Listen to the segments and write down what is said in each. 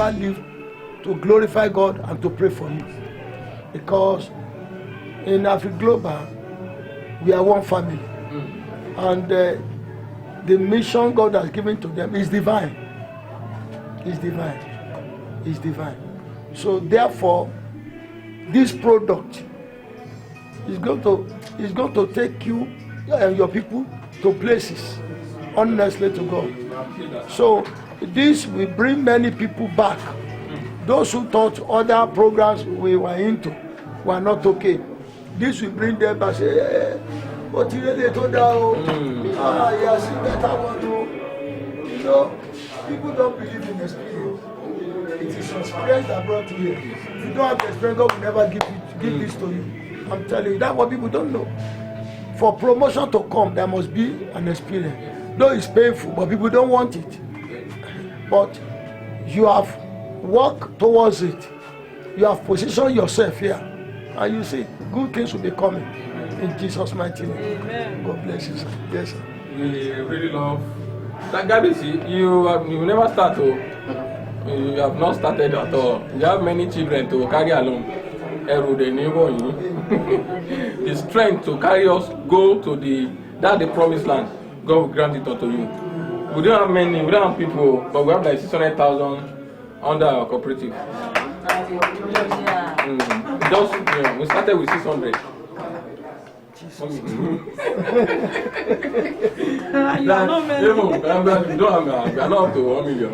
never live to glorify God and to pray for Him. Because in Africa Global, we are one family. And the mission God has given to them is divine. It's divine. It's divine. So therefore, this product is going to take you and your people to places, honestly to God. So this will bring many people back. Those who thought other programs we were into were not okay. This will bring them back. Say, hey, what you really told them? Yes, better one. You know, people don't believe in experience. It is experience that brought you here. If you don't have the experience, God will never give this to you. I'm telling you, that's what people don't know. For promotion to come, there must be an experience. Though it's painful, but people don't want it. But you have worked towards it. You have positioned yourself here. And you see, good things will be coming. In Jesus' mighty name. Amen. God bless you, sir. Yes, sir. We really love that. Gabisi, you never start to. You have not started at all. You have many children to carry along. The strength to carry us go to the promised land. God will grant it unto you. We don't have many. We don't have people, but we have like 600,000 under our cooperative. Just we started with 600. We are not up to 1 million.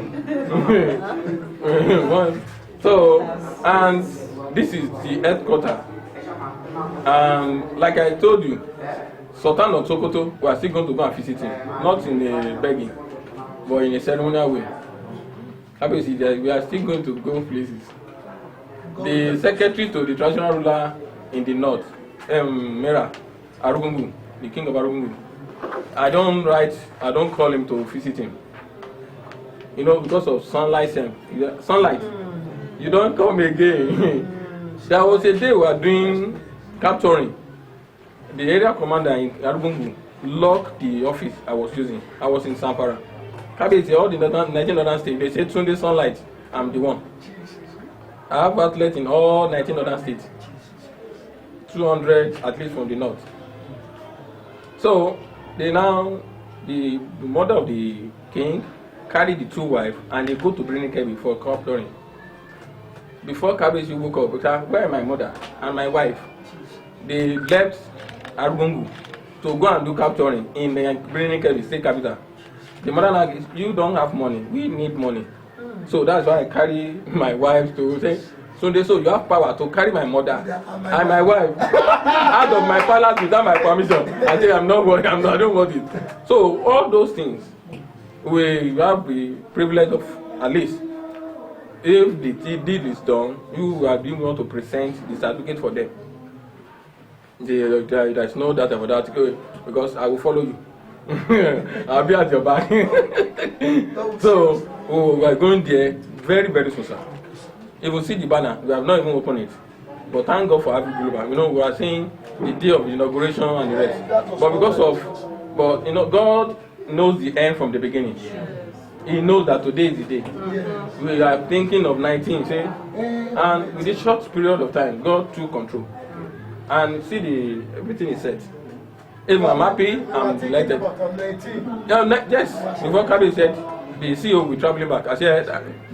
So, and this is the headquarters. And like I told you, Sultan of Sokoto, we are still going to go and visit him. Not in a begging, but in a ceremonial way. Obviously, we are still going to go places. The secretary to the traditional ruler in the north, Mera Arugungu, the king of Arugungu. I don't call him to visit him. You know, because of sunlight. You don't come again. There was a day we were doing capturing. The area commander in Arugungu locked the office I was using. I was in Sampara. Kabezi, all the Nigerian northern states, they said Sunday sunlight, I'm the one. I have outlets in all 19 northern states. 200 at least from the north. So the mother of the king carried the two wives and they go to Brinikebe for capturing. Before Kabezi woke up, where are my mother and my wife? They left Arugungu to go and do capturing in the Brinikebe state capital. The mother now, you don't have money, we need money. So that's why I carry my wife to say, Sunday, so you have power to carry my mother and my wife out of my palace without my permission. I say, I'm not worried, I don't want it. So all those things, we have the privilege of, at least, if the deed is done, you want to present the certificate for them. There is no doubt about that, because I will follow you. I'll be at your back. So we are going there very, very soon, sir. If you see the banner, we have not even opened it. But thank God for Africa Global. You know, we are seeing the day of the inauguration and the rest. But God knows the end from the beginning. He knows that today is the day. We are thinking of 19, say, and with this short period of time, God took control. And see, everything is set. If I'm happy, I'm delighted. Yes, before Kabi said, the CEO will be traveling back. I said,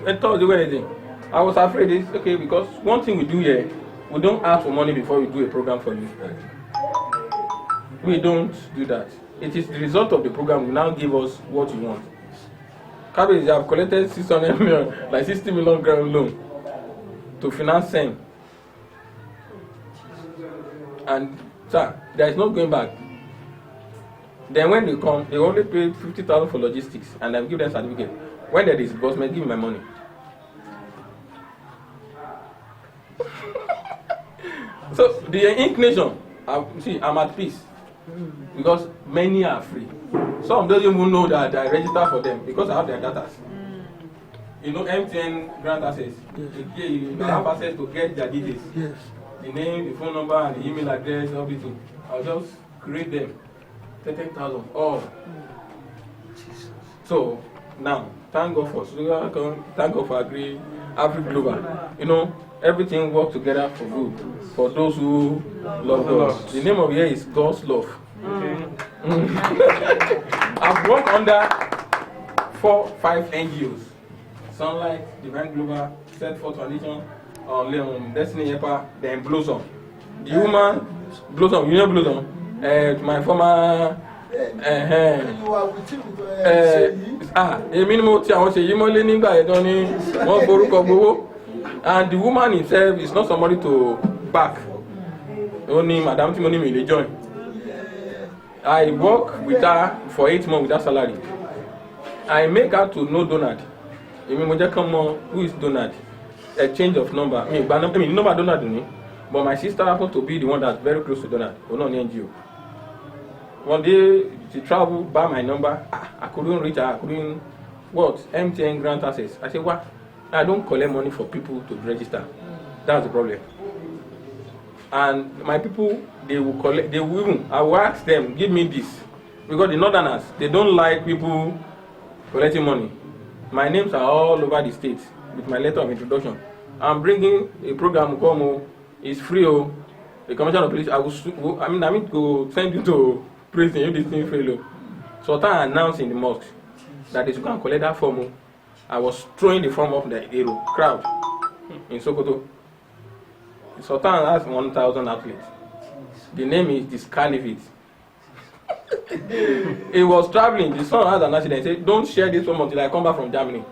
I told you anything. I was afraid it's okay, because one thing we do here, we don't ask for money before we do a program for you. We don't do that. It is the result of the program will now give us what you want. Kabi have collected 600 million, like 60 million grand loan to finance them. And sir, there is no going back. Then when they come, they only pay 50,000 for logistics, and I give them certificate. When there is disbursement, give me my money. So the inclination, I'm at peace, because many are free. Some don't even know that I register for them because I have their data. You know, MTN grant access. You have access to get their details. Yes. The name, the phone number, and the email address, everything. I'll just create them. 30,000. Oh. So now thank God for Suga, thank God for AfriGlobal. You know, everything works together for good for those who love God. The name of here is God's love. I've worked under 4-5 NGOs: Sunlight, Divine Global, Set Forth Foundation, Destiny Helper, then Blossom. The woman, Blossom, you know Blossom? My former. You are with him with Èmi ni mo ti àwọn ṣèyí mọ́lé nígbà yẹn tán ni wọ́n borúkọ gbowó, and the woman himself is not somebody to back. Only Madam Timoni may join. I work with her for 8 months without salary. I make her to know Donald. Èmi mo jẹ́ kán mọ̀ who is Donald. A change of number. Number Donald ni, but my sister happens to be the one that's very close to Donald. Ona ni NGO. One day she traveled by my number. I couldn't reach her. I couldn't MTN grant access. I said, what? I don't collect money for people to register. That's the problem. And my people, they will collect. They will even. I will ask them, give me this, because the Northerners, they don't like people collecting money. My names are all over the state with my letter of introduction. I'm bringing a program called it's free. The Commissioner of Police. I mean to send you to prison if this thing fail. So I announced in the mosque that they should go and collect that form. I was throwing the form off the crowd in Sokoto. Sultan has 1,000 outlets. The name is Discalivate. He was traveling. The son had an accident. He said, don't share this form until I come back from Germany.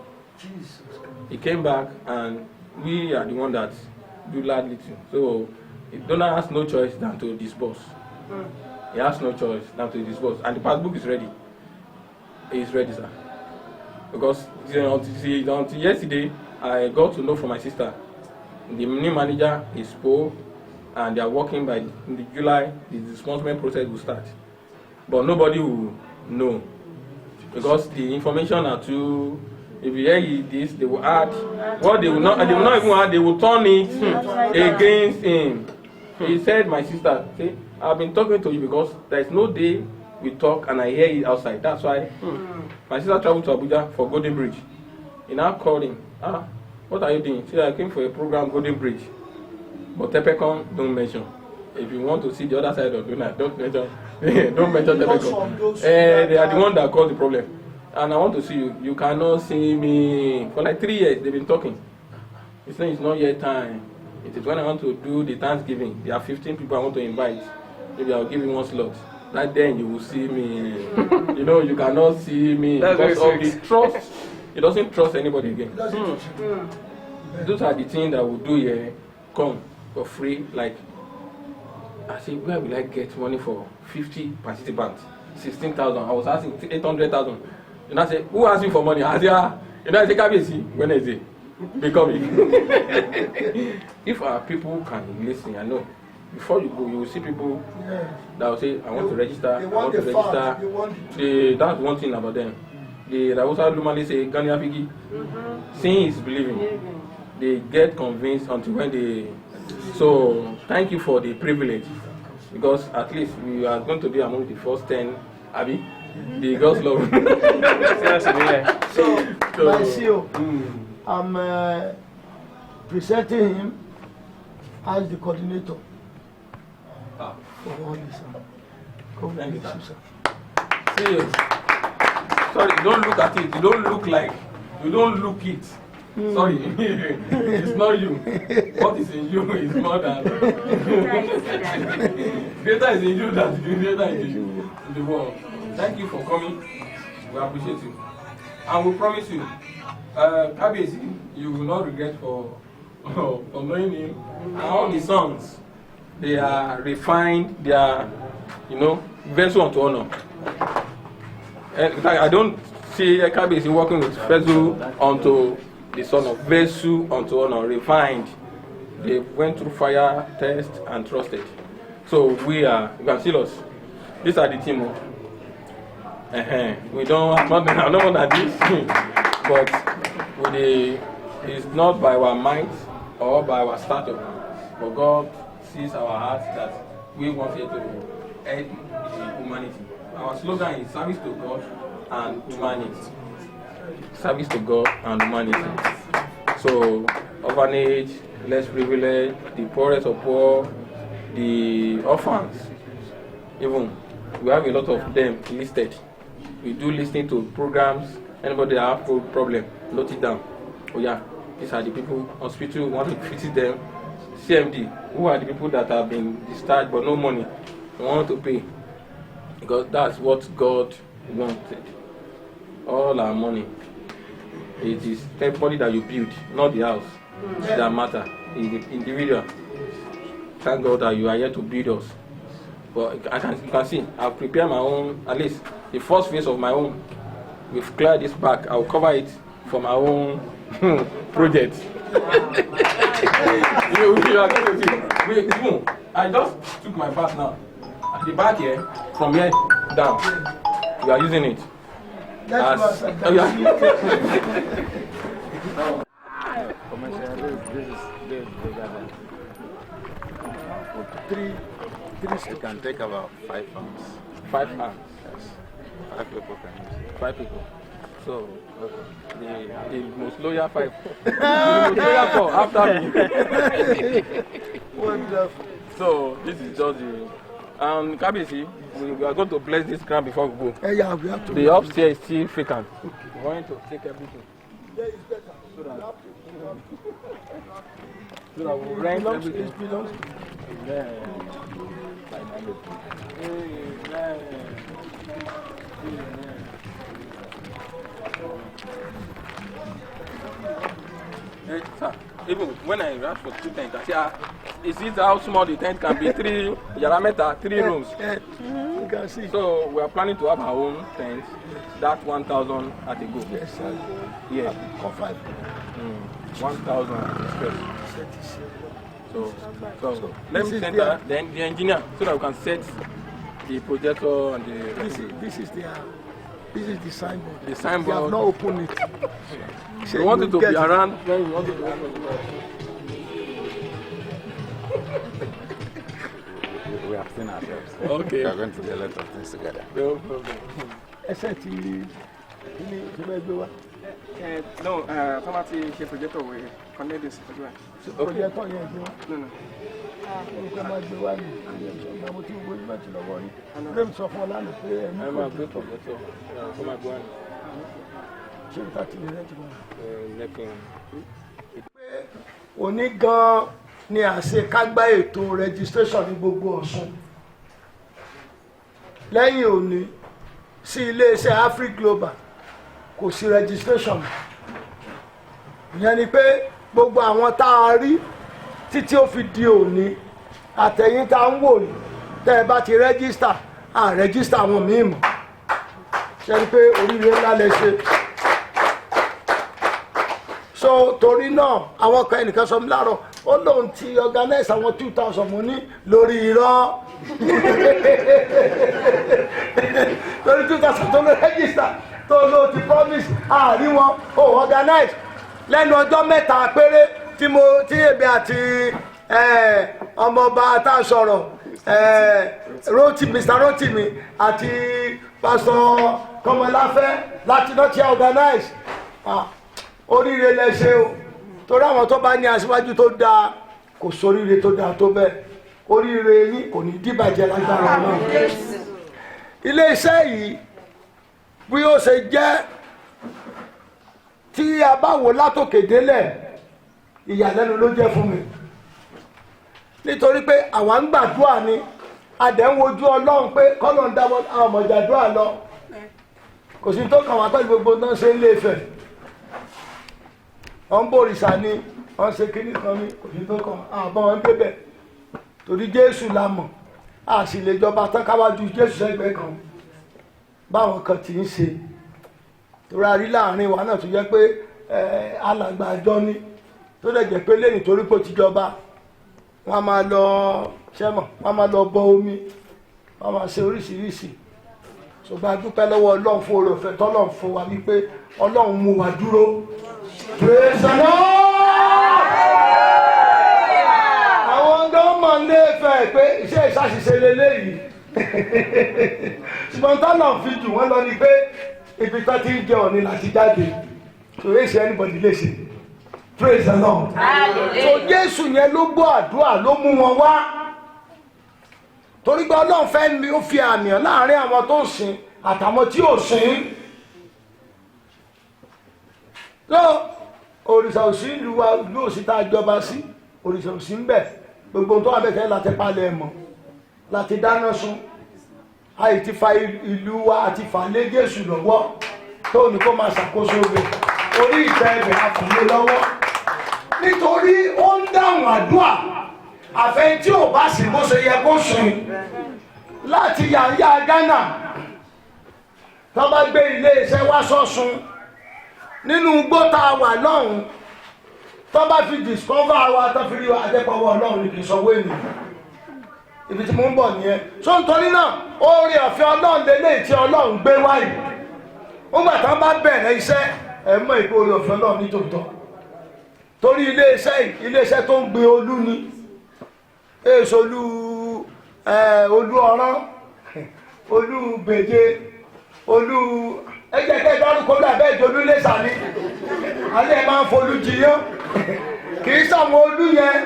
He came back, and we are the one that do largely too. So Donald has no choice than to disburse. He has no choice than to disburse. And the passbook is ready. It's ready, sir. Because until yesterday, I got to know from my sister, the new manager is Poe, and they are working by the July, the disbursement process will start. But nobody will know, because the information are too. If you hear this, they will add what they will not. They will not even add. They will turn it against him. He said, "My sister, see, I've been talking to you because there is no day we talk and I hear it outside. That's why my sister traveled to Abuja for Golden Bridge. He now called him. What are you doing? See, I came for a program, Golden Bridge. But Tepecon, don't mention. If you want to see the other side of Donald, don't mention. Don't mention Tepecon. They are the one that caused the problem. And I want to see you. You cannot see me. For like 3 years, they've been talking. He's saying it's not yet time. It is when I want to do the Thanksgiving. There are 15 people I want to invite. Maybe I'll give you one slot. That then you will see me. You know, you cannot see me because of the trust. He doesn't trust anybody again. Those are the things that we do here. Come for free. Like, I say, where will I get money for 50 participants? 16,000. I was asking 800,000. And I say, who asked you for money? I say, you know, I say, KBC, Wednesday. Becoming. If our people can listen, I know. Before you go, you will see people that will say, I want to register. I want to register. That's one thing about them. They also normally say, Gani Afigi. Seeing is believing. They get convinced until when they. So, thank you for the privilege. Because at least we are going to be among the first 10, Abi, the girls love. So, my CEO, I'm presenting him as the coordinator for all this. Thank you, sir. See, sorry, you don't look at it. You don't look like. You don't look it. Sorry, it's not you. What is in you is more than. Greater is in you than greater is in the world. Thank you for coming. We appreciate you. And we promise you, Kabiyesi, you will not regret for knowing him. And all the songs, they are refined, they are, vessel unto honor. I don't see Kabiyesi working with vessel unto the son of vessel unto honor, refined. They went through fire, test, and trusted. So you can see us. These are the team. We don't, I'm not more than this, but it's not by our might or by our stature, but God sees our hearts that we want here to help humanity. Our slogan is service to God and humanity. service to God and humanity. So, orphanage, less privileged, the poorest of poor, the orphans, even we have a lot of them listed. We do listening to programs. Anybody that have problem, note it down. Oh yeah, these are the people. Hospital want to visit them. CMD, who are the people that have been discharged but no money, they want to pay, because that's what God wanted. All our money, it is everybody that you build, not the house. That matter. Is the individual. Thank God that you are here to build us. But you can see, I've prepared my own, at least the first phase of my own. We've cleared this back. I'll cover it for my own project. you are going to see. I just took my back now. At the back here, from here down, we are using it. As, oh, yeah. It can take about 5 pounds. 5 pounds. Yes. 5 people can use it. 5 people. So the most loyal 5. The most loyal 4 after me. Wonderful. So this is just the Kabisi, we are going to bless this ground before we go. Yeah, we have to. The upstairs is still vacant. We want to take everything. There is better. So that we rent everything. It belongs to Sir, even when I asked for 2 tents, I said, is it how small the tent can be? 3 yarameta, 3 rooms. You can see. So we are planning to have our own tent. That 1,000 at a go. Yes, sir. Yeah. For 5. 1,000 at a stretch. So let me This is send their- the engineer so that we can set the projector and the This is the signboard. The signboard. They have not opened it. We want it to be around when we want it to We have seen ourselves. Okay. We are going to do a lot of things together. No problem. Ẹsẹ̀ ti ní ìjọba ẹgbẹ́ wa. No, Thomas ṣe projector we connect this as well. Projector yẹn gbé wa. No. Orúkọ máa gbé wa ní ìgbà mo ti wo ìgbà tí lọ́wọ́ yìí. Lórí mi sọ fún ọ lánàá pé ẹ̀mí I'm kò a bit projector. Come on, go on. ṣe ìta ti lè rẹ́ ti wọ́n. Nothing. Òní gan-an ni àṣekágbá ètò registration ní gbogbo Ọ̀ṣun. Lẹ́yìn òní sí iléeṣẹ́ AfriGlobal kò sí registration. Ìyẹn ni pé gbogbo àwọn tá a rí títí ó fi di òní àtẹ̀yìn tá ń wò yìí tẹ́ ẹ bá ti register register àwọn míì mọ̀. Ṣé ni pé oríire ńlá lẹ ṣe. So torí náà àwọn kan ẹnìkan sọ mi láàárọ̀ ó lóun ti organize àwọn 2,000 mo ní lórí irọ́ lórí 2,000 tó ló register tó ló ti promise àárí wọn ó organize lẹ́nu ọjọ́ mẹ́ta péré tí èmi àti ọmọọba tá a sọ̀rọ̀ Mr. Rotimi àti Pastor Kọmọláfẹ́ láti náà ti organize. Oríire lẹ ṣe o torí àwọn tó bá ní aṣíwájú tó dáa kò sóríire tó dáa tó bẹ́ẹ̀ oríire yín kò ní dìbàjẹ́ lágbára náà. Ilé iṣẹ́ yìí bí ó ṣe jẹ́ tí a bá wò látòkè délẹ̀ ìyàlẹ́nu ló jẹ́ fún mi nítorí pé àwa ń gbàdúrà ni a dẹ̀ ń wojú Ọlọ́run pé kọ́lọ̀ ń dáwọ́ àwọn ọmọ ìjàdúrà lọ kò sí tó kàn wá pẹ̀lú gbogbo náà ṣe ń lé Ifẹ̀. Wọ́n bòrìṣà ni wọ́n ṣe kíní kan ní òfin tó kàn àbọ̀ wọn débẹ̀ torí Jésù la mọ̀ a sì lè jọba tán káwájú Jésù sẹ́gbẹ̀ẹ́ kan báwọn kan ti ń ṣe torí a rí láàrin wa náà tó jẹ́ pé alàgbà àjọ ni tó dẹ̀ jẹ́ pé lẹ́yìn torí pé ó ti jọba wọ́n á máa lọ ṣẹ́mọ̀ wọ́n á máa lọ bọ omi wọ́n á máa ṣe oríṣiríṣi ṣùgbọ́n a dúpẹ́ lọ́wọ́ Ọlọ́run fún oore ọ̀fẹ́ tọ́lọ́run fún wa wípé Ọlọ́run mú wa dúró. Praise the Lord! Àwọn gọ́ọ̀mọ̀ ń lé fẹ́ pé iṣẹ́ ìṣàṣìṣe lélẹ́yìí. Ṣùgbọ́n tọ́nà fi jù wọ́n lọ ni pé ibi tó ti ń jẹ ọ̀ni láti jáde so èsì anybody lè ṣe praise the Lord. so Jésù yẹn ló gbọ́ àdúrà ló mú wọn wá torí pé Ọlọ́run fẹ́ mi ó fi àmì hàn láàrin àwọn tó ń sìn àtàwọn tí ò sìn. so òrìṣà òsì ìlú wa ìlú òsì tá a jọba sí òrìṣà òsì ń bẹ gbogbo tó wà bẹ̀tẹ̀ láti palẹ̀ mọ́ láti dáná sun àì ti fa ìlú wa àti fà lé Jésù lọ́wọ́ tó ní kó máa ṣàkóso rẹ̀ orí ìfẹ́ ẹ̀bẹ̀ àfàlẹ́ lọ́wọ́ nítorí ó ń dáhùn àdúrà àfẹ́ tí ò bá sì bó ṣe yẹ kó sùn láti yàyà Ghana tó bá gbé ilé iṣẹ́ wá sọ́sùn nínú gbọ́ta wà lọ́hùn tó bá fi discover wa tó fi rí wa àjẹpọ̀wọ́ Ọlọ́run kì í sọ wé nì ibi tí mo ń bọ̀ nìyẹn so nítorí náà oore ọ̀fẹ́ Ọlọ́run lélẹ̀ tí Ọlọ́run gbé wáyé ó gbà tán bá bẹ̀rẹ̀ iṣẹ́ ẹ̀ mọ́ ìkó oore ọ̀fẹ́ Ọlọ́run nítòótọ́ torí iléeṣẹ́ tó ń gbé olú ni èso olú ọ̀rán olú bèje olú ẹgbẹ́ dárúkọ bí abẹ́ ìjọ olú lẹ́sà ní alẹ́ máa ń folú jiyán kì í sàwọn olú yẹn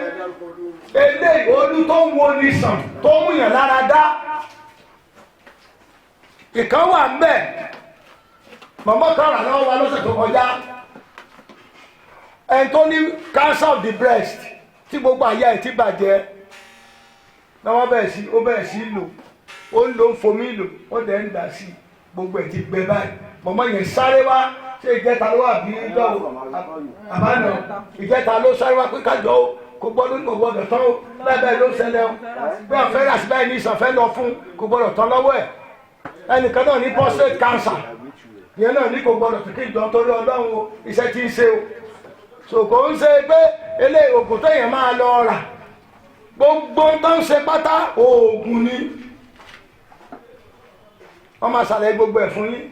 ilé olú tó ń wo ní sàn tó ń múyàn lára dá ìkan wà ń bẹ̀ mọ̀mọ́ kan rà lọ́wọ́ wa lọ́sẹ̀ tó kọjá ẹni tó ní cancer of the breast tí gbogbo àyà ẹ̀ ti bàjẹ́ náà wọ́n bẹ̀rẹ̀ sí lò ó ń lo ń fomi lò ó dẹ̀ ń dà sí gbogbo ẹ̀ ti gbẹ báyìí mọ̀mọ́ yẹn sáré wá ṣé ìjẹta ló wà bí lọ́wọ́ àbánà ìjẹta ló sáré wá pé kájọ ó kò gbọ́dọ̀ ní gbọ́dọ̀ tán ó bẹ́ẹ̀ ló ṣẹlẹ̀ ó bí wọ́n fẹ́ rà sí báyìí ní ìsànfẹ́ lọ fún kò gbọ́dọ̀ tán lọ́wọ́ ẹ̀ ẹnìkan náà ní prostate cancer ìyẹn náà ní kò gbọ́dọ̀ tó kí ìjọ torí Ọlọ́run o iṣẹ́ tí ń ṣe o so kò ń ṣe pé eléyìí oògùn tó yẹn máa lọ rà gbogbo tó ń ṣe pátá oògùn ni wọ́n máa ṣàlàyé gbogbo ẹ̀ fún yín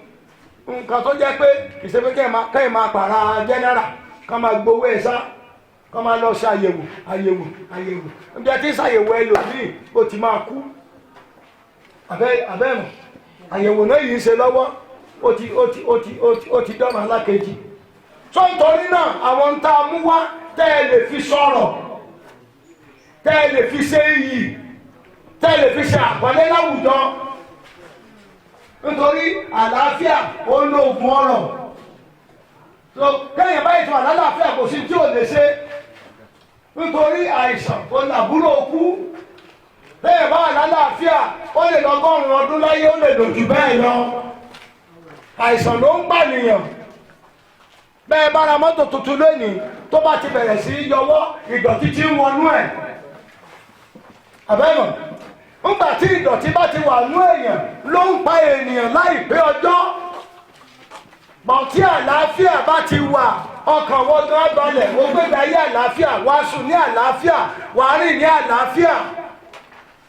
nǹkan tó jẹ́ pé kì í ṣe pé kẹ́yìn máa pààrà general ká máa gbowó ẹ̀ sá ká máa lọ ṣe àyẹ̀wò níbi tí ṣàyẹ̀wò ẹlòmíì ó ti máa kú abẹ́mọ̀ àyẹ̀wò náà yìí ń ṣe lọ́wọ́ ó ti dọ́mà alákejì tó ń torí náà àwọn ń tá a mú wá tẹ́ ẹ lè fi sọ̀rọ̀ tẹ́ ẹ lè fi ṣe iyì tẹ́ ẹ lè fi ṣe àpọ́nlé láwùjọ nítorí àlàáfíà ó ń lo oògùn ọrọ̀ so kẹ́yìn báyìí tó wà lálàáfíà kò sí tí ò lè ṣe nítorí àìsàn ó làbúrò kú kẹ́yìn bá wà lálàáfíà ó lè lọ 100 ọdún láyé ó lè lò jù bẹ́ẹ̀ lọ àìsàn ló ń pànìyàn bẹ́ẹ̀ bá ra mọ́tò tuntun lónìí tó bá ti bẹ̀rẹ̀ sí yọwọ́ ìdọ̀tí tí ń wọnú ẹ̀ àbẹ́mọ̀ nígbà tí ìdọ̀tí bá ti wà nú èèyàn ló ń pa ènìyàn láìpẹ́ ọjọ́ bọ̀ tí àlàáfíà bá ti wà ọkàn wọn gan balẹ̀ ó gbégbé ayé àlàáfíà wá sùn ní àlàáfíà wà rìn ní àlàáfíà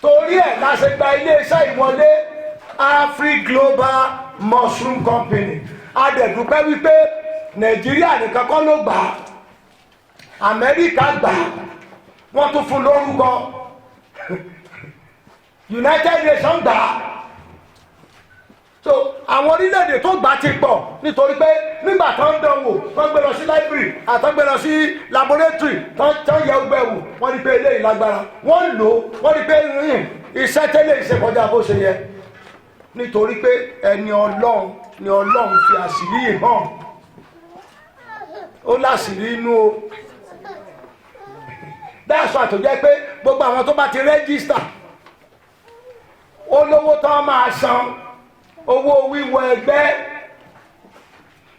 torí ẹ̀ la ṣe gba iléeṣẹ́ ìwọlé Afri Global Mushroom Company adẹ̀dúpẹ́ wípé Nàìjíríà nìkan kọ́ ló gbà á Amẹ́ríkà gbà á wọ́n tún fún lórúkọ United Nations gbà á so àwọn orílẹ̀-èdè tó gbà ti pọ̀ nítorí pé nígbà tó ń dánwò tó ń gbé lọ sí library àtọ́ gbé lọ sí laboratory tó ń yẹ ọgbẹ́ wò wọ́n rí pé eléyìí lágbára wọ́n lò ó wọ́n rí pé iṣẹ́ tẹ́lẹ̀ ìṣèkọjá bó ṣe yẹ nítorí pé ẹni Ọlọ́run ni Ọlọ́run fi àṣírí yìí hàn ó láṣìírí inú o dáàsọ àtòjẹ́ pé gbogbo àwọn tó bá ti rẹ́gísítà olówó tó máa san owó wíwọ ẹgbẹ́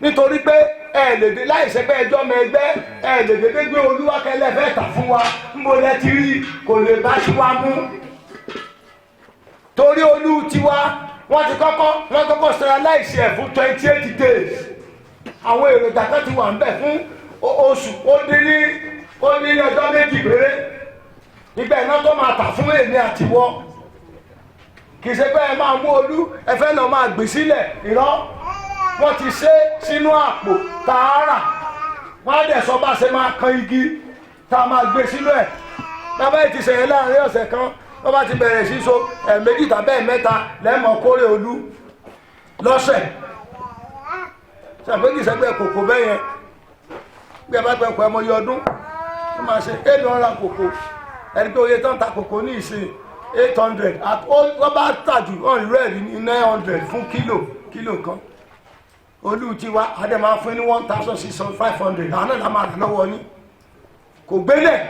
nítorí pé ẹ lè dé láìsẹ́ pé ẹjọ́ mọ ẹgbẹ́ ẹ lè dédé gbé olúwakẹ́lẹ́ fẹ́ tà fún wa níbo lẹ ti rí kò lè bá sí wa mú torí olú tiwa wọ́n kọ́kọ́ sterilize ẹ̀ fún 28 days àwọn èròjà kan ti wà ń bẹ̀ fún oṣù ó ní ọjọ́ méjì péré ibẹ̀ náà tó máa tà fún èmi àtiwọ́ kì í ṣe pé ẹ máa mú olú ẹ fẹ́ lọ máa gbé sílẹ̀ irọ́ wọ́n ti ṣe sínú àpò tààrà wọ́n á dẹ̀ sọ bá ṣe máa kan igi tá a máa gbé sínú ẹ̀ bàbá yìí ti ṣẹ̀yẹ láàrin ọ̀sẹ̀ kan wọ́n bá ti bẹ̀rẹ̀ sí so ẹ̀ẹ̀mejì tàbí ẹ̀ẹ̀mẹ́ta lẹ́mọ̀ kórè olú lọ́sẹ̀ ṣàpèjì sẹ́gbẹ́ kòkó bẹ́ẹ̀ yẹn bí ẹ bá gbẹ pọ̀ ẹmọ yọ ọdún ó máa ṣe 800 kòkó ẹni pé oye tán ta kòkó ní ìsìn 800 ó bá tàjù ọ̀rìn rẹ̀ rí ní 900 fún kílò kan olú tiwa adé máa fún ní 1,500 àwọn náà la máa rà lọ́wọ́ ní kò gbélẹ̀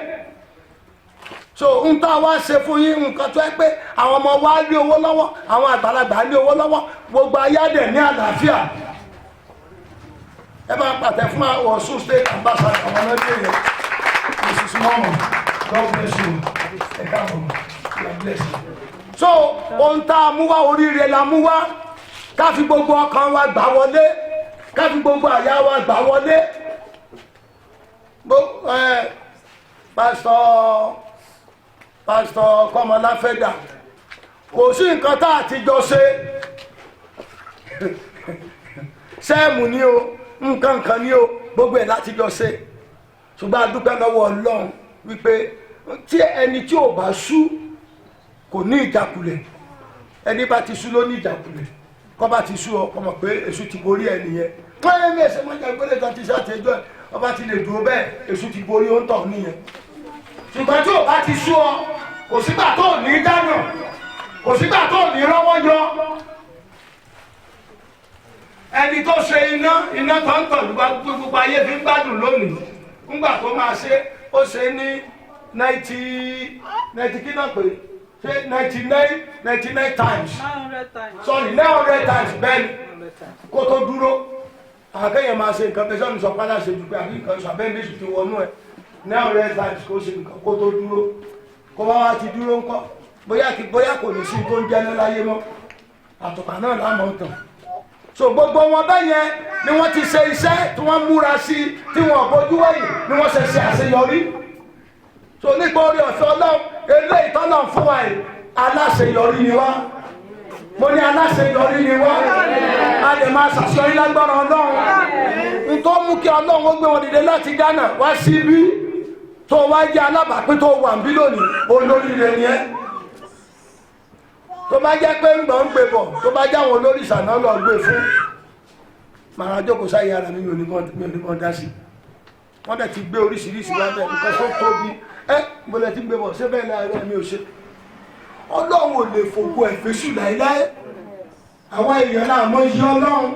so ń tá wá ṣe fún yín nǹkan tó ẹ pé àwọn ọmọ wa ní owó lọ́wọ́ àwọn àgbàlagbà ní owó lọ́wọ́ gbogbo ayádẹ̀ ní àlàáfíà ẹ máa pàtẹ fún àwọn Ọ̀ṣun state ambassador àwọn ọmọdé yẹn Mrs. Momo God bless you ẹ káàbọ̀ God bless you. So ohun tá a mú wá oríire la mú wá ká fi gbogbo ọkàn wa gbà wọlé ká fi gbogbo àyà wa gbà wọlé pásítọ̀ Kọ́mọláfẹ́dà kò sí nǹkan tá a ti jọ ṣe sẹ́ẹ̀mù ni o nǹkan kan ni o gbogbo ẹ̀ láti jọ ṣe ṣùgbọ́n a dúpẹ́ lọ́wọ́ Ọlọ́run wípé tí ẹni tí ò bá sú kò ní ìjákulẹ̀ ẹni bá ti sú ló ní ìjákulẹ̀ kọ́ bá ti sú ọ kọ́ mọ̀ pé èṣù ti borí ẹ nìyẹn wọ́n yẹ ní ẹsẹ̀ mọ́jà ìgbélé kan ti ṣàtẹ́jọ́ ẹ̀ ọba ti lè dúró bẹ́ẹ̀ èṣù ti borí ó ń tọ̀ nìyẹn ṣùgbọ́n tí ò bá ti sú ọ kò sígbà tó ní dáná kò sígbà tó ní rọ́wọ́ yọ ẹni tó ṣe iná tó ń tọ̀ gbogbo ayé fi ń gbádùn lónìí ńgbà tó máa ṣe ó ṣe ní 90 kí náà pé ṣe 99 times sorry 900 times bẹ́ẹ̀ni kó tó dúró àkẹ́yẹ̀ máa ṣe nǹkan pẹ̀sọ́ ní sọ pálá ṣe jù pé àbí nǹkan sọ abẹ́ méjì ti wọnú ẹ̀ 900 times kó ṣe nǹkan kó tó dúró kó bá wá ti dúró ńkọ́ bóyá kò ní sí tó ń jẹ́ láyé mọ́ àtùpà náà lámọ̀ tàn so gbogbo wọn bẹ́yẹn ni wọ́n ti ṣe iṣẹ́ tí wọ́n múra sí tí wọ́n bójú wẹ̀yìn ni wọ́n ṣe àṣeyọrí so nípa orí ọ̀fẹ́ Ọlọ́run eléyìí tọ́nà fún wa yìí aláṣeyọrí ni wá mo ní aláṣeyọrí ni wá a lè máa ṣàṣeyọrí lágbára Ọlọ́run n tó mú kí Ọlọ́run ó gbé wọn dìde láti Ghana wá síbí tó wá jẹ́ alábàápín tó wà ń bí lónìí olóríire ni ẹ́ tó bá jẹ́ pé ń gbọ́n ń gbé bọ̀ tó bá jẹ́ àwọn olóríṣà náà lọ gbé fún màá jókòó sáyé ara mi ò ní mọ́ dá sí wọ́n dẹ̀ ti gbé oríṣiríṣi wá bẹ́ẹ̀ nǹkan tó tóbi bọ́lẹ̀ ti gbé bọ̀ ṣé bẹ́ẹ̀ láàárọ̀ mi ò ṣe Ọlọ́run ò lè fògo ẹ̀fẹ́ sùn láíláí àwọn èèyàn náà mọ iye Ọlọ́run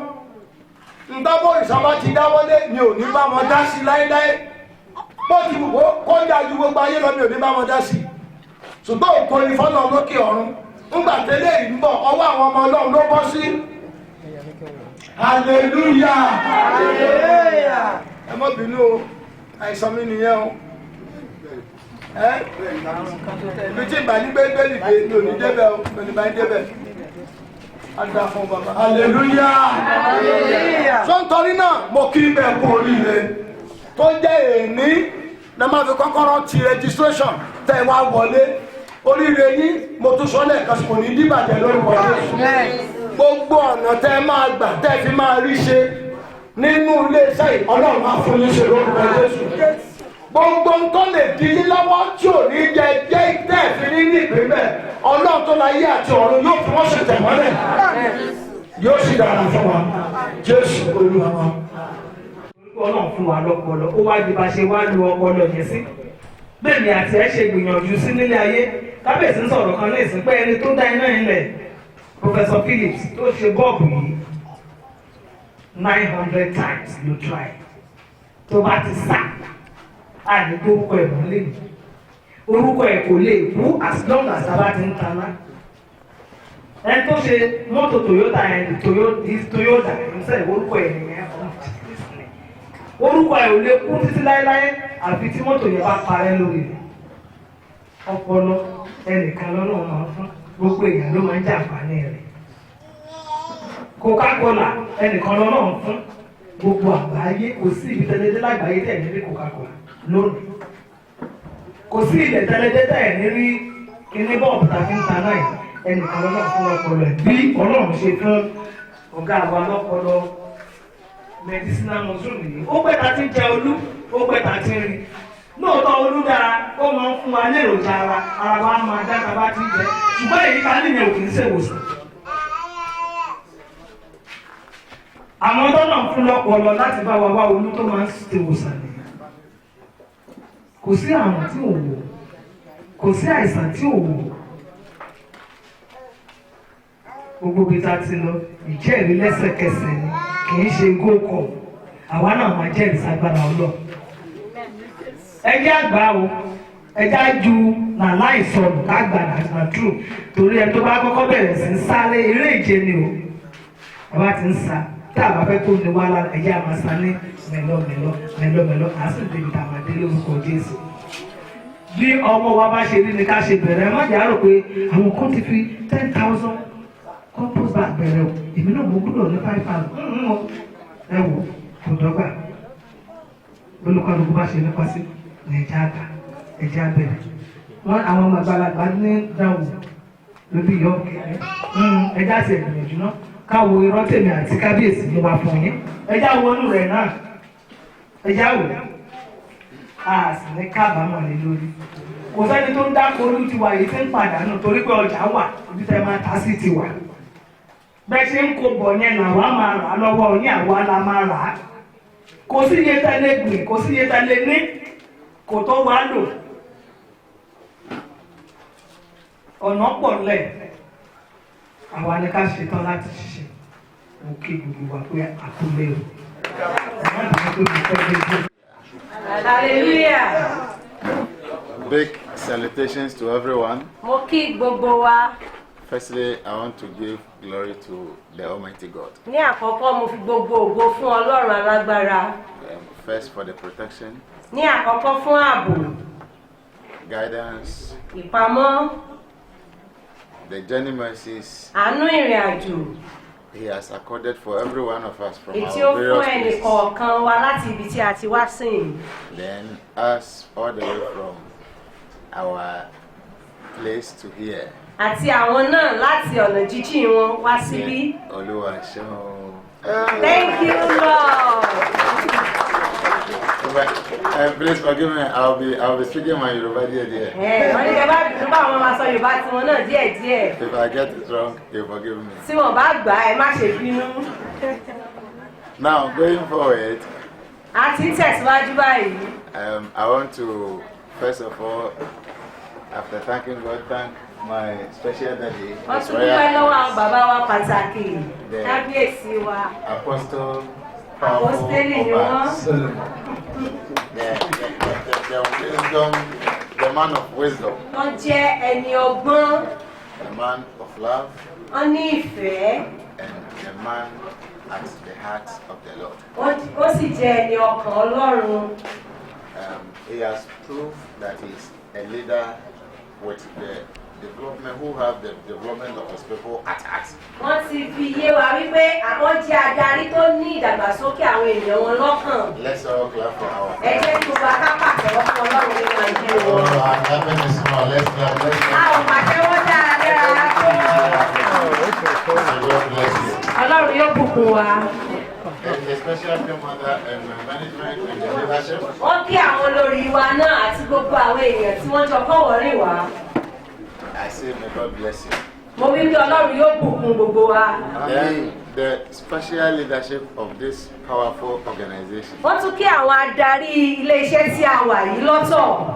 ntọ́bọ̀ ìsọba ti dáwọ́lé mi ò ní bá wọn dá sí láíláí bó ti wò kó dájú gbogbo ayé lọ mi ò ní bá wọn dá sí ṣùgbọ́n òkò ní fọ́nà lókè ọ̀run ńgbà tẹ́lẹ̀ yìí ń bọ̀ ọwọ́ àwọn ọmọ Ọlọ́run ló bọ́ sí hallelujah ẹ mọ́ bínú o àìsàn mi nìyẹn o ibi tí ìgbà ní gbégbé nìgbé ní òní débẹ̀ o ní bá ń débẹ̀ adá fún bàbá hallelujah so nítorí náà mo kí bẹ́ẹ̀ kú oríire tó jẹ́ èní na máa fi kọ́kọ́rọ́ ti registration tẹ́ wá wọlé oríire yín mo tún sọ lẹ́ẹ̀kan sí kò ní dìbàjẹ́ lórí wọlé gbogbo ọ̀nà tẹ́ máa gbà tẹ́ fi máa rí ṣe nínú iléeṣẹ́ Ọlọ́run máa fún yín ṣe lórúkọ Jésù gbogbo nǹkan lè di yín lọ́wọ́ tí ò ní jẹ́ tẹ́ẹ̀fì ní ìpínlẹ̀ Ọlọ́run tó láyé àti ọ̀run yóò fi wọ́n ṣe tẹ̀mọ́lẹ̀ yóò sì dára fún wa Jésù Olúwa wa. Ọlọ́run fún wa lọ́pọlọ ó wá di bá ṣe wá lu ọpọlọ yẹn sí bẹ́ẹ̀ ni àti ẹ̀ ṣe gbìyànjú sí nílé ayé kábíyèsí ń sọ̀rọ̀ kan ní ìsìn pé ẹni tó dá iná ilẹ̀ Professor Phillips tó ṣe bọ́ọ̀bù yìí 900 times ló try tó bá ti sá àní tó orúkọ ẹ̀ mọ́ lẹ́nu orúkọ ẹ̀ kò lè kú as long as a bá ti ń taná ẹni tó ṣe mọ́tò Toyota yẹn Toyota ìmúṣẹ́ orúkọ ẹ̀ nìyẹn orúkọ ẹ̀ ò lè kú títí láéláé àfi tí mọ́tò yẹn bá parẹ́ lórí rẹ̀ ọpọlọ ẹnìkan lọ́nà máa ń fún gbogbo èèyàn ló máa ń jàǹfààní rẹ̀ Coca-Cola ẹnìkan lọ́nà ń fún gbogbo àgbáyé kò sí ibi tẹ́lẹ́dẹ́ lágbàáyé tẹ̀ ní rí Coca-Cola lónìí kò sí ilẹ̀ tẹ́lẹ́dẹ́ tẹ̀ ní rí kíní bọ́ọ̀bù tàbí ń ta náà ẹnìkan lọ́nà fún ọpọlọ ẹ̀ bí Ọlọ́run ṣe fún ọ̀gá wa lọ́pọlọ medicinal mushroom yìí ó pẹ́ ta ti ń jẹ olú ó pẹ́ ta ti ń rí lóòótọ́ olú dára ó máa ń fún wa ní èròjà ara wa máa dá ta bá ti jẹ ṣùgbọ́n èyí ká nìyẹn ò kì í ṣèwòsàn àwọn tó náà fún lọ́pọ̀lọ́ láti bá wa wá olú tó máa ń ṣe ìwòsàn nìyẹn. Kò sí àrùn tí ò wò, kò sí àìsàn tí ò wò. Gbogbo ibi tá a ti lọ ìjẹ́rìí lẹ́sẹ̀kẹsẹ̀ ni kì í ṣe gókọ̀. Àwa náà máa jẹ́rìí ságbára Ọlọ́run. Ẹjẹ́ àgbà o, ẹjẹ́ àjù nàlá ìsọnù kágbà nàgbà true torí ẹni tó bá kọ́kọ́ bẹ̀rẹ̀ sí ń sáré eré ìje ni o. Àwa ti ń sa tá a bá fẹ́ kó ní wá lára ẹjẹ́ àmà sa ní mẹ́lọ́mẹ́lọ́ à sì débi tá a máa dé lórúkọ Jésù. Bí ọmọ wa bá ṣe rí ni ká ṣe bẹ̀rẹ̀ ẹ má jẹ́ àrò pé àwọn kan ti fi 10,000 compost bag bẹ̀rẹ̀ o èmi náà mo gbọ́dọ̀ ní 5,000 ẹ wò kò dọ́gba olùkọ́lùkù bá ṣe nípa sí ẹ̀jẹ̀ àgbà ẹ̀jẹ̀ abẹ̀rẹ̀ wọn àwọn ọmọ àgbàlagbà ní dáwò lóbi yọ ẹ̀jẹ̀ àti ẹ̀gbìyànjú náà káwo irọ́ tèmi àti kábíyèsí ló wà fún yín ẹ̀jẹ̀ àwọn onú rẹ̀ náà ẹ̀jẹ̀ àwò a sì ní kábàámọ̀ lé lórí kò sẹ́ni tó ń dáko olú ti wà yìí tí ń pàdánù torí pé ọjà wà ibi tẹ́ máa ta sí ti wà bẹ́ẹ̀ ṣe ń kó bọ̀ yẹn làwa máa rà á lọ́wọ́ yín àwa la máa rà á kò sí iye tẹ́lẹ̀ gbìn kò sí iye tẹ́lẹ̀ ní kò tó wá lò ọ̀nà pọ̀ lẹ̀ àwa ni ká ṣetán láti ṣiṣẹ́ mo kí gbogbo wa pé àkúlẹ̀ o. Hallelujah. Big salutations to everyone. Mo kí gbogbo wa. Firstly, I want to give glory to the Almighty God. Ní àkọ́kọ́ mo fi gbogbo ògo fún Ọlọ́run alágbára. First for the protection, Ní àkọ́kọ́ fún ààbò, guidance, ìpamọ́, the journey mercies àánú ìrìn àjò. He has accorded for every one of us from Ètí ó our fún various ẹnì places. kọ̀ọ̀kan wa láti ibi tí a ti wá sìn. Then us all the way from our place to here. Àti àwọn náà láti ọ̀nà jíjìn wọn wá síbí. Olúwa ṣeun. Thank you, Lord. Please forgive me. I'll be speaking my Yoruba there. Wọ́n ní kẹ́ bá dùn bá àwọn máa sọ Yorùbá tiwọn náà díẹ̀díẹ̀. If I get it wrong, you forgive me. Tí wọ́n bá gbà ẹ má ṣe bínú. Now going forward, A ti ń tẹ̀síwájú báyìí. I want to first of all, after thanking God, thank my special daddy, Wọ́n His tún dúpẹ́ lọ́wọ́ àwọn Royal bàbá wa pàtàkì. Bẹ́ẹ̀. Kábíyèsí wa. Apostle, Apostoli ni wọ́n. the man of wisdom, Wọ́n jẹ́ ẹni ọgbọ́n. the man of love, Wọ́n ní ìfẹ́. and the man at the heart of the Lord. Ó sì jẹ́ ẹni ọkàn Ọlọ́run. He has proved that he's a leader with the development, who have the development of his people at heart. Wọ́n ti fi yé wa wípé àwọn jẹ́ adarí tó ní ìdàgbàsókè àwọn ènìyàn wọn lọ́kàn. Let's all clap for our Ẹ jẹ́ kí gbogbo akápàtẹ́wọ́ fún Ọlọ́run nínú ayé wọn. and heaven is small. Let's clap. A ò pàtẹ́wọ́ dáadáa tó. God bless you. Ọlọ́run yóò bùkún wa. And the special mother and my management and the leadership. Wọ́n kí àwọn olórí wa náà àti gbogbo àwọn èèyàn tí wọ́n jọ kọ́wọ́rìn wá. I say, may God bless you. Mo wí pé Ọlọ́run yóò bùkún gbogbo wa. Then the special leadership of this powerful organization. Wọ́n tún kí àwọn adarí ilé-iṣẹ́ tí a wà yìí lọ́tọ̀.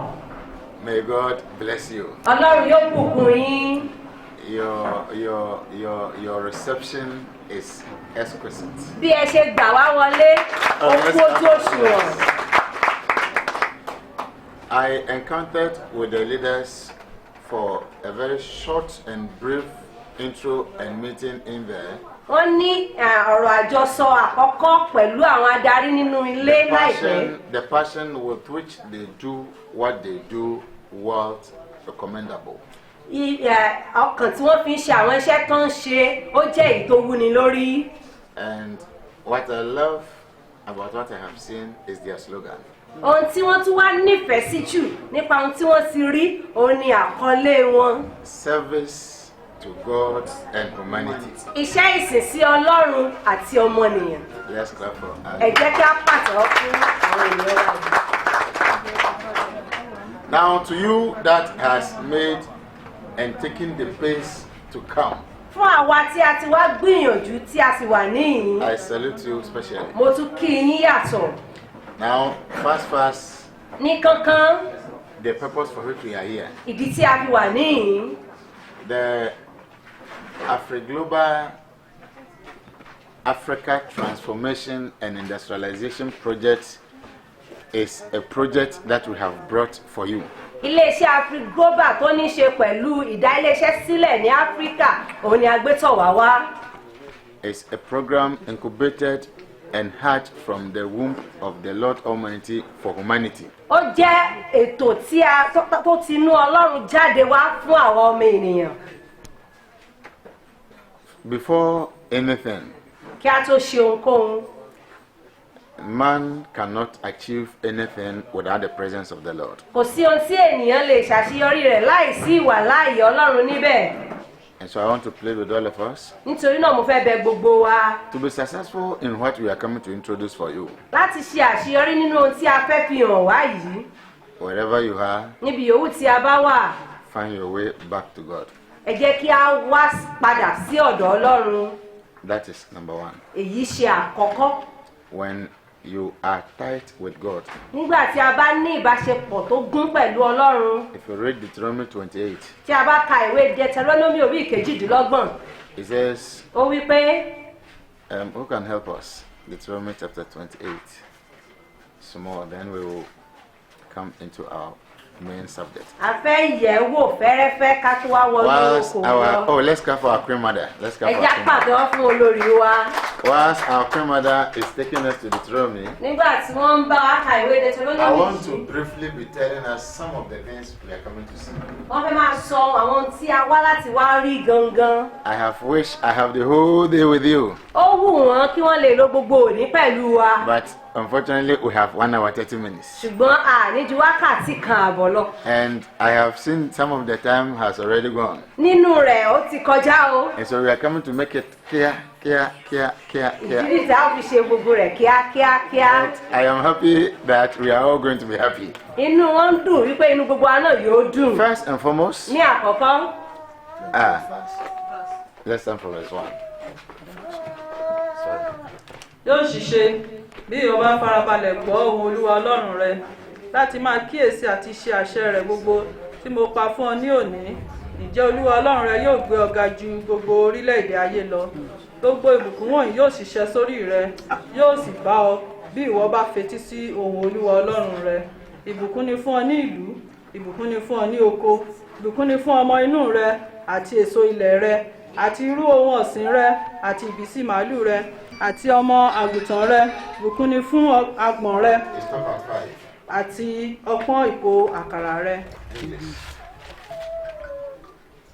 May God bless you. Ọlọ́run yóò bùkún yín. Your reception is exquisite. Bí ẹ ṣe gbà wá wọlé, ó kú ojú òṣùwọ̀n. I encountered with the leaders for a very short and brief intro and meeting in there. Wọ́n ní ọ̀rọ̀ àjọsọ àkọ́kọ́ pẹ̀lú àwọn adarí nínú ilé láìpẹ́. The passion with which they do what they do was commendable. Ọkàn tí wọ́n fi ń ṣe àwọn iṣẹ́ tó ń ṣe ó jẹ́ èyí tó wúni lórí. And what I love about what I have seen is their slogan. Ohun tí wọ́n tún wá nífẹ̀ẹ́ sí jù nípa ohun tí wọ́n ti rí òun ni àkọlé wọn. Service to God and humanity. Iṣẹ́ ìsìn sí Ọlọ́run àti ọmọnìyàn. Let's clap for Ẹ jẹ́ kí á pàtẹ́wọ́ fún àwọn ènìyàn wa. Now to you that has made and taken the pace to come. fún àwa tí a ti wá gbìyànjú tí a sì wà níhìn. I salute you specially. Mo tún kí yín yàtọ̀. Now, first, Ní kánkán, the purpose for which we are here. ìdí tí a fi wà níhìn. The AfriGlobal Africa Transformation and Industrialization Project is a project that we have brought for you. Iléeṣẹ́ AfriGlobal tó ní ṣe pẹ̀lú ìdá iléeṣẹ́ sílẹ̀ ní Áfíríkà òun ni a gbé tọ̀ wá wá. It's a program incubated and hatched from the womb of the Lord Almighty for humanity. Ó jẹ́ ètò tí a tó ti inú Ọlọ́run jáde wá fún àwọn ọmọ ènìyàn. Before anything, Kí a tó ṣe ohunkóhun, man cannot achieve anything without the presence of the Lord. kò sí ohun tí ènìyàn lè ṣàṣeyọrí rẹ̀ láìsí ìwà láàyè Ọlọ́run níbẹ̀. And so I want to plead with all of us Nítorí náà mo fẹ́ bẹ̀ gbogbo wa to be successful in what we are coming to introduce for you. láti ṣe àṣeyọrí nínú ohun tí a fẹ́ fi hàn wá yìí. Wherever you are, Níbi yòówù tí a bá wà, find your way back to God. ẹ jẹ́ kí a wá padà sí ọ̀dọ̀ Ọlọ́run. That is number one. Èyí ṣe àkọ́kọ́. When you are tight with God. Nígbà tí a bá ní ìbáṣepọ̀ tó gún pẹ̀lú Ọlọ́run. If you read Deuteronomy 28, Tí a bá ka ìwé Deuteronomy orí ìkejìdínlọ́gbọ̀n, it says, ó wí pé who can help us? Deuteronomy chapter 28. Small, then we will come into our main subject. a fẹ́ yẹ̀ wò fẹ́rẹ́fẹ́ ká tó wá wọnú Whilst okòwò lọ. let's clap for our Queen Mother. Let's clap Ẹ for jẹ́ our Queen Mother. pàtẹ́wọ́ fún olórí wa. Whilst our Queen Mother is taking us to Deuteronomy, Nígbà tí wọ́n ń bá wa ka ìwé I Deuteronomy want to yìí, briefly be telling us some of the things we are coming to see. wọ́n fẹ́ máa sọ àwọn ohun tí a wá láti wá rí gangan. I have wished I have the whole day with you, Ó wù wọ́n kí wọ́n lè lo gbogbo òní pẹ̀lú wa. but unfortunately we have 1 hour 30 minutes. Ṣùgbọ́n àní ju wákàtí kan àbọ̀ lọ. And I have seen some of the time has already gone. Nínú rẹ̀ ó ti kọjá o. And so we are coming to make it clear. Ìdílé tí a fi ṣe gbogbo rẹ̀ kíákíá. I am happy that we are all going to be happy. Inú wọn ń dùn wípé inú gbogbo wa náà yóò dùn. First and foremost, Ní àkọ́kọ́, let's stand for verse 1. Yóò ṣiṣẹ́ bí ìwọ bá farabalẹ̀ gbọ́ ohùn Olúwa Ọlọ́run rẹ láti máa kíyèsí àti ṣe àṣẹ rẹ̀ gbogbo tí mo pa fún ọ ní òní. Ǹjẹ́ Olúwa Ọlọ́run rẹ yóò gbé ọ ga ju gbogbo orílẹ̀-èdè ayé lọ. Gbogbo ìbùkún wọ̀nyí yóò ṣiṣẹ́ sórí rẹ, yóò sì bá ọ bí ìwọ bá fetí sí ohùn Olúwa Ọlọ́run rẹ. Ìbùkún ni fún ọ ní ìlú, ìbùkún ni fún ọ ní oko, ìbùkún ni fún ọmọ inú rẹ àti èso ilẹ̀ rẹ, àti irú ohun ọ̀sìn rẹ, àti ìbísí màálù rẹ, àti ọmọ àgùntàn rẹ, ìbùkún ni fún agbọ̀n rẹ, Stop at 5. àti ọpọ́n ìpò àkàrà rẹ.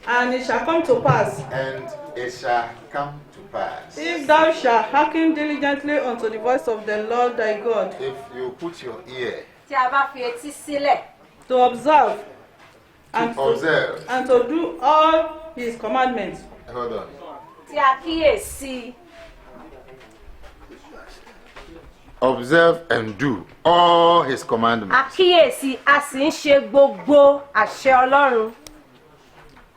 And it shall come to pass, And it shall come to pass, if thou shalt hearken diligently unto the voice of the Lord thy God, if you put your ear tí a bá fi etí sílẹ̀, to observe and to observe. and to do all his commandments, Hold on. tí a kíyèsí, Observe and do all his a commandments. kíyèsí, a sì ń ṣe gbogbo àṣẹ Ọlọ́run.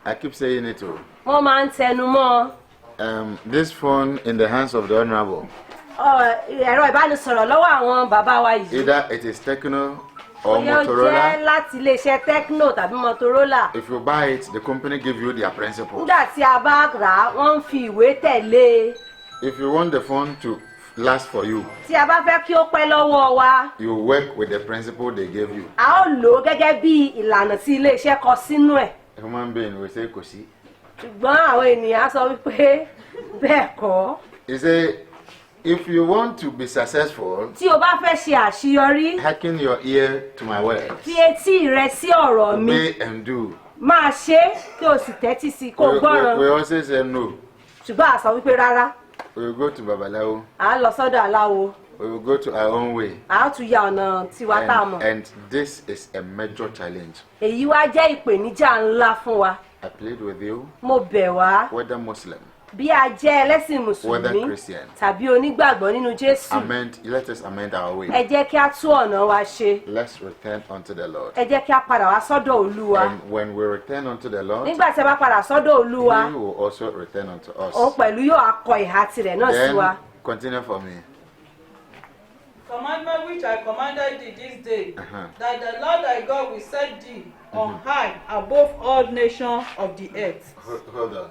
I keep saying it too. Wọ́n máa ń tẹnu mọ́ This phone in the hands of the honorable, ẹ̀rọ ìbánisọ̀rọ̀ lọ́wọ́ àwọn bàbá wa yìí. either it is Techno or Bóyá ó jẹ́ Motorola. láti iléeṣẹ́ Tecno tàbí Motorola. If you buy it, the company give you their principles. Nígbà tí a bá rà á, wọ́n ń fi ìwé tẹ̀lé e. If you want the phone to last for you, Tí a bá fẹ́ kí ó pẹ́ lọ́wọ́ wa, you work with the principle they gave you. a ó lò ó gẹ́gẹ́ bí ìlànà tí iléeṣẹ́ kọ sínú ẹ̀. A human being will say, Kosi. Ṣùgbọ́n àwọn ènìyàn á sọ wípé bẹ́ẹ̀ kọ́. He say, if you want to be successful, Tí o bá fẹ́ ṣe àṣeyọrí, hearken your ear to my words. fi etí rẹ sí ọ̀rọ̀ mi. Obey and do. Máa ṣe é kí o sì tẹ́tí sí i kó o gbọ́ràn. We also say no. Ṣùgbọ́n a sọ wípé rárá, We will go to Babalawo. à ń lọ sọ́dọ̀ aláwo. We will go to our own way. A ó tún ya ọ̀nà tiwa tá a mọ̀. And this is a major challenge. Èyí wá jẹ́ ìpèníjà ńlá fún wa. I plead with you, Mo bẹ̀ wá, whether Muslim, bí a jẹ́ ẹlẹ́sìn whether mùsùlùmí Christian. tàbí onígbàgbọ́ nínú Jésù, Let us amend our way. ẹ jẹ́ kí a tún ọ̀nà wa ṣe. Let's return unto the Lord. Ẹ jẹ́ kí a padà wá sọ́dọ̀ Olúwa. And when we return unto the Lord, Nígbà tí a bá padà sọ́dọ̀ Olúwa, He will also return unto òun us. pẹ̀lú yóò akọ ìhà tirẹ̀ náà sí wa. Then, continue for me. Commandment which I commanded thee this day, Uh-huh. that the Lord thy God will set thee on high above all nations of the earth. Hold on.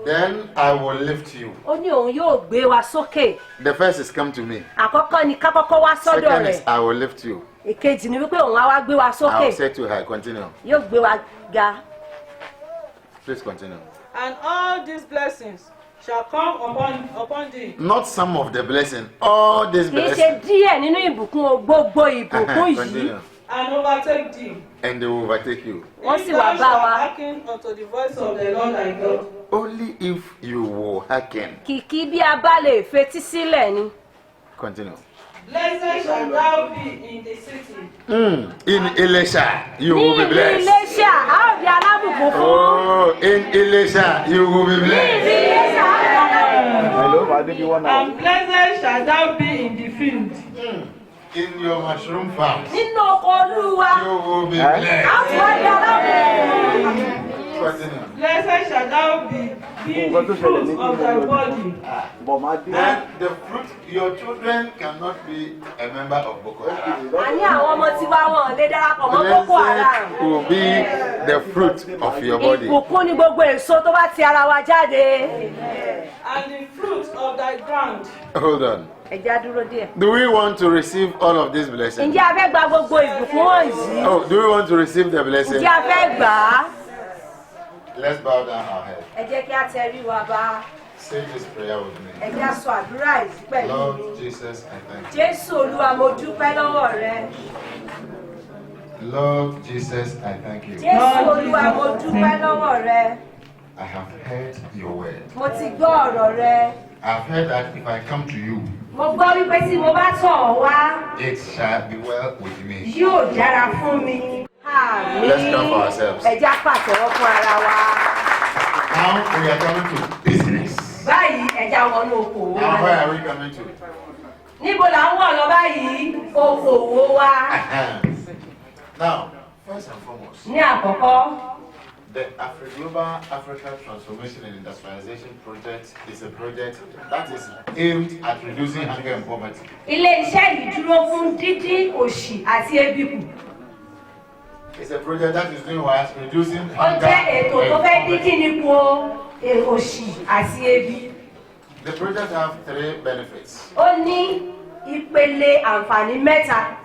Then I will lift you. Ó ní òun yóò gbé wa sókè. The first is come to me. Àkọ́kọ́ ni ká kọ́kọ́ wá sọ́dọ̀ Second rẹ̀. is I will lift you. Ìkejì ni wípé òun á wá gbé wa I sókè. will set you high. Continue. Yóò gbé wa ga. Please continue. And all these blessings shall come upon thee. Not some of the blessing, all these Kì í ṣe blessings. díẹ̀ nínú ìbùkún o, gbogbo ìbùkún yìí. Continue. And overtake thee. And they will overtake you. Wọ́n If sì thou wá bá shalt wa. hearken unto the voice of the Lord thy God. Only if you will hearken. Kìkì bí a bá lè fetí sílẹ̀ ni. Continue. Blessed shall thou be in the city. In Elisha, you Ní will be ìlú blessed. Iléṣà, a ó di alábùkún fún. Oh, in Elisha, you will be Ní ìlú blessed. Iléṣà, a ó di alábùkún fún. And blessed shall thou be in the field. In your mushroom farm, Nínú oko Olúwa, you will be a ó blessed. ti wá di alábùkún fún. Continue. Blessed shall thou be the fruit of thy body. And the fruit, your children cannot be a member of Boko Haram. Àní àwọn ọmọ tiwa wọn lè darapọ̀ mọ́ Boko Haram. Blessed will be the fruit of your body. Ìbùkún ni gbogbo èso tó bá ti ara wa jáde. And the fruit of thy ground. Hold on. Ẹ já dúró díẹ̀. Do we want to receive all of these blessings? Ǹjẹ́ a fẹ́ gba gbogbo ìbùkún wọ̀nyí? Oh, do we want to receive the blessing? Ǹjẹ́ a fẹ́ gbà á? Let's bow down our head. Ẹ jẹ́ kí a tẹrí wa bá. Say this prayer with Ẹ me. jẹ́ a sọ àdúrà yìí pẹ̀lú mi. Lord Jesus, I thank Jésù Olúwa, mo dúpẹ́ lọ́wọ́ rẹ. you. Lord Jesus, I thank you. Jésù Olúwa, mo dúpẹ́ lọ́wọ́ rẹ. I have heard your word. Mo ti gbọ́ ọ̀rọ̀ rẹ. I've heard that if I come to you, Mo gbọ́ wípé tí mo bá tọ̀ ọ́ wá, it shall be well with me. yóò dára fún mi. Àmín. Let's clap for ourselves. Ẹ já pàtẹ́wọ́ fún ara wa. Now we are coming to business. Báyìí ẹ já wọnú okòwò Now wa. where are we coming to? Níbo là ń wọ̀ lọ báyìí? Okòwò wa. Now, first and foremost, Ní àkọ́kọ́, the AfriGlobal Africa Transformation and Industrialization Project is a project that is aimed at reducing hunger and poverty. ilé-iṣẹ́ yìí dúró fún dídín òṣì àti ebi kù. It's a project that is doing what? Reducing Ó hunger jẹ́ ètò tó and fẹ́ poverty. dídín nípò òṣì àti ebi. The project has 3 benefits. Ó ní ìpele àǹfààní mẹ́ta.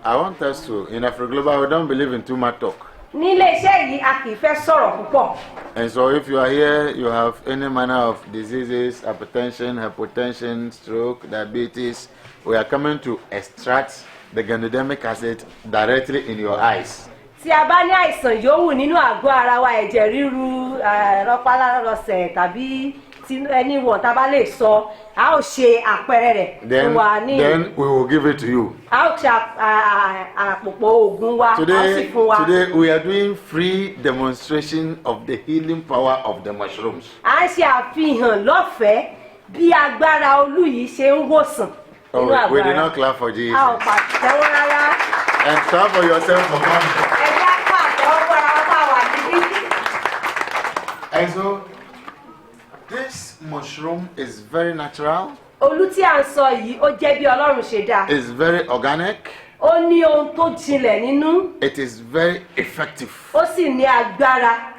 I want us to, in AfriGlobal, we don't believe in too much talk. Ní ilé-iṣẹ́ yìí, a kì í fẹ́ sọ̀rọ̀ púpọ̀. And so if you are here, you have any manner of diseases, hypertension, stroke, diabetes, we are coming to extract the ganodermic acid directly in your eyes. Tí a bá ní àìsàn yòówù nínú àgọ́ ara wa, ẹ̀jẹ̀ ríru, rọpárọsẹ̀ tàbí tí ẹni wọ̀n tá a bá lè sọ, a ó ṣe àpẹẹrẹ rẹ̀ fún wa ní. Then we will give it to you. A ó ṣe àpòpọ̀ oògùn wa, a ó sì fún wa. Today we are doing free demonstration of the healing power of the mushrooms. À ń ṣe àfihàn lọ́fẹ̀ẹ́ bí agbára olú yìí ṣe ń wòsàn nínú Oh, we àgọ́ did ara. not clap for Jesus. A ò pàtẹ́wọ́ rárá. And clap for yourself for coming. Ẹ jẹ́ pàtẹ́wọ́ fún ara wa tá a wà níbí. And so, this mushroom is very natural, Olú tí à ń sọ yìí, ó jẹ́ bí Ọlọ́run ṣe dá. it's very organic, Ó ní ohun tó jinlẹ̀ nínú, it is very effective. ó sì ní agbára.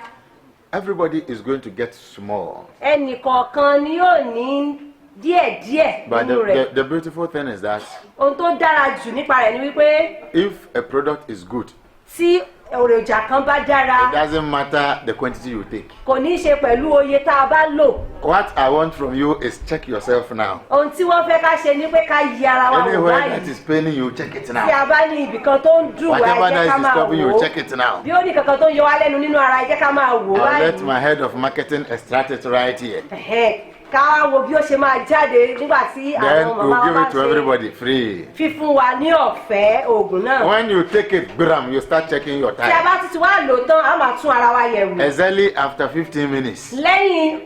Everybody is going to get small. Ẹnì kọ̀ọ̀kan ni yóò ní díẹ̀díẹ̀ But nínú rẹ̀. the beautiful thing is that Ohun tó dára jù nípa rẹ̀ ni wípé if a product is good, tí èròjà kan bá dára, it doesn't matter the quantity you take. kò ní í ṣe pẹ̀lú oye tá a bá lò. What I want from you is check yourself now. Ohun tí wọ́n fẹ́ ká ṣe ni pé ká yí ara wa wò Anywhere that báyìí. is paining you, check it Tí now. a bá ní ibìkan tó ń dùn wá, ẹ Whatever jẹ́ that ká is máa disturbing wò you, ó. check it now. Bí ó ní kankan tó ń yọ wá lẹ́nu nínú ara, ẹ jẹ́ ká máa wò ó I'll let báyìí. my head of marketing extract it right here. Ẹ̀hẹ́n. ká wo bí ó ṣe máa jáde nígbà tí Then àwọn we'll màmá give wa it to ṣe everybody free. fífún wa ní ọ̀fẹ́ oògùn náà. When you take it, bram, you start checking your tí a time. bá tuntun wá lò tán a máa tún ara wa yẹ̀ wò. Exactly after 15 minutes, lẹ́yìn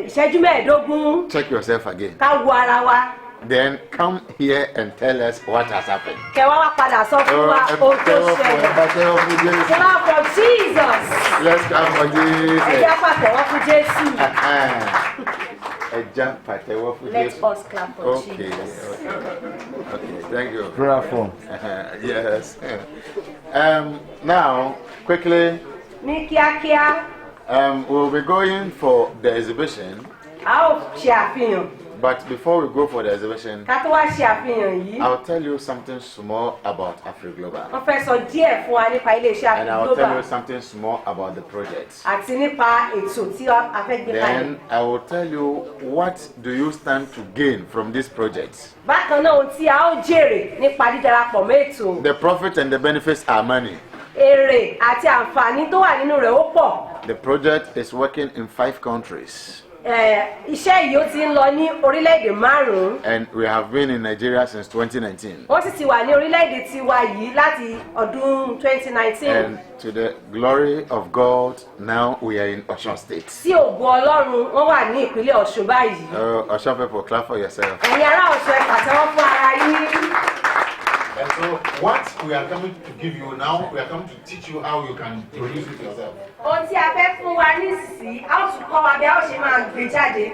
ìṣẹ́jú mẹ́ẹ̀ẹ́dógún check yourself again. ká wo ara wa. Then come here and tell us what has happened. kẹwàá wá padà sọ fún wa ohun tó ṣẹlẹ̀. kẹwàá for Jesus. Let's come for Jesus. ẹjẹ́ pàtẹ́wọ́ fún Jésù. Let us clap for Okay. Jesus. Okay, thank you. Prayer form. Yes. Now, quickly, ní kíákíá we'll be going for the exhibition. a ó ṣe àfihàn. But before we go for the exhibition, ká tó wá ṣe àfihàn yìí. I'll tell you something small about AfriGlobal. wọ́n fẹ́ sọ díẹ̀ fún wa nípa iléeṣẹ́ And I'll tell you AfriGlobal something small about the project. àti nípa ètò tí a fẹ́ gbé kalẹ̀. Then I will tell you what do you stand to gain from this project. bákan náà ohun tí a ó jèrè nípa dídarapọ̀ mọ́ ètò. The profit and the benefits are money. èrè àti àǹfààní tó wà nínú rẹ̀ ó pọ̀. The project is working in 5 countries. iṣẹ́ yìí ó ti ń lọ ní orílẹ̀-èdè 5. And we have been in Nigeria since 2019. wọ́n sì ti wà ní orílẹ̀-èdè tiwa yìí láti ọdún 2019. And to the glory of God, now we are in Osun State. sí ògo Ọlọ́run wọ́n wà ní ìpínlẹ̀ Ọ̀ṣun báyìí. Osun people, clap for yourself. ẹ̀yin ará Ọ̀ṣun ẹ pàtẹ́wọ́ fún ara yín. And so, what we are coming to give you now, we are coming to teach you how you can produce it yourself. ohun tí a fẹ́ fún wa nísìsiyìí a ó tún kọ́ wa bí a ó ṣe máa gbé jáde.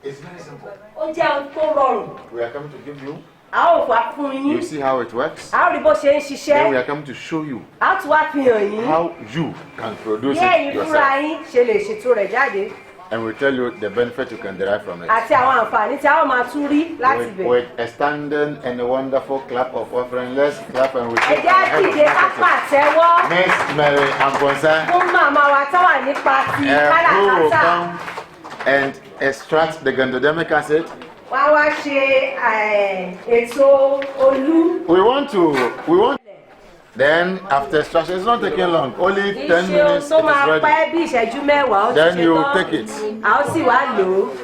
It's very simple. ó jẹ́ ohun tó rọrùn. We are coming to give you. a ó wá fún yín. You see how it works. a ó rí bó ṣe ń Then we ṣiṣẹ́. are coming to show you a ó tún wá fi hàn yín. how you can produce bí it ẹ̀yin fúnra yourself. yín ṣe lè ṣètò rẹ̀ jáde. And we tell you the benefit you can derive from it. àti àwọn àǹfààní tí a ó máa tún rí láti bẹ̀. With a standing and a wonderful clap of offering. Let's clap and we ẹ take jẹ́ á dìde ká pàtẹ́wọ́ Miss Mary Amponsa, fún màmá wa tó wà nípa ti who will káràkátà. come and extract the gandodemic acid. wá wá ṣe ètò olú. We want. Then after extraction, it's not taking long. Only 10 iṣẹ́ minutes. tó It máa is ready. pẹ́ bí ìṣẹ́jú mẹ́wàá ó ti Then ṣe you tán. take it. a ó sì wá lò ó.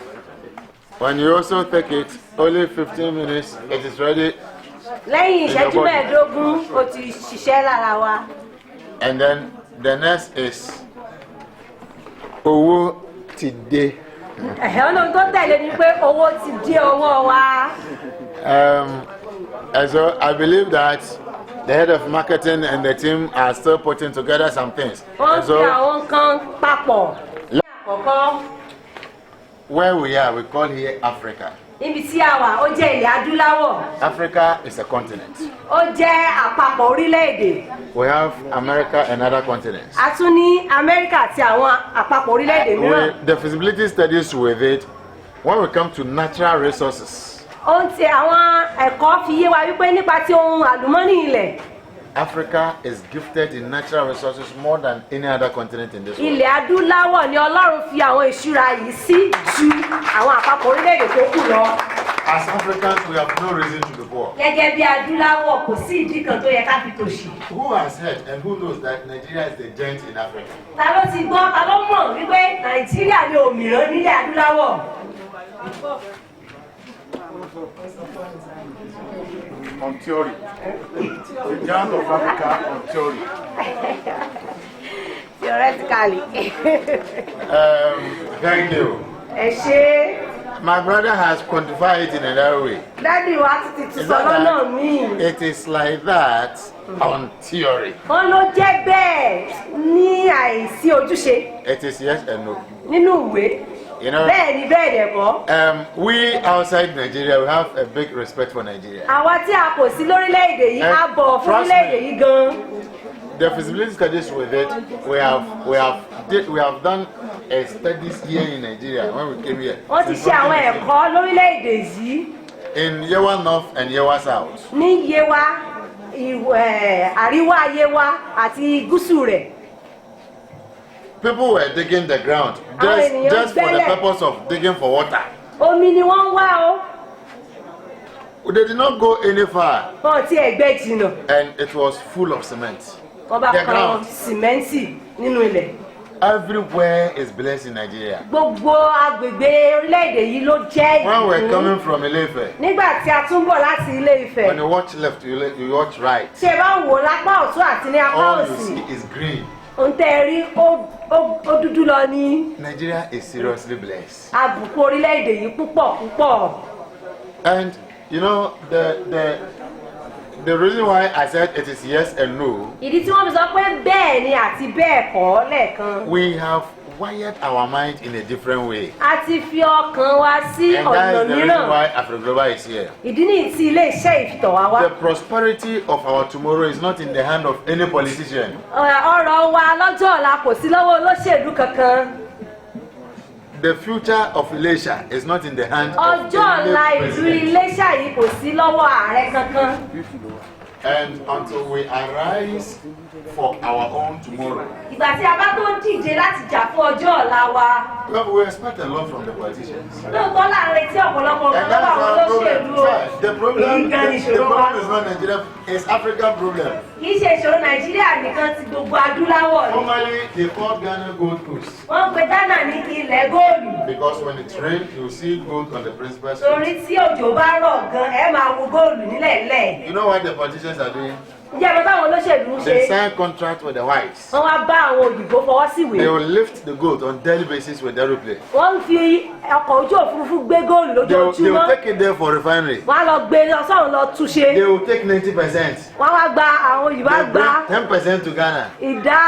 When you also take it, only 15 minutes. It is ready. lẹ́yìn ìṣẹ́jú body. mẹ́ẹ̀ẹ́dógún ó ti ṣiṣẹ́ lára wa. And then the next is Owo Tide. Ọlọ́run tó tẹ̀lé ni pé owó ti dé ọwọ́ wa. And so I believe that the head of marketing and the team are still putting together some things. wọ́n And fi so àwọn nǹkan papọ̀. ní àkọ́kọ́ where we are, we call here Africa. níbi tí a wà ó jẹ́ ilẹ̀ adúláwọ̀. Africa is a continent. ó jẹ́ àpapọ̀ orílẹ̀-èdè. We have America and other continents. a tún ní Amẹ́ríkà àti àwọn àpapọ̀ orílẹ̀-èdè mìíràn. The feasibility studies with it, when we come to natural resources, ohun tí àwọn ẹ̀kọ́ fi yé wa wípé nípa ti ohun àlùmọ́nì ilẹ̀. Africa is gifted in natural resources more than any other continent in this world. ilẹ̀ adúláwọ̀ ni Ọlọ́run fi àwọn ìṣúra yìí sí ju àwọn àpapọ̀ orílẹ̀-èdè tó kù lọ. As Africans, we have no reason to be poor. gẹ́gẹ́ bí adúláwọ̀ kò sí ìdí kan tó yẹ ká fi tòṣì. Who has heard and who knows that Nigeria is the giant in Africa? ta ló ti gbọ́ ta ló mọ̀ wípé Nàìjíríà ni òmìrán nílẹ̀ adúláwọ̀. On theory. The giant of Africa on theory. theoretically. Thank you. ẹ ṣe My brother has quantified it in another way. dádì wa ti tún Is sọ that lọ́nà right? míì. It is like that on theory. wọ́n ló jẹ́ bẹ́ẹ̀ ní àìsí ojúṣe It is yes and no. nínú ìwé. You know, bẹ́ẹ̀ ni bẹ́ẹ̀ dẹ̀ kọ́. we outside Nigeria, we have a big respect for Nigeria. àwa tí a kò sí lórílẹ̀‐èdè yìí á bọ̀ fún Trust orílẹ̀‐èdè me. yìí gan. The feasibility studies with it, we have done a studies here in Nigeria when we came here. wọ́n ti ṣe àwọn ẹ̀kọ́ lórílẹ̀‐èdè yìí In Yewa North and Yewa South. ní Yewa àríwá Yewa àti gúúsù rẹ̀. People were digging the ground just for the purpose of digging for water. omi ni wọ́n ń wá o. They did not go any far, wọ́n ti ẹ̀gbẹ́ jìnnà. and it was full of cement. wọ́n bá The kan ground. sìmẹ́ǹtì nínú ilẹ̀. everywhere is blessed in Nigeria. Gbogbo agbègbè orílẹ̀-èdè yìí ló jẹ́ When we're ìlú. coming from Ile-Ife, Nígbà tí a tún bọ̀ láti Ilé-Ifẹ̀, when you watch left, you watch right, ṣe bá wò lápá ọ̀tún àti ní apá all you òsì, see is green. ohun tẹ́ ẹ rí ó dúdú lọ ní Nigeria is seriously blessed. àbùkù orílẹ̀-èdè yìí púpọ̀ púpọ̀. And you know, the reason why I said it is yes and no, Ìdí tí wọ́n fi sọ pé bẹ́ẹ̀ ni àti bẹ́ẹ̀ kọ́ lẹ́ẹ̀kan. we have wired our mind in a different way. A ti fi ọkàn wa sí And that ọ̀nà is the reason mìíràn. why AfriGlobal is here. Ìdí nìyí tí ilé-iṣẹ́ ìfitọ̀ wá wá. The prosperity of our tomorrow is not in the hand of any politician. Ọ̀rọ̀ wa lọ́jọ́ ọ̀la kò sí lọ́wọ́ olóṣèlú kankan. The future of Ilesha is not in the hand of Ọjọ́ any ọ̀la ìlú president. Iléṣà yìí kò sí lọ́wọ́ ààrẹ kankan. And until we arise for our own tomorrow, Ìgbà tí a bá tó díje láti jà fún ọjọ́ ọ̀la wa, well, we expect a lot from the politicians. lóòótọ́ là ń retí ọ̀pọ̀lọpọ̀ And nǹkan that's lọ́wọ́ àwọn our olóṣèlú o. problem. The problem is not Nigeria, it's African problem. Kì í ṣe ìṣòro Nàìjíríà nìkan ti gbogbo adúláwọ̀ ni. Normally, they call Ghana Gold Coast Wọ́n pe Ghana ní ilẹ̀ góòlù. because when it rains, you see gold on the principal Torí street. tí òjò bá rọ̀ gan, ẹ máa wo góòlù nílẹ̀ lẹ̀. You know what the politicians are doing? Ǹjẹ́ àwọn táwọn olóṣèlú ń ṣe? They sign contract with the whites. Wọ́n wá bá àwọn òyìnbó fọwọ́ síwèé. They will lift the gold on daily basis with aeroplane. Wọ́n ń fi ọkọ̀ ojú òfurufú gbé góòlù They will lójoojúmọ́. take it there for refinery. Wọ́n á lọ gbé lọ sọ́run lọ túnṣe. They will take 90%. Wọ́n wá gba àwọn òyìnbó á They gba bring 10% to Ghana. ìdá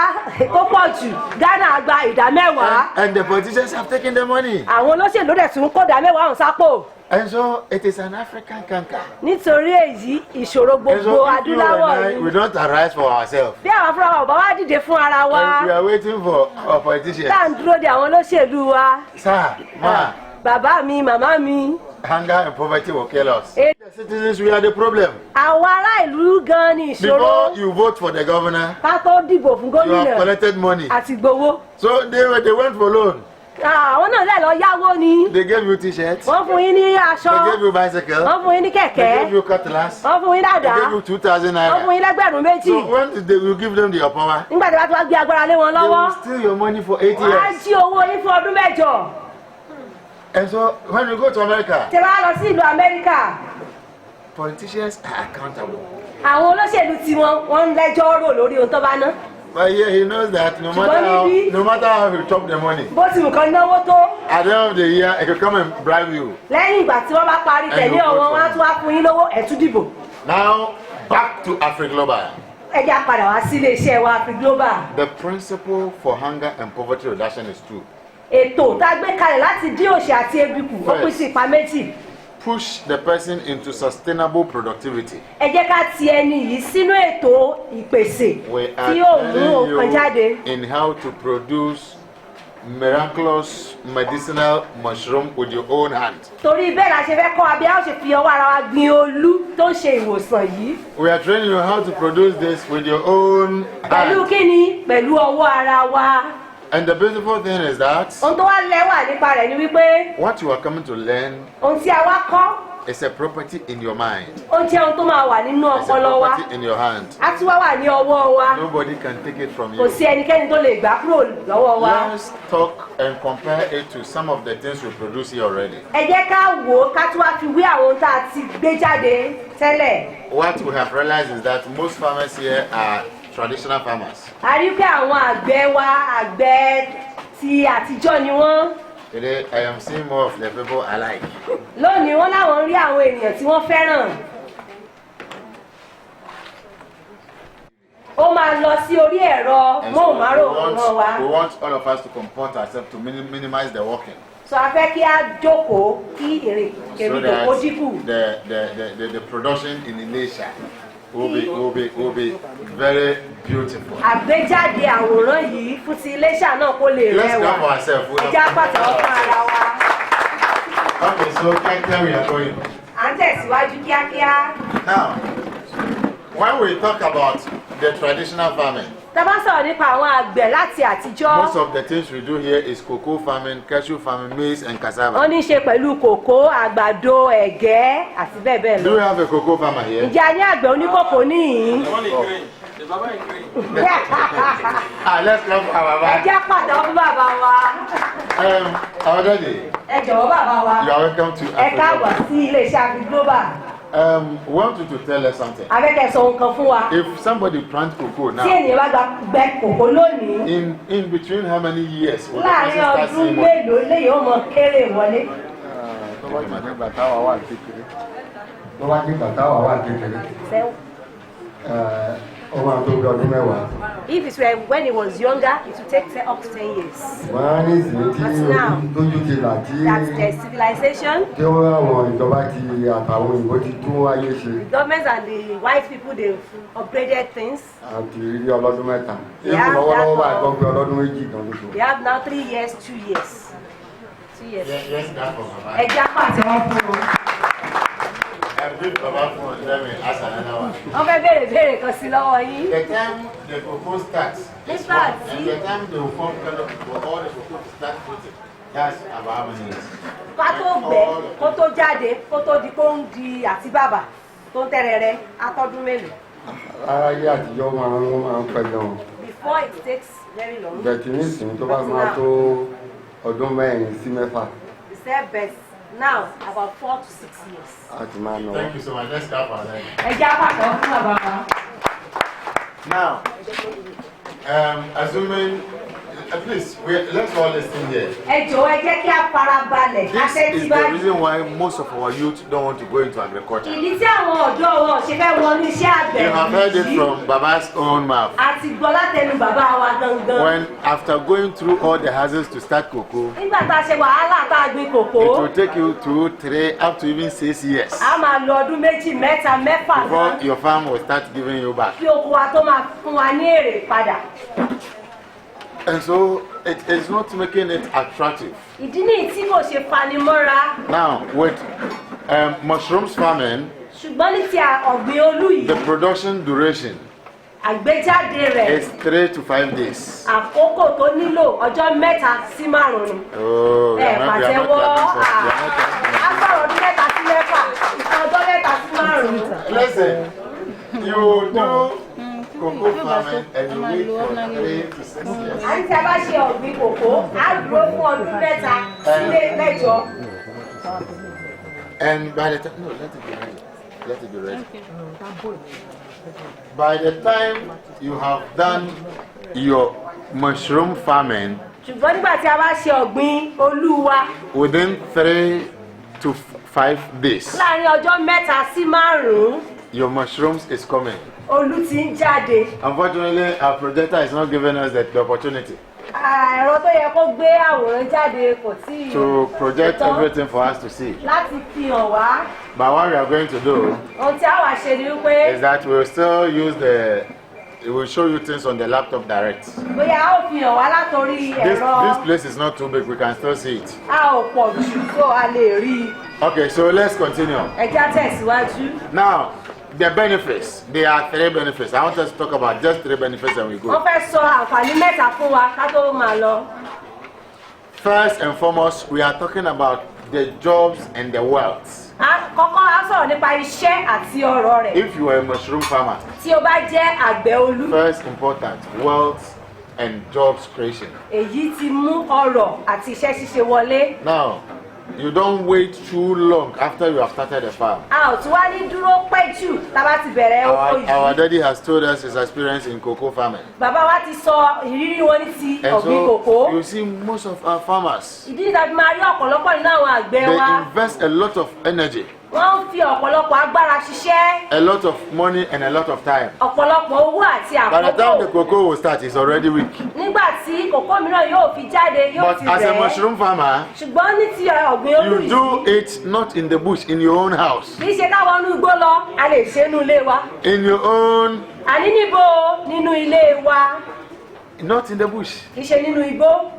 tó pọ̀ jù. Ghana á gba ìdá mẹ́wàá. And the politicians have taken the money. Àwọn olóṣèlú dẹ̀ tún kó ìdá mẹ́wàá ọ̀hún sápò. And so it is an African canker. Nítorí èyí ìṣòro And gbogbo so if you adúláwọ̀ and I, ni. we don't arise for ourselves. Bí àwọn fúnra wa ò bá wá dìde fún ara wa, And we are waiting for our politicians. tá à ń dúró de àwọn olóṣèlú wa. Sir, ma, Bàbá mi, màmá mi. hunger and poverty will kill us. Eh. The citizens, we are the problem. Àwọn ará ìlú gan ni ìṣòro. Before you vote for the governor, Ká tó dìbò fún you have gómìnà collected money. àti gbowó. So they went for loan. Àwọn náà lè lọ yáwó ni. They gave you t-shirts. Wọ́n fún yín ní They aṣọ. gave you bicycle. Wọ́n fún yín ní They gave kẹ̀kẹ́. you cutlass. Wọ́n fún yín They dàdá. gave you 2,000 Wọ́n fún naira. yín lẹ́gbẹ̀rún méjì. So when did you give them the power? Nígbà tí wọ́n ti wá gbé agbára lé wọn They lọ́wọ́. will steal your money for 8 Wọ́n á years. jí owó yín fún ọdún mẹ́jọ. And so when you go to America, Tẹ bá lọ sí ìlú Amẹ́ríkà. politicians are accountable. Àwọn olóṣèlú tiwọn wọ́n ń lẹ́jọ́ rò lórí ohun tó bá ná. But yeah, he knows that no matter how you chop the money, Bó ti wù kán náwó tó. at the end of the year, he could come and bribe you. Lẹ́yìn ìgbà tí wọ́n bá parí tẹ̀lé ọ̀wọ́n, wọ́n á tún wá fún yín lówó ẹ̀tún dìbò. Now, back to AfriGlobal. Ẹ jẹ́ á padà wá sí ilé-iṣẹ́ wa AfriGlobal. The principle for hunger and poverty reduction is two. Ètò tá a gbé kalẹ̀ láti dín òṣì àti ebi kù, ó pín sí ipa méjì. Push the person into sustainable productivity. Ẹ jẹ́ ká ti ẹni yìí sínú ètò ìpèsè We are tí yóò mú telling nǹkan jáde. you in how to produce miraculous medicinal mushroom with your own hand. Torí bẹ́ẹ̀ la ṣe fẹ́ kọ́ abẹ́ a ó ṣe fi ọwọ́ ara wa gbin olú tó ń ṣe ìwòsàn yìí. We are training you how to produce this with your own Pẹ̀lú hand. kíni? Pẹ̀lú ọwọ́ ara wa. And the beautiful thing is that Ohun tó wá lẹ́wà nípa rẹ̀ ni wípé what you are coming to learn ohun tí a wá kọ́ is a property in your mind. ó jẹ́ ohun tó máa wà nínú It's a ọpọlọ wa. property in your hand. A tún wá wà ní ọwọ́ wa. Nobody can take it from Kò you. sí ẹnikẹ́ni tó lè gbà kúrò lọ́wọ́ wa. Let's talk and compare it to some of the things we produce here already. Ẹ jẹ́ ká wò ó ká tún wá fi wé àwọn ohun tá a ti gbé jáde tẹ́lẹ̀. What we have realized is that most farmers here are traditional farmers. A rí pé àwọn àgbẹ̀ wa àgbẹ̀ ti àtijọ́ ni wọ́n. Today, I am seeing more of the people I like. Lónìí wọ́n láwọn rí àwọn ènìyàn tí wọ́n fẹ́ràn. Ó máa lọ sí orí ẹ̀rọ And so móhùnmáwòrán wa. we want all of us to comport ourselves to minimize the walking. So a fẹ́ kí a jókòó kí èrè So kèrìdò kó dínkù. that the production in Ilesha will be very beautiful. Àgbéjáde àwòrán yìí fún ti Iléṣà náà kó lè Let's rẹwà. clap for ourselves. Ẹ jẹ́ á pàtẹ́wọ́ fún ara wa. Okay, so here we are going. À ń tẹ̀síwájú kíákíá. Now, when we talk about the traditional farming, Tá bá sọ̀rọ̀ nípa àwọn àgbẹ̀ láti àtijọ́, most of the things we do here is cocoa farming, cashew farming, maize and cassava. wọ́n ní í ṣe pẹ̀lú kòkó, àgbàdo, ẹ̀gẹ́ àti bẹ́ẹ̀ bẹ́ẹ̀ Do lọ. we have a cocoa farmer here? Ǹjẹ́ a ní àgbẹ̀ oníkòkó níhìn-ín? The one in green. The Baba in green. Let's come for our ẹ jẹ́ pàtó fún bàbá wa. Our daddy, ẹ jọ̀wọ́ bàbá wa. you are welcome to ẹ káàbọ̀ sí iléeṣẹ́ Afi Global. We want you to tell us something. Abẹ́kẹ̀ sọ nǹkan fún wa. If somebody plant cocoa Tí now, ènìyàn bá gbẹ kòkó lónìí. in between how many years will the Láàárín person start ọdún seeing money? mélòó léyìí ó mọ kéré wọlé. tó bá ti gbà táwa wà kékeré tó bá ti gbà táwa wà kékeré ó máa tó bí ọdún mẹ́wàá. If it were when he was younger, it would take up to 10 years. wọ́n á ní ìsìn tí tójú ti là tí That's the civilization. tí àwọn ìjọba ti àtàwọn òyìnbó ti tún ayé ṣe. Governments and the white people, they've upgraded things. àti rí ọlọ́dún mẹ́ta. Yeah, èèmù lọ́wọ́lọ́wọ́ that's báyìí tó gbé ọlọ́dún méjì kan lóṣù. They have now 3 years, 2 years. 2 years. Yes, that's for Baba. Ẹ já pàtẹ́ wọn fún wọn. Give Baba phone, let me ask another one. Wọ́n fẹ́ béèrè kan sí lọ́wọ́ yín. The time the cocoa starts is Nígbà one, tí- and the time they will form color for all the cocoa to start fruiting, that's about how many years? Ká tó gbẹ, kó tó jáde, kó tó di kó ń di àti bàbà tó ń tẹ̀rẹ̀rẹ̀ atọ́dún mélòó. ayé àtijọ́ máa ń pẹ́ gan-an. Before it takes very long. bẹ̀tì nísìnyí tó bá máa tó ọdún mẹ́rin sí mẹ́fà He said best now about 4 to 6 years. a ti máa nà Thank you so much. Let's clap for that. Ẹ já pàtẹ́ fún bàbá wa. Now, assuming, please, let's all listen here. Ẹ jọ̀wọ́ ẹ jẹ́ kí a farabalẹ̀ ká This tẹ́tí is the báyìí. reason why most of our youth don't want to go into agriculture. Ìdí tí àwọn ọ̀dọ́ wọn ṣe fẹ́ wọnú iṣẹ́ àgbẹ̀ You have heard it yìí, from Baba's own mouth. a ti gbọ́ látẹnu bàbá wa gangan. When after going through all the houses to start cocoa, Nígbà tá a ṣe wàhálà tá a gbin kòkó, it will take you 2, 3, up to even 6 years a máa lo ọdún méjì, mẹ́ta, mẹ́fà before gan. your farm will start giving you back. Kí oko wa tó máa fún wa ní èrè padà. And so it is not making it attractive. Ìdí nìyí tí kò ṣe fanimọ́ra. Now, with mushrooms farming, Ṣùgbọ́n ní ti ọ̀gbìn olú yìí, the production duration àgbéjáde rẹ̀, is 3 to 5 days. àkókò tó nílò ọjọ́ mẹ́ta sí márùn-ún ni. Oh, we Ẹ are not pàtẹ́wọ́, clapping for- we are not clapping for- a sọ̀rọ̀ ọdún mẹ́ta sí mẹ́fà, ìkan ọjọ́ mẹ́ta sí márùn-ún. Listen, you do cocoa farming and you wait for 3 to 6 years. Àní tí a bá ṣe ọ̀gbìn kòkó, á dúró fún ọdún mẹ́ta sílé mẹ́jọ. And by the time, no, let it be ready. Let it be ready. By the time you have done your mushroom farming, Ṣùgbọ́n nígbà tí a bá ṣe ọ̀gbìn olú wa, within 3 to 5 days, láàárín ọjọ́ mẹ́ta sí márùn-ún, your mushrooms is coming. olú ti ń jáde. Unfortunately, our projector is not giving us the opportunity Ẹ̀rọ tó yẹ kó gbé àwòrán jáde kò tí ì to project tán everything for us to see. láti fi hàn wá. But what we are going to do Ohun tí a wá ṣe ni wípé is that we will still use it will show you things on the laptop direct. bóyá a ó fi hàn wá látòrí This ẹ̀rọ, place is not too big, we can still see it. a ò pọ̀ jù tó a lè rí i. Okay, so let's continue. Ẹja tẹ̀síwájú. Now, the benefits. There are 3 benefits. I want us to talk about just 3 benefits and we Wọ́n go. fẹ́ sọ àǹfààní mẹ́ta fún wa ká tó máa lọ. First and foremost, we are talking about the jobs and the wealth. Kọ́kọ́ a sọ̀rọ̀ nípa iṣẹ́ àti ọ̀rọ̀ rẹ̀. If you are a mushroom farmer, Tí o bá jẹ́ àgbẹ̀ olú, first important, wealth and jobs creation. èyí ti mú ọrọ̀ àti iṣẹ́ ṣíṣe wọlé. Now, you don't wait too long after you have started the farm. A ò tún wá ní dúró pẹ́ jù tá a bá ti bẹ̀rẹ̀ oko Our yìí. daddy has told us his experience in cocoa farming. Bàbá wa ti sọ ìrírí wọn ní ti And ọ̀gbìn so, kòkó. you see most of our farmers, Ìdí ìtàbí máa rí ọ̀pọ̀lọpọ̀ nínú àwọn àgbẹ̀ they wa. invest a lot of energy, Wọ́n ń fi ọ̀pọ̀lọpọ̀ agbára ṣiṣẹ́, a lot of money and a lot of time. ọ̀pọ̀lọpọ̀ owó àti By the time the àkókò. cocoa will start, it's already weak. Nígbà tí kòkó mìíràn yóò fi jáde yóò But ti as a rẹ̀ ẹ́. mushroom farmer, Ṣùgbọ́n ní ti ọ̀gbìn olú you yìí, do it not in the bush, in your own house, kì í ṣe káwọn inú igbó lọ, a lè ṣe inú ilé wa. in your own, Àní níbo nínú ilé wa, not in the bush. kì í ṣe nínú igbó.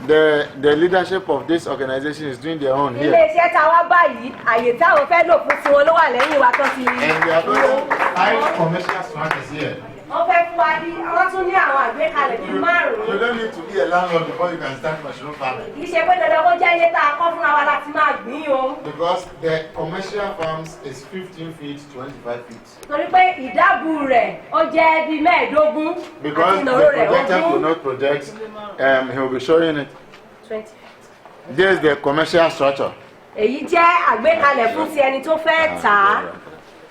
The leadership of this organization is doing their own Ilé here. iṣẹ́ tá a wá báyìí, àyè táwọn fẹ́ lò fún tiwọn ló wà lẹ́yìn wa tó ti And they are doing 5 commercial structures here. wọ́n fẹ́ fún wa bí wọ́n tún ní àwọn àgbékalẹ̀ bíi You márùn-ún. don't need to be a landlord before you can start mushroom farming. Kì í ṣe pé dandan kó jẹ́ ilé tá a kọ́ fúnra wa láti máa gbìn o. Because the commercial farms is 15 feet, 25 feet. Torí pé ìdábù rẹ̀ ó jẹ́ bíi 15 Because àti the ìnáwó rẹ̀ projector could 20. not project, he will be showing it. 20. There's the commercial structure. Èyí jẹ́ àgbékalẹ̀ fún ti ẹni tó fẹ́ tà á.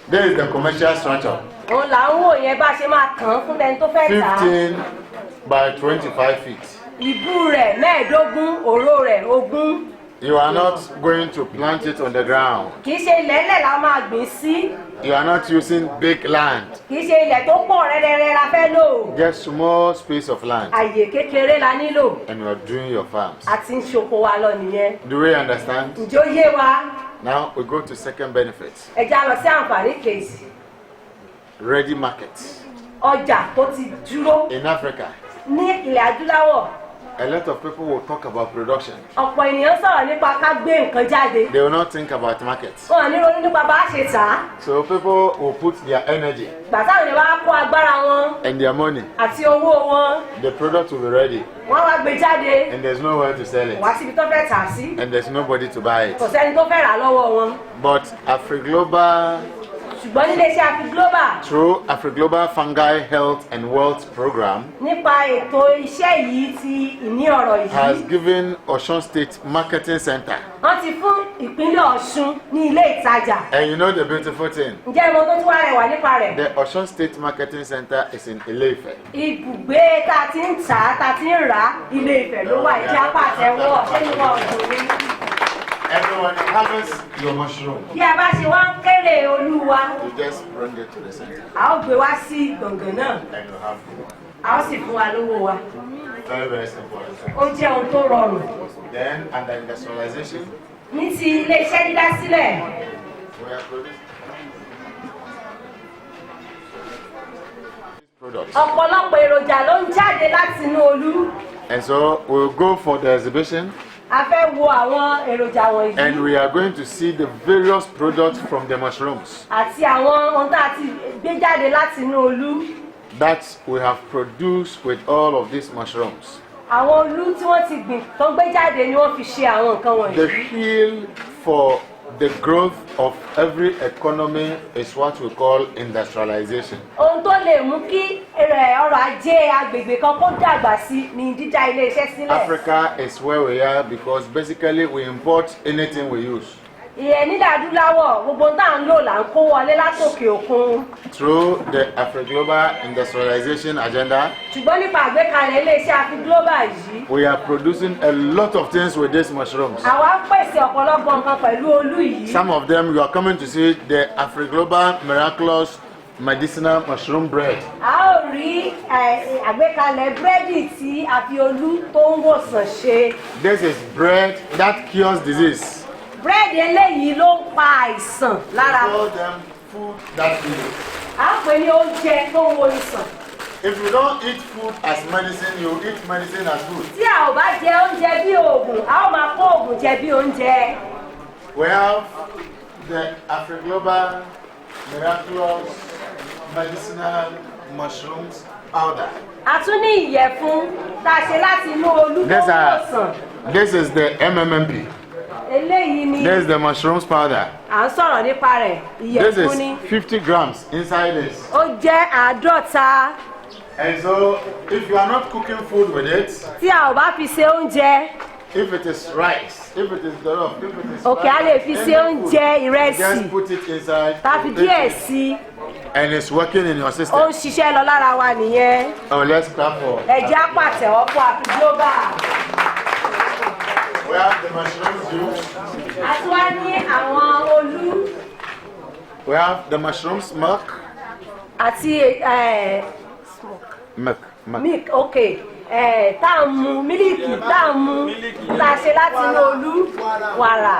There is the commercial structure. Òun là ń wò yẹn bá ṣe máa kàn án fún ẹni tó fẹ́ tà á. 15 by 25 feet. Ìbú rẹ̀ 15, òró rẹ̀ 20. You are not going to plant it on the ground. Kì í ṣe ilẹ̀ ẹlẹ̀ la máa gbìn sí. You are not using big land. Kì í ṣe ilẹ̀ tó pọ̀ rẹ́rẹ́rẹ́ la fẹ́ lò. Just small space of land. Àyè kékeré la nílò. And you are doing your farms. Àti ń ṣoko wa lọ nìyẹn. Do we understand? Ǹjẹ́ ó yé wa? Now we go to second benefit. Ẹ já lọ sí àǹfààní kejì. Ready market. Ọjà tó ti dúró In Africa, ní ilẹ̀ adúláwọ̀. a lot of people will talk about production. Ọ̀pọ̀ ènìyàn sọ̀rọ̀ nípa ká gbé nǹkan jáde. They will not think about market. Wọ́n ò ní ronú nípa bá a ṣe tà á. So people will put their energy Ìgbà táwọn ènìyàn bá kó agbára wọn and their money. àti owó wọn, The product will be ready wọ́n wá gbé jáde. and there's nowhere to sell it. Wá síbi tó fẹ́ tà á sí. And there's nobody to buy it. Kò sẹ́ni tó fẹ́ rà á lọ́wọ́ wọn. But AfriGlobal, Ṣùgbọ́n nílé iṣẹ́ AfriGlobal through AfriGlobal Fungi Health and Wealth Program, nípa ètò iṣẹ́ yìí ti ìní ọ̀rọ̀ has yìí. given Osun State Marketing Center. Wọ́n ti fún ìpínlẹ̀ Ọ̀ṣun ní ilé ìtajà. And you know the beautiful thing? Ǹjẹ́ ìmọ̀ tó tún wá rẹwà nípa rẹ̀? The Osun State Marketing Center is in Ile-Ife. Ibùgbé tá a ti ń tà á, tá a ti ń rà á, Ilé Ifẹ̀ ló wà ìdí apàtẹ́wọ́ ṣé ní wọ́n ọ̀dùn ní. Everyone harvest your mushroom. Bí a bá ṣe wá ń kéré olúwa, You just bring it to the center a ó gbé wá sí gbọ̀ngàn náà, and you have food. a ó sì fún wa lówó wa. Very, very simple. Ó jẹ́ ohun tó rọrùn. Then, under industrialization, Ní ti ilé iṣẹ́ dídá sílẹ̀, we are producing products. ọ̀pọ̀lọpọ̀ èròjà ló ń jáde láti inú olú. And so we'll go for the exhibition A fẹ́ wo àwọn èròjà wọ̀nyí and we are going to see the various products from the mushrooms àti àwọn ohun tá a ti gbé jáde láti inú olú. that we have produced with all of these mushrooms. Àwọn olú tí wọ́n ti gbìn tó gbé jáde ni wọ́n fi ṣe àwọn nǹkan The wọ̀nyí. heel for the growth of every economy is what we call industrialization. Ohun tó lè mú kí ọrọ̀ ajé agbègbè kan kó dàgbà sí ni dídá ilé iṣẹ́ sílẹ̀. Africa is where we are because basically we import anything we use. Ìyẹn nílẹ̀ adúláwọ̀ gbogbo ohun tá à ń lò là ń kó wọlé látòkè òkun. Through the AfriGlobal industrialization agenda, Ṣùgbọ́n nípa àgbékalẹ̀ ilé iṣẹ́ AfriGlobal yìí, we are producing a lot of things with these mushrooms. àwa ń pèsè ọ̀pọ̀lọpọ̀ nǹkan pẹ̀lú olú yìí. Some of them you are coming to see the AfriGlobal Miraculous Medicinal Mushroom Bread. A ó rí àgbékalẹ̀ búrẹ́dì tí a fi olú tó ń wòsàn ṣe. This is bread that cures disease. Búrẹ́dì eléyìí ló ń pa àìsàn lára. We call them food that heals. À ń pè ní oúnjẹ tó ń wo ìsàn. If you don't eat food as medicine, you eat medicine as food. Tí a ò bá jẹ oúnjẹ bí oògùn, a ó máa kó oògùn jẹ bí oúnjẹ. We have the AfriGlobal Miraculous Medicinal Mushrooms Powder. A tún ní ìyẹ̀fun tá a ṣe láti inú olú tó ń wòsàn. This is the MMMP. Eléyìí ni This is the mushrooms powder. à ń sọ̀rọ̀ nípa rẹ̀. This Ìyẹ̀fun ni. is 50 grams inside this. Ó jẹ́ 50. And so, if you are not cooking food with it, Tí a ò bá fi ṣe oúnjẹ, if it is rice, if it is jollof, if it is òkè a lè fi any ṣe oúnjẹ food, ìrẹsì. just put it inside. Tá a fi take díẹ̀ it, sí i, and it's working in your ó ń system. ṣiṣẹ́ lọ lára wa nìyẹn. Oh, let's clap for. Ẹ jẹ́ á pàtẹ́wọ́ fún AfriGlobal. We have the mushroom juice. A tún wá ní àwọn olú We have the mushrooms milk. àti Milk. milk, ok. Tá à ń mu mílíkì tá à ń mu tá a ṣe láti inú olú wàrà.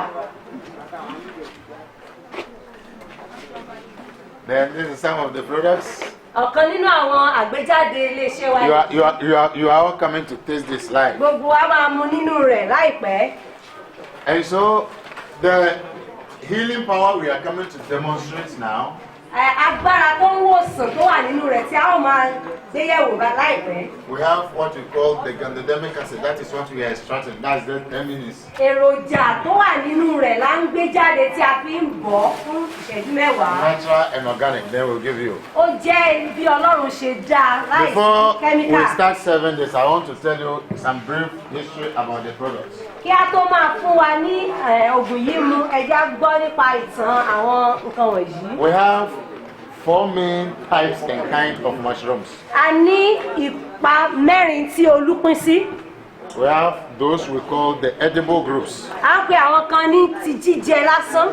Then this is some of the products. Ọ̀kan nínú àwọn àgbéjáde iléeṣẹ́ wa You are all coming to taste this live. gbogbo wa máa mu nínú rẹ̀ láìpẹ́. And so the healing power we are coming to demonstrate now agbára tó ń wòsàn tó wà nínú rẹ̀ tí a ó máa gbéyẹ̀wò bá láìpẹ́. We have what we call the gandodemic acid. That is what we are extracting. That's the 10 minutes. Èròjà tó wà nínú rẹ̀ la ń gbé jáde tí a fi ń bọ̀ fún ìṣẹ́jú mẹ́wàá. Natural and organic. Then we'll give you. Ó jẹ́ bí Ọlọ́run ṣe dá láì sí Before kẹ́míkà. we start serving this, I want to tell you some brief history about the products. Kí a tó máa fún wa ní ògùn yìí mu, ẹ jẹ́ gbọ́ nípa ìtàn àwọn nǹkan wọ̀nyí. We have 4 main types and kinds of mushrooms. A ní ipa mẹ́rin tí olú pín sí. We have those we call the edible groups. A ń pe àwọn kan ní ti jíjẹ lásán.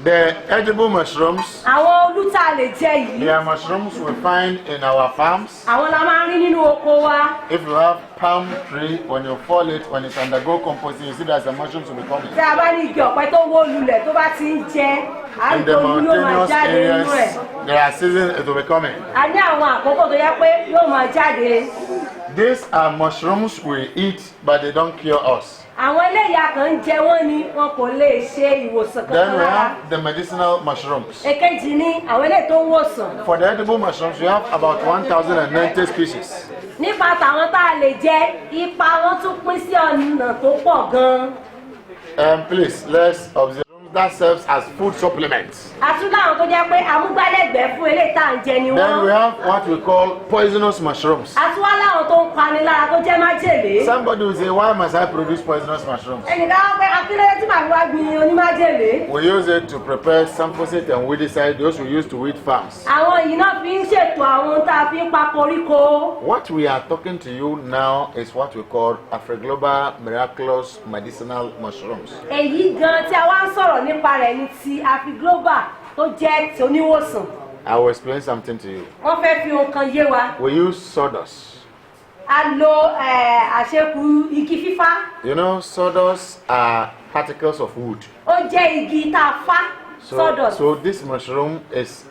The edible mushrooms, Àwọn olú tá a lè jẹ yìí. they are mushrooms we find in our farms. Àwọn la máa ń rí nínú oko wa. If you have palm tree, when you fall it, when it undergo composting, you see that the mushrooms will be coming. Tí a bá ní igi ọ̀pẹ tó wó lulẹ̀ tó bá ti ń jẹ, In the àgbo olú yóò máa mountainous jáde nínú ẹ̀. areas, there are seasons it will be coming. A ní àwọn àkókò tó yẹ pé yóò máa jáde. These are mushrooms we eat, but they don't cure us. Àwọn eléyà kan ń jẹ wọ́n ni wọn kò lè ṣe ìwòsàn Then kankan we lára. have the medicinal mushrooms. Èkejì ni àwọn eléyìí tó ń wòsàn. For the edible mushrooms, we have about 1,090 species. Nípa tàwọn tá a lè jẹ, ipa wọn tún pín sí ọ̀nà tó pọ̀ gan-an. Please, let's observe. That serves as food supplements. Àtúndà àwọn tó jẹ́ pé amúgbálẹ́gbẹ̀ẹ́ fún eléyìí tá à ń jẹ ni Then we wọ́n. have what we call poisonous mushrooms. Àtúwá láwọn tó ń pani lára tó jẹ́ májèlé. Somebody will say, why must I produce poisonous mushrooms? Ẹnìkan wá pé akílẹ̀ tí màá fi wá gbin onímájèlé. We use it to prepare samposit and weedicide, those we use to weed farms. Àwọn yìí náà fi ń ṣètò àwọn ohun tá a fi ń pa koríko. What we are talking to you now is what we call Afrogloba miraculous medicinal mushrooms. Èyí gan tí a wá ń sọ̀rọ̀ nípa rẹ̀ ni ti Afrogloba tó jẹ́ ti oníwòsàn. I will explain something to you. Wọ́n fẹ́ fi ohun kan yé wa. We use sawdust. A lo àṣekù igi fífá. You know, sawdust are particles of wood. Ó jẹ́ igi tá a fá. Sawdust. So this mushroom is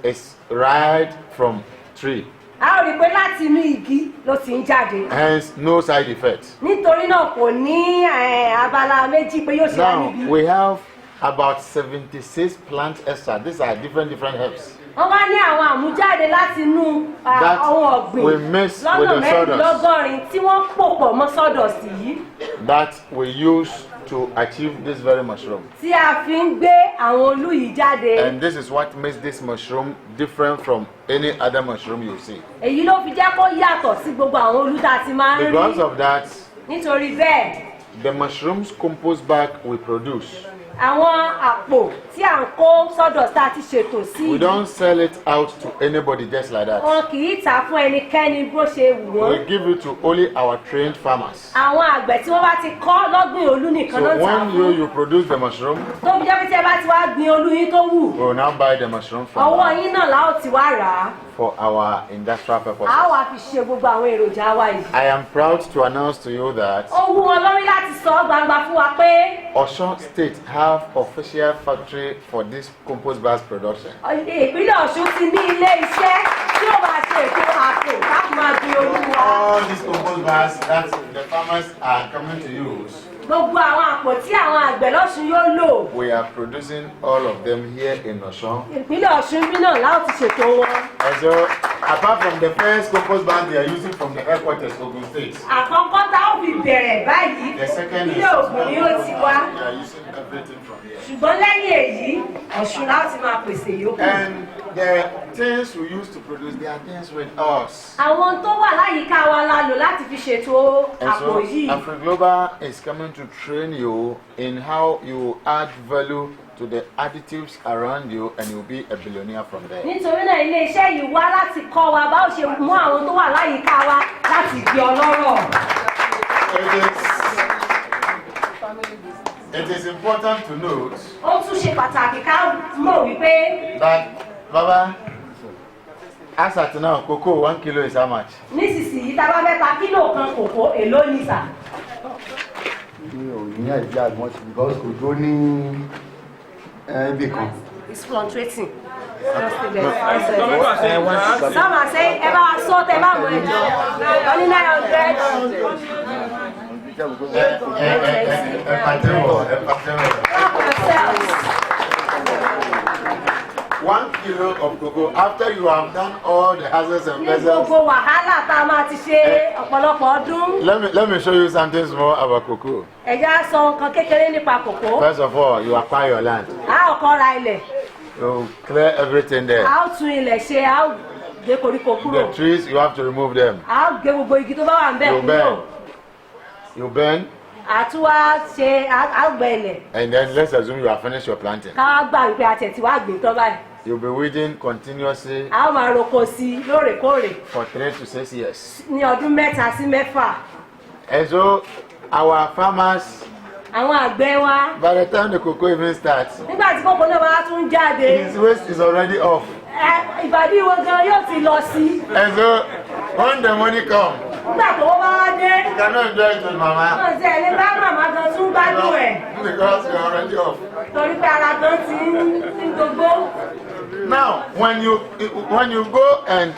right from tree. A ó rí i pé láti inú igi ló ti ń jáde. Hence, no side effect. Nítorí náà kò ní abala méjì pé yóò ṣe wá Now, níbí. we have about 76 plant extracts. These are different herbs. Wọ́n wá ní àwọn àmújáde láti inú That ohun we ọ̀gbìn mix with lọ́nà the sawdust. mẹ́rìnlọ́gọ́rin tí wọ́n pò pọ̀ mọ́ sawdust yìí That we use to achieve this very mushroom. tí a fi ń gbé àwọn olú yìí jáde. And this is what makes this mushroom different from any other mushroom you see. Èyí ló fi jẹ́ kó yàtọ̀ sí gbogbo àwọn olú tá a ti máa ń Because rí. of that, Nítorí bẹ́ẹ̀, the mushrooms compost bag we produce, àwọn àpò tí à ń kó sawdust tá a ti ṣètò sí we yìí, don't sell it out to anybody just like that. wọn kì í tà á fún ẹnikẹ́ni bó ṣe wù We wọ́n. give it to only our trained farmers. Àwọn àgbẹ̀ tí wọ́n bá ti kọ́ lọ́gbìn olú nìkan So ló ń tà á when fún. you produce the mushroom, Tó fi jẹ́ pé tí ẹ bá ti wá gbin olú yín tó wù, we will now buy the mushroom from ọwọ́ them yín náà la ó ti wá rà á. for our industrial A purposes. wá fi ṣe gbogbo àwọn èròjà wa yìí. I am proud to announce to you that Ó wú wọn lórí láti sọ gbangba fún wa pé Osun State have official factory for this compost bag production. ìpínlẹ̀ Ọ̀ṣun ti ní ilé iṣẹ́ tí ó máa ṣe ètò àpò láti máa gbin olú wa. All these compost bags that the farmers are coming to use, Gbogbo àwọn àpò tí àwọn àgbẹ̀ lọ́ṣun yóò lò. we are producing all of them here in Osun. Ìpínlẹ̀ Ọ̀ṣun bí náà láti ṣètò wọn. And so, apart from the first compost bag they are using from the headquarters of Ogun State, Àkọ́kọ́ tá ó fi bẹ̀rẹ̀ báyìí, the second is ilé Ògùn ni ó ti wá. they are using everything from here. Ṣùgbọ́n lẹ́yìn èyí, Ọ̀ṣun láti máa pèsè yòókù. And the things we used to produce, they are things with us. Àwọn tó wà láyìíká wa la lò láti fi ṣètò And àpò so, yìí. Afrogloba is coming to train you in how you add value to the additives around you, and you'll be a billionaire from there. Nítorí náà ilé iṣẹ́ yìí wá láti kọ́ wa báwo ṣe mú àwọn tó wà láyìíká wa láti di ọlọ́rọ̀. It is important to note Ó tún ṣe pàtàkì ká mọ̀ wípé that, Baba, as at now, cocoa 1 kilo is how much? nísinsìnyí tá a bá fẹ́ ta kílò kan kòkó èló ni sà. mi ò ní àìdí as much because kò tó ní ibì kan. It's fluctuating. Some Some are saying ẹ bá wa sọ tẹ bá wọ ẹjọ́ only 900. Pàtẹ́wọ̀. Help yourselves. 1 kilo of cocoa after you have done all the hazards and ní bezels. gbogbo wàhálà tá a máa ti ṣe ọ̀pọ̀lọpọ̀ ọdún. Let me show you something small about cocoa. ẹ̀já sọ nǹkan kékeré nípa kòkó. First of all, you acquire your land. a ó kọ́ ra ilẹ̀. You clear everything there. a ó tún ilẹ̀ ṣe a ó gé koríko kúrò. The trees, you have to remove them. a ó gé gbogbo igi tó bá wà ń bẹ̀ You kúrò. burn. You burn, àtúwá ṣe àgbẹ̀ ilẹ̀. and then let's assume you have finished your planting. ká wá gbà wípé àtẹ̀tí wá gbé tán báyìí. You'll be weeding continuously a ó máa roko sí i lóòrèkóòrè for 3 to 6 years. ní ọdún 3 sí 4. And so, our farmers, àwọn àgbẹ̀ wa by the time the cocoa even starts, nígbà tí kòkó náà bá tún jáde his waist is already off. ìbàdí wọn gan yóò ti lọ sí. And so, when the money comes, nígbà tó wọ́n bá wá dé you cannot enjoy it with mama wọ́n ti ẹ̀lẹ́ bá màmá gan tún gbádùn ẹ̀ because you're already off. torí pé ara gan ti ń gbogbo. Now, when you go and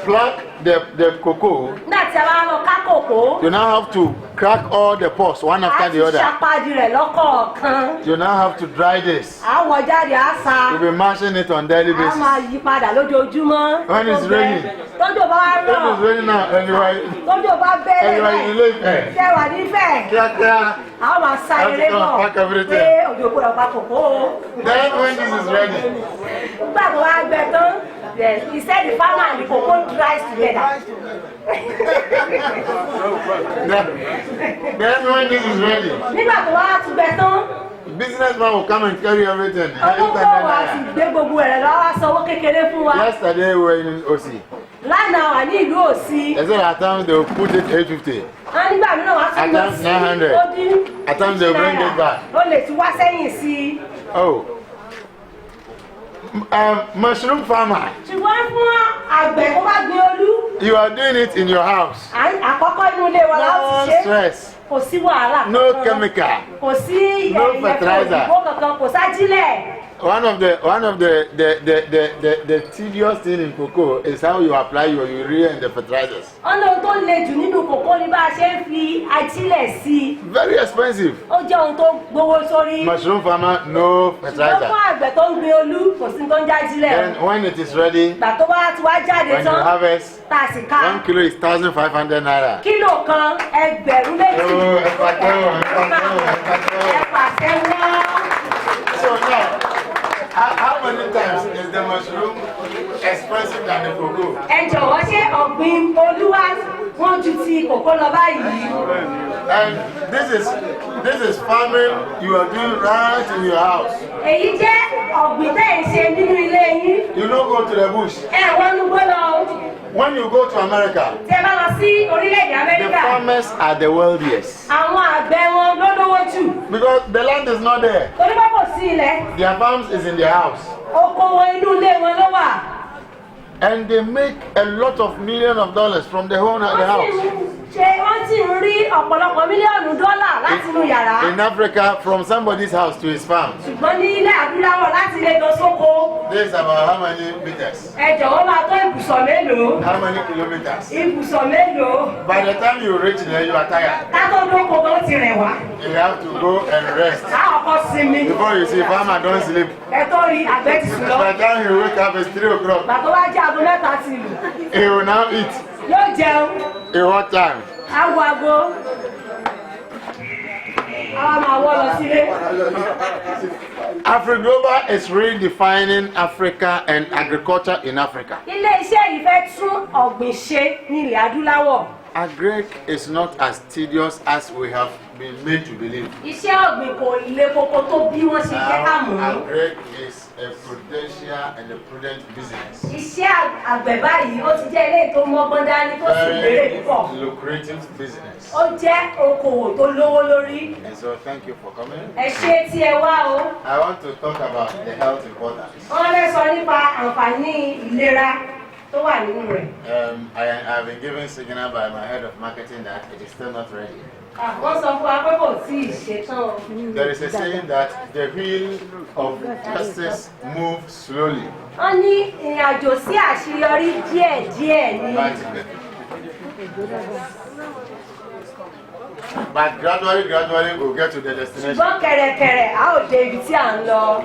pluck the cocoa, nígbà tí a bá lọ ká kòkó you now have to crack all the pods one a after ti the other. ṣàpàdé rẹ̀ lọ́kọ̀ọ̀kan You now have to dry this. a wọ̀ jáde a sa You'll be mashing it on daily a basis. máa yí padà lójoojúmọ́. When it's raining. tójò bá wá It rọ̀ is raining now, anyway. tójò bá bẹ̀rẹ̀ Anyway, you báyìí live there. ṣé wà nífẹ̀ẹ́. Kíákíá. a máa sa Have to eré come and bọ̀ pack everything. pé òjò gbọ́dọ̀ pa kòkó o. Then when this is ready, nígbà tó wá gbẹ tán he said the farmer and the cocoa dries together. then when this is ready, nígbà tó wá tún gbẹ tán businessman will come and carry everything. olóko wa sì gbé gbogbo rẹ̀ lọ́wọ́ sanwó kékeré fún wa. Yesterday we were in OC. lánàá wà ní ìlú òsì. They said at times they will put it 850. wọ́n nígbà mìíràn wá tún lọ sí 900. ó dín At times they will bring it back. ó lè tún wá sẹ́yìn sí i. Oh. Mushroom farmer, ṣùgbọ́n fún àgbẹ̀ tó bá gbin olú you are doing it in your house. àkọ́kọ́ inú ilé wa No láti ṣe stress, kò sí wàhálà no kankan. chemical. kò sí No ìyẹ̀fun fertilizer. òyìnbó kankan kò sájílẹ̀. One of the tedious thing in cocoa is how you apply your urea and the fertilizers. ọ̀nà tó le jù nínú kòkó ni bá a ṣe ń fi ajílẹ̀ sí i. Very expensive. ó jẹ́ ohun tó gbowó sórí. Mushroom farmer, no ṣùgbọ́n fertilizer. fún àgbẹ̀ tó ń gbin olú kò sí tó ń jájílẹ̀. Then when it is ready, ìgbà tó bá ti wá jáde when you tán harvest, tá a sì ká 1 kilo is 1,500 naira. kílò kan ẹgbẹ̀rún méjì. Oh, ẹ pàtẹ́wọ̀, ẹ pàtẹ́wọ̀, ẹ pàtẹ́wọ̀. ẹ pàṣẹ wọ́n. So now, how many times is the mushroom expensive than the cocoa? ẹ jọ̀wọ́ ṣé ọ̀gbìn olúwa wọ́n ju ti kòkó lọ báyìí. And this is farming you are doing right in your house. èyí jẹ́ ọ̀gbìn tẹ́ ẹ̀ ń ṣe nínú ilé yín. You don't go to the bush. ẹ wọ́n ń gbọ́ lọ. When you go to America, tí ẹ bá lọ sí orílẹ̀-èdè the amẹ́ríkà farmers are the wealthiest. àwọn àgbẹ̀ wọn ló lówó jù. Because the land is not there. torí bá kò sí ilẹ̀ Their farms is in their house. oko wọn inú ilé wọn ló wà. And they make a lot of millions of dollars from the whole the house. wọ́n sì ń rí ọ̀pọ̀lọpọ̀ mílíọ̀nù dọ́là láti inú yàrá. In Africa, from somebody's house to his farm. ṣùgbọ́n ní ilẹ̀ adúláwọ̀ láti ilé gan sóko. This is about how many meters? ẹ jọ̀wọ́ máa tó ibùsọ̀ mélòó. How many kilometers? ibùsọ̀ mélòó. By the time you reach there, you are tired. ká tó dóko gan ti rẹ̀ wá. You have to go and rest. ká ọkọ sinmi. Before you see, farmer don't sleep. ẹ tó rí àgbẹ̀ ti sùn lọ. By the time you wake up, it's 3 o'clock. gbà tó bá jẹ́ aago mẹ́ta ti lù. He will now eat. yóò jẹun. In what time? awo ago. àwọn máa wọ́ lọ sílé. AfriGlobal is redefining Africa and agriculture in Africa. ilé iṣẹ́ yìí fẹ́ tún ọ̀gbìn ṣe ní ilẹ̀ adúláwọ̀. Agric is not as tedious as we have been made to believe. iṣẹ́ ọ̀gbìn kò le koko tó bí wọ́n ṣe jẹ́ ká mọ̀ ọ́. Agric is a prudential and a prudent business. iṣẹ́ àgbẹ̀ báyìí ó ti jẹ́ ilé tó mọ́gbọ́n dání tó sì lérè púpọ̀. Very lucrative business. ó jẹ́ okòwò tó lówó lórí. And so thank you for coming. ẹ ṣé tí ẹ wá o. I want to talk about the health importance. wọ́n fẹ́ sọ nípa àǹfààní ìlera tó wà nínú rẹ̀. I have been given signal by my head of marketing that it is still not ready. wọ́n sọ fún wa pé kò tí ì ṣetán. There is a saying that the wheel of justice moves slowly. wọ́n ní ìrìnàjò sí àṣeyọrí díẹ̀díẹ̀ ni. But gradually we'll get to the destination. ṣùgbọ́n kẹ̀rẹ̀kẹ̀rẹ̀ a ó dé ibi tí à ń lọ.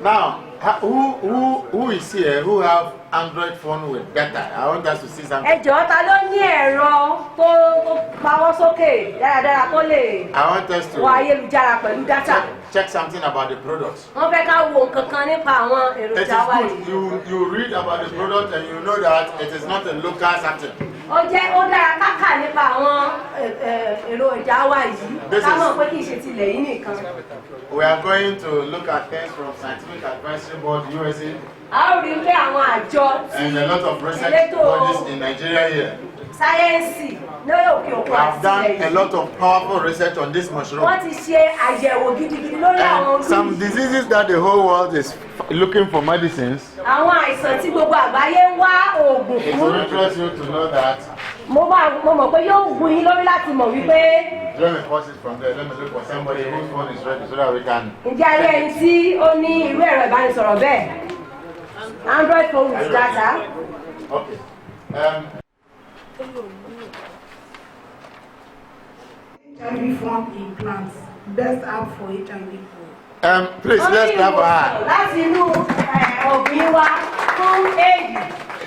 Now, who is here who have Android phone with data? I want us to see something. Ẹjọ́ ta ló ní ẹ̀rọ tó pawọ́ sókè dáradára kó lè I want us to wọ ayélujára pẹ̀lú dátà. check something about the products. Wọ́n fẹ́ ká wo nǹkan kan nípa àwọn It is èròjà wa good. yìí. You read about the product and you know that it is not a local something. Ó dára kákà nípa àwọn èròjà wa yìí. Ká mọ̀ pé kì í ṣe tilẹ̀ yìí nìkan. We are going to look at things from Scientific Advisory Board USA A ó rí pé àwọn àjọ and a lot of research bodies in Nigeria here sáyẹ́ǹsì lórí òkè òkun have àti done ilẹ̀ a yìí. lot of powerful research on this mushroom. Wọ́n ti ṣe àyẹ̀wò gidigidi lórí àwọn And some olú. diseases that the whole world is looking for medicines. Àwọn àìsàn tí gbogbo àgbáyé ń wá oògùn It fún. will interest you to know that. Mo mọ̀ pé yóò gún yín lórí láti mọ̀ wípé Let me pause it from there. Let me look for somebody whose phone is ready so that we can. ǹjẹ́ ayé ẹni tí ó ní irú ẹ̀rọ ìbánisọ̀rọ̀ bẹ́ẹ̀ Android phone with data. Okay. HIV form implants. Best app for HIV. Please let's clap for her. Láti inú ọ̀gbìn wa fún éèdì.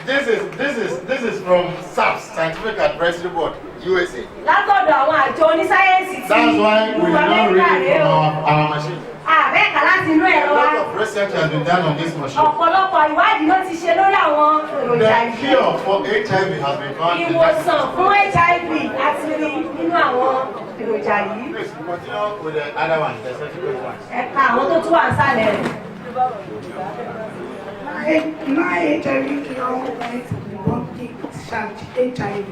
This is from SAPS, Scientific Advisory Board, USA. Látọ̀dọ̀ àwọn àjọ onísáyẹ́ǹsì tí That's why we ìlú are not Amẹ́ríkà reading rèé from o. our machine. Àbẹ́ẹ̀ka láti inú A ẹ̀rọ wa. lot of research has been done on this machine. Ọ̀pọ̀lọpọ̀ ìwádìí ló ti ṣe lórí àwọn èròjà The yìí. cure for HIV has been found in Ìwòsàn that. fún HIV àti rí nínú àwọn èròjà yìí. Please continue with the other one, the subsequent one. Ẹ̀ka àwọn tó tún wà nísàlẹ̀ rẹ̀. HIV cure with debunking HIV.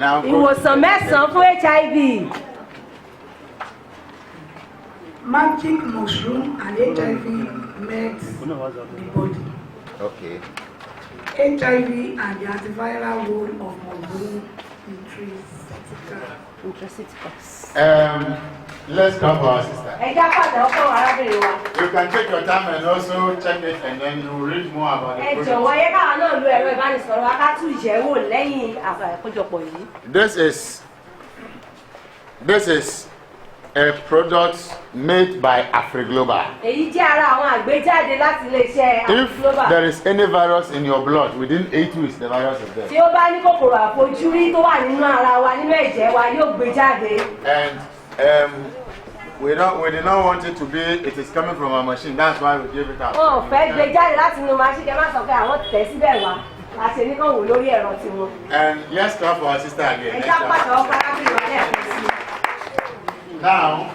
Now go. Ìwòsàn mẹ́sàn-án fún HIV. Magic mushroom and HIV makes the body. Okay. HIV and the antiviral role of mushroom Let's come for our sister. Ẹja pàtàkì ọkọ arábìnrin wa. You can take your time and also check it and then you will read more about the Ẹ product. jọ̀wọ́ yẹ káwa náà lo ẹ̀rọ ìbánisọ̀rọ̀ wa ká tún yẹ̀wò lẹ́yìn àkójọpọ̀ yìí. This is a product made by AfriGlobal. Èyí jẹ́ ara àwọn àgbéjáde láti iléeṣẹ́ If AfriGlobal. there is any virus in your blood, within 8 weeks the virus is there. Tí ó bá ní kòkòrò àfojúrí tó wà nínú ara wa nínú ẹ̀jẹ̀ wa yóò gbé jáde. And we did not want it to be, it is coming from a machine, that's why we gave it out. Wọ́n ò fẹ́ gbé jáde láti inú machine kẹ́ má sọ pé àwọn tẹ̀ síbẹ̀ wá. Àṣẹ nìkan wò lórí ẹ̀rọ tiwọn. And let's clap for our sister again. Ẹja pàtàkì ọkọ arábìnrin wa lẹ́ẹ̀kan sí. Now,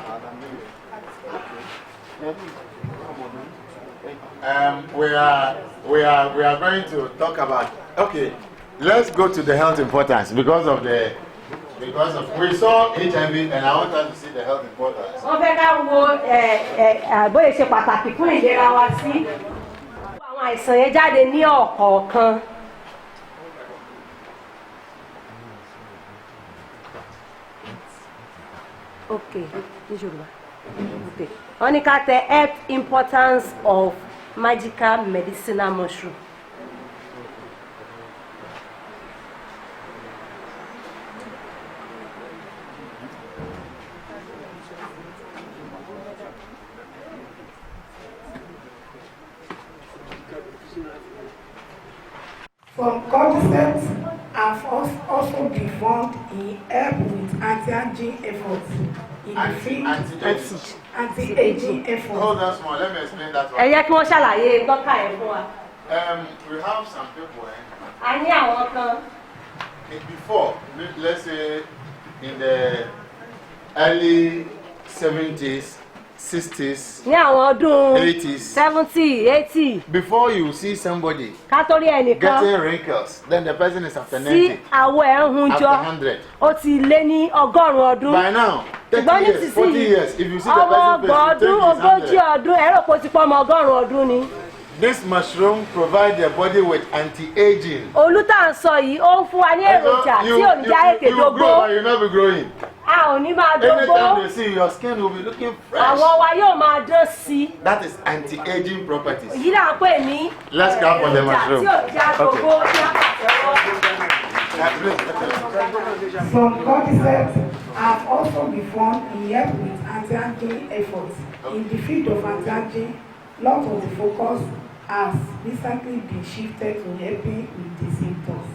we are going to talk about. Okay, let's go to the health importance because we saw HIV and I want us to see the health importance. Wọ́n fẹ́ ká wo bóyá ṣe pàtàkì fún ìlera wa sí. Àwọn àìsàn yẹn jáde ní ọ̀kọ̀ọ̀kan. Okay, okay. Wọ́n ní ká tẹ health importance of magical medicinal mushroom. Some cordyceps have also been found in help with anti-aging efforts in the field. Anti-aging efforts. Hold on small, let me explain that one. Ẹ jẹ́ kí wọ́n ṣàlàyé dọ́kà ẹ̀ fún wa. We have some people, A ní àwọn kan. before, let's say in the early 70s, 60s, Ní àwọn ọdún 80s. 70, 80. Before you see somebody Ká tó rí ẹnìkan getting wrinkles, then the person is after 90, tí àwọ̀ ẹ̀ ń hun after jọ. 100. Ó ti lé ní ọgọ́rùn-ún ọdún. By now, 30 Ṣùgbọ́n years, 40 nísinsìnyí, years, if you see the ọmọ person ọgbọ̀n face, you ọdún, think ogójì it's 100. ọdún, ẹ̀rọ kò ti pọ́ ọmọ ọgọ́rùn-ún ọdún ni. This mushroom provides the body with anti-aging. Olú tá à ń sọ yìí, ó ń fún wa ní èròjà tí ò ní já èké you grow, dógbó. but you will not be growing. A ò ní máa dógbó. Anytime they see you, your skin will be looking fresh. Àwọ̀ wa yóò máa dán sí i. That is anti-aging properties. Èyí là ń pè ní Let's clap for the mushroom. tí ò ní já dógbó ní àpàtẹ́wọ́. Some cordyceps have also been found in help with anti-aging efforts in the field of anti-aging lot of the focus has recently been shifted to helping with the symptoms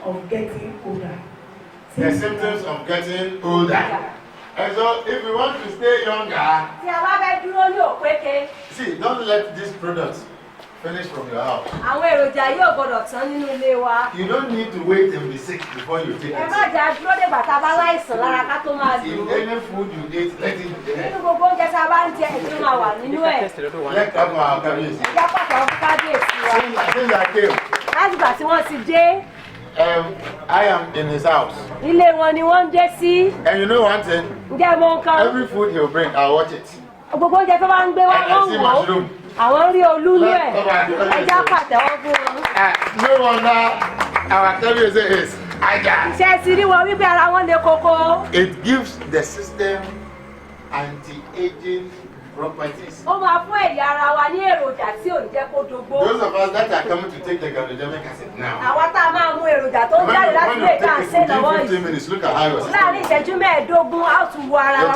of getting older. The symptoms of getting older. And so, if you want to stay younger, see, don't let these products finish from your house. You don't need to wait and be sick before you take it. In any food you eat, let it be there. Let come our cabbage. Since I came, I am in his house. And you know one thing? Every food he'll bring, I'll watch it. And I see mushroom. No wonder our cabbage is it gives the system anti-aging properties. Those of us that are coming to take the glycemic acid now, when you take it within 15 minutes, look at how your system is. It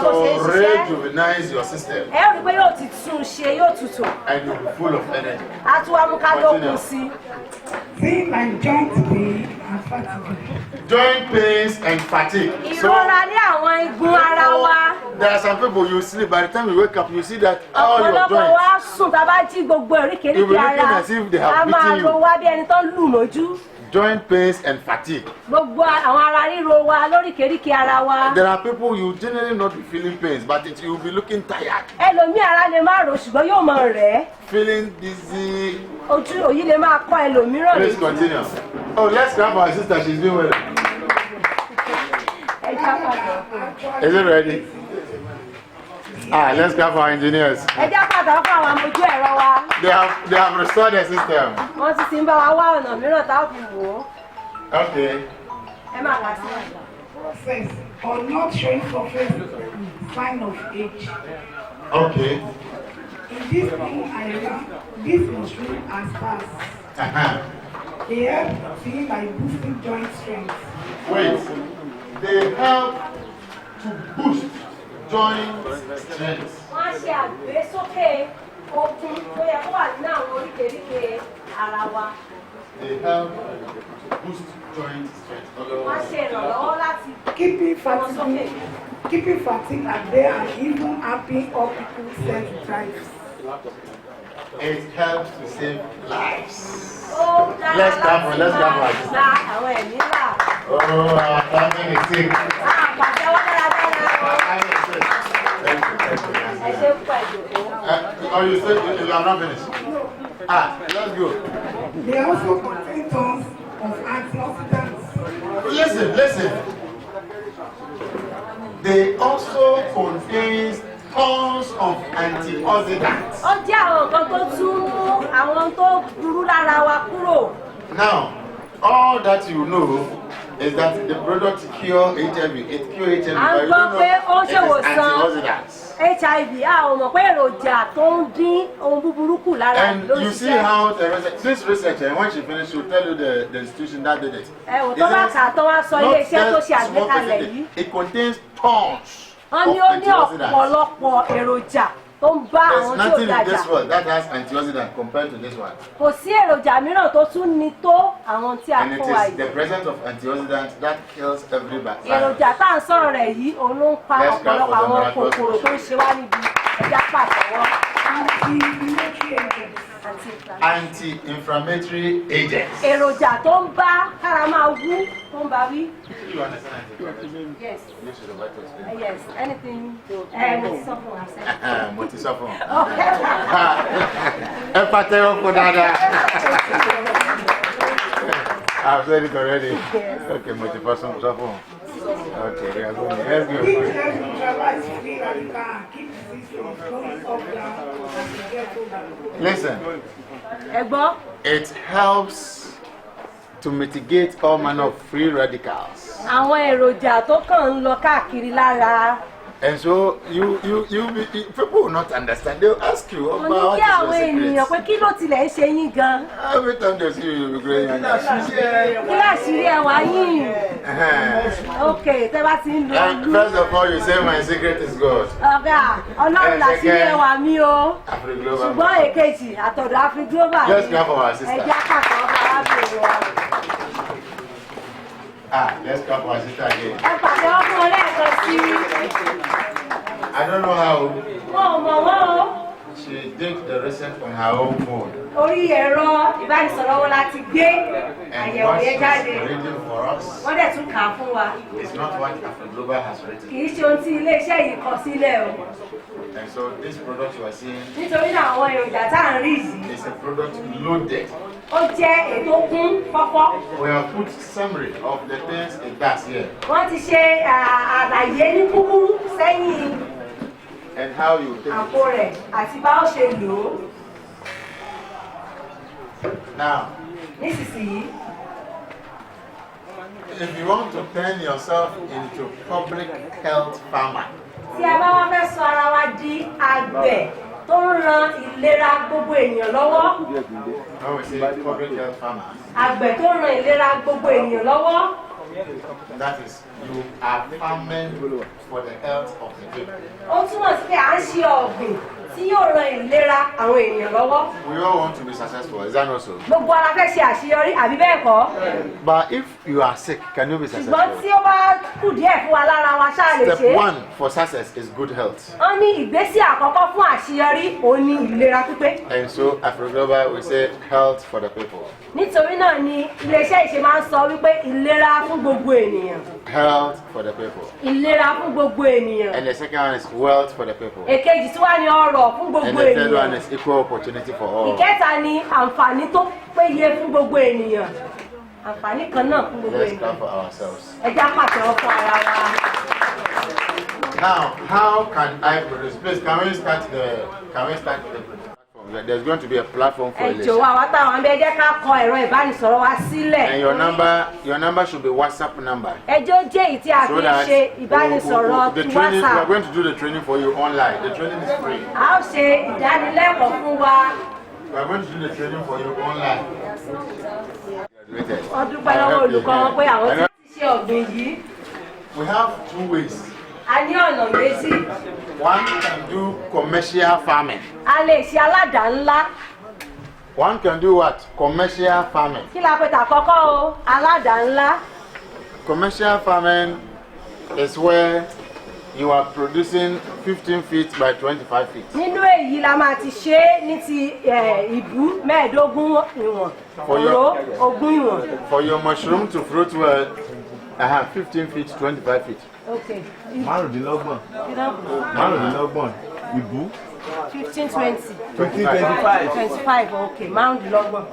will rejuvenate your system and you'll be full of energy. Things like joint pain and fatigue. Joint pains and fatigue. So, there are some people you sleep, by the time you wake up, you see that all your joints, you'll be looking as if they have beaten you. Joint pains and fatigue. There are people you generally not be feeling pains, but you'll be looking tired. Feeling dizzy. Please continue. Oh, let's grab our sister, she's doing well. Is it ready? Let's grab our engineers. They have restored the system. Okay. Process or not showing surface sign of age. Okay. In this new era, this mushroom has passed. They help feel like boosting joint strength. Wait. They help to boost joint strength. They help to boost joint strength. Keeping fatigue at bay and even happy up people's self-drives. It helps to save lives. Let's clap for it. Oh, our family is sick. Oh, you said you are not finished? Let's go. They also contain tons of antioxidants. Listen. They also contain tons of antioxidants. Now, all that you know is that the product cure HIV. It cures HIV, but you don't know it is antioxidants. And you see how this researcher, when she finished, she'll tell you the institution that did it. It contains tons of antioxidants. There's nothing in this world that has antioxidant compared to this one. And it is the presence of antioxidants that kills every bacteria. Anti-inflammatory agents. You understand? Yes. Yes, anything. Multi-suffering. I've said it already. Okay, multi-suffering. Okay, we are going. Let's go. Listen, it helps to mitigate all manner of free radicals. And so people will not understand. They will ask you about what is your secret. Every time they see you, you'll be growing younger. Okay, And first of all, you say my secret is God. Let's clap for our sister. Let's clap for our sister again. I don't know how she did the research on her own phone. And what she's reading for us is not what AfriGlobal has written. And so this product you are seeing is a product loaded. We have put summary of the things it does here. And how you take it. Now, if you want to turn yourself into public health farmer, tí a bá wá fẹ́ sọ ara wa di àgbẹ̀ tó ń ran ìlera gbogbo ènìyàn lọ́wọ́. Àgbẹ̀ tó ń ran ìlera gbogbo ènìyàn lọ́wọ́. That is, you are farming for the health of the people. Ó túmọ̀ sí pé à ń ṣe ọ̀gbìn tí yóò ran ìlera àwọn ènìyàn lọ́wọ́. We all want to be successful, is that not so? Gbogbo ara fẹ́ ṣe àṣeyọrí àbí bẹ́ẹ̀ kọ́. But if you are sick, can you be successful? Ṣùgbọ́n tí ó bá kù díẹ̀ fún wa lára wa ṣáà lè ṣe. Step 1 for success is good health. Wọ́n ní ìgbésí àkọ́kọ́ fún àṣeyọrí òun ni ìlera pípé. And so AfriGlobal we say health for the people. Nítorí náà ni iléeṣẹ́ ìṣe máa ń sọ wípé ìlera fún gbogbo ènìyàn. Health for the people. Ìlera fún gbogbo ènìyàn. And the second one is wealth for the people. Èkejì tí wà ní ọrọ̀ fún gbogbo ènìyàn. And the third one is equal opportunity for all. Ìkẹta ni àǹfààní tó péye fún gbogbo ènìyàn. Àǹfààní kan náà fún gbogbo ènìyàn. Let's clap for ourselves. Ẹ jẹ́ á pàtẹ́wọ́ fún ara wa. Now, how can I produce? Please, can we start the platform? There's going to be a platform for Ẹ election. jọ̀wọ́ àwọn táwọn ń bẹ jẹ́ ká kọ ẹ̀rọ ìbánisọ̀rọ̀ wa sílẹ̀. And your number should be WhatsApp number. Ẹjọ́ jẹ́ èyí tí a fi ń ṣe ìbánisọ̀rọ̀ the ti training, we are WhatsApp. going to do the training for you online. The training is free. A ó ṣe ìdánilẹ́kọ̀ọ́ fún wa. We are going to do the training for you online. Wọ́n dúpẹ́ lọ́wọ́ olùkọ́ wọn pé àwọn tí ti ṣe ọ̀gbìn yìí. We have 2 ways. A ní ọ̀nà méjì. One can do commercial farming. A lè ṣe aládàá-ńlá. One can do what? Commercial farming. Kí la pè tàkọ́kọ́ o? Aládàá-ńlá. Commercial farming is where you are producing 15 feet by 25 feet. Nínú èyí la máa ti ṣe é ní ti ìbú 15 ìwọ̀n. Òró 20 ìwọ̀n. For your mushroom to fruit well, I have 15 feet, 25 feet. Okay. Márùndínlọ́gbọ̀n. Ìbú. 15, 20. 25. 25, okay. Márùndínlọ́gbọ̀n.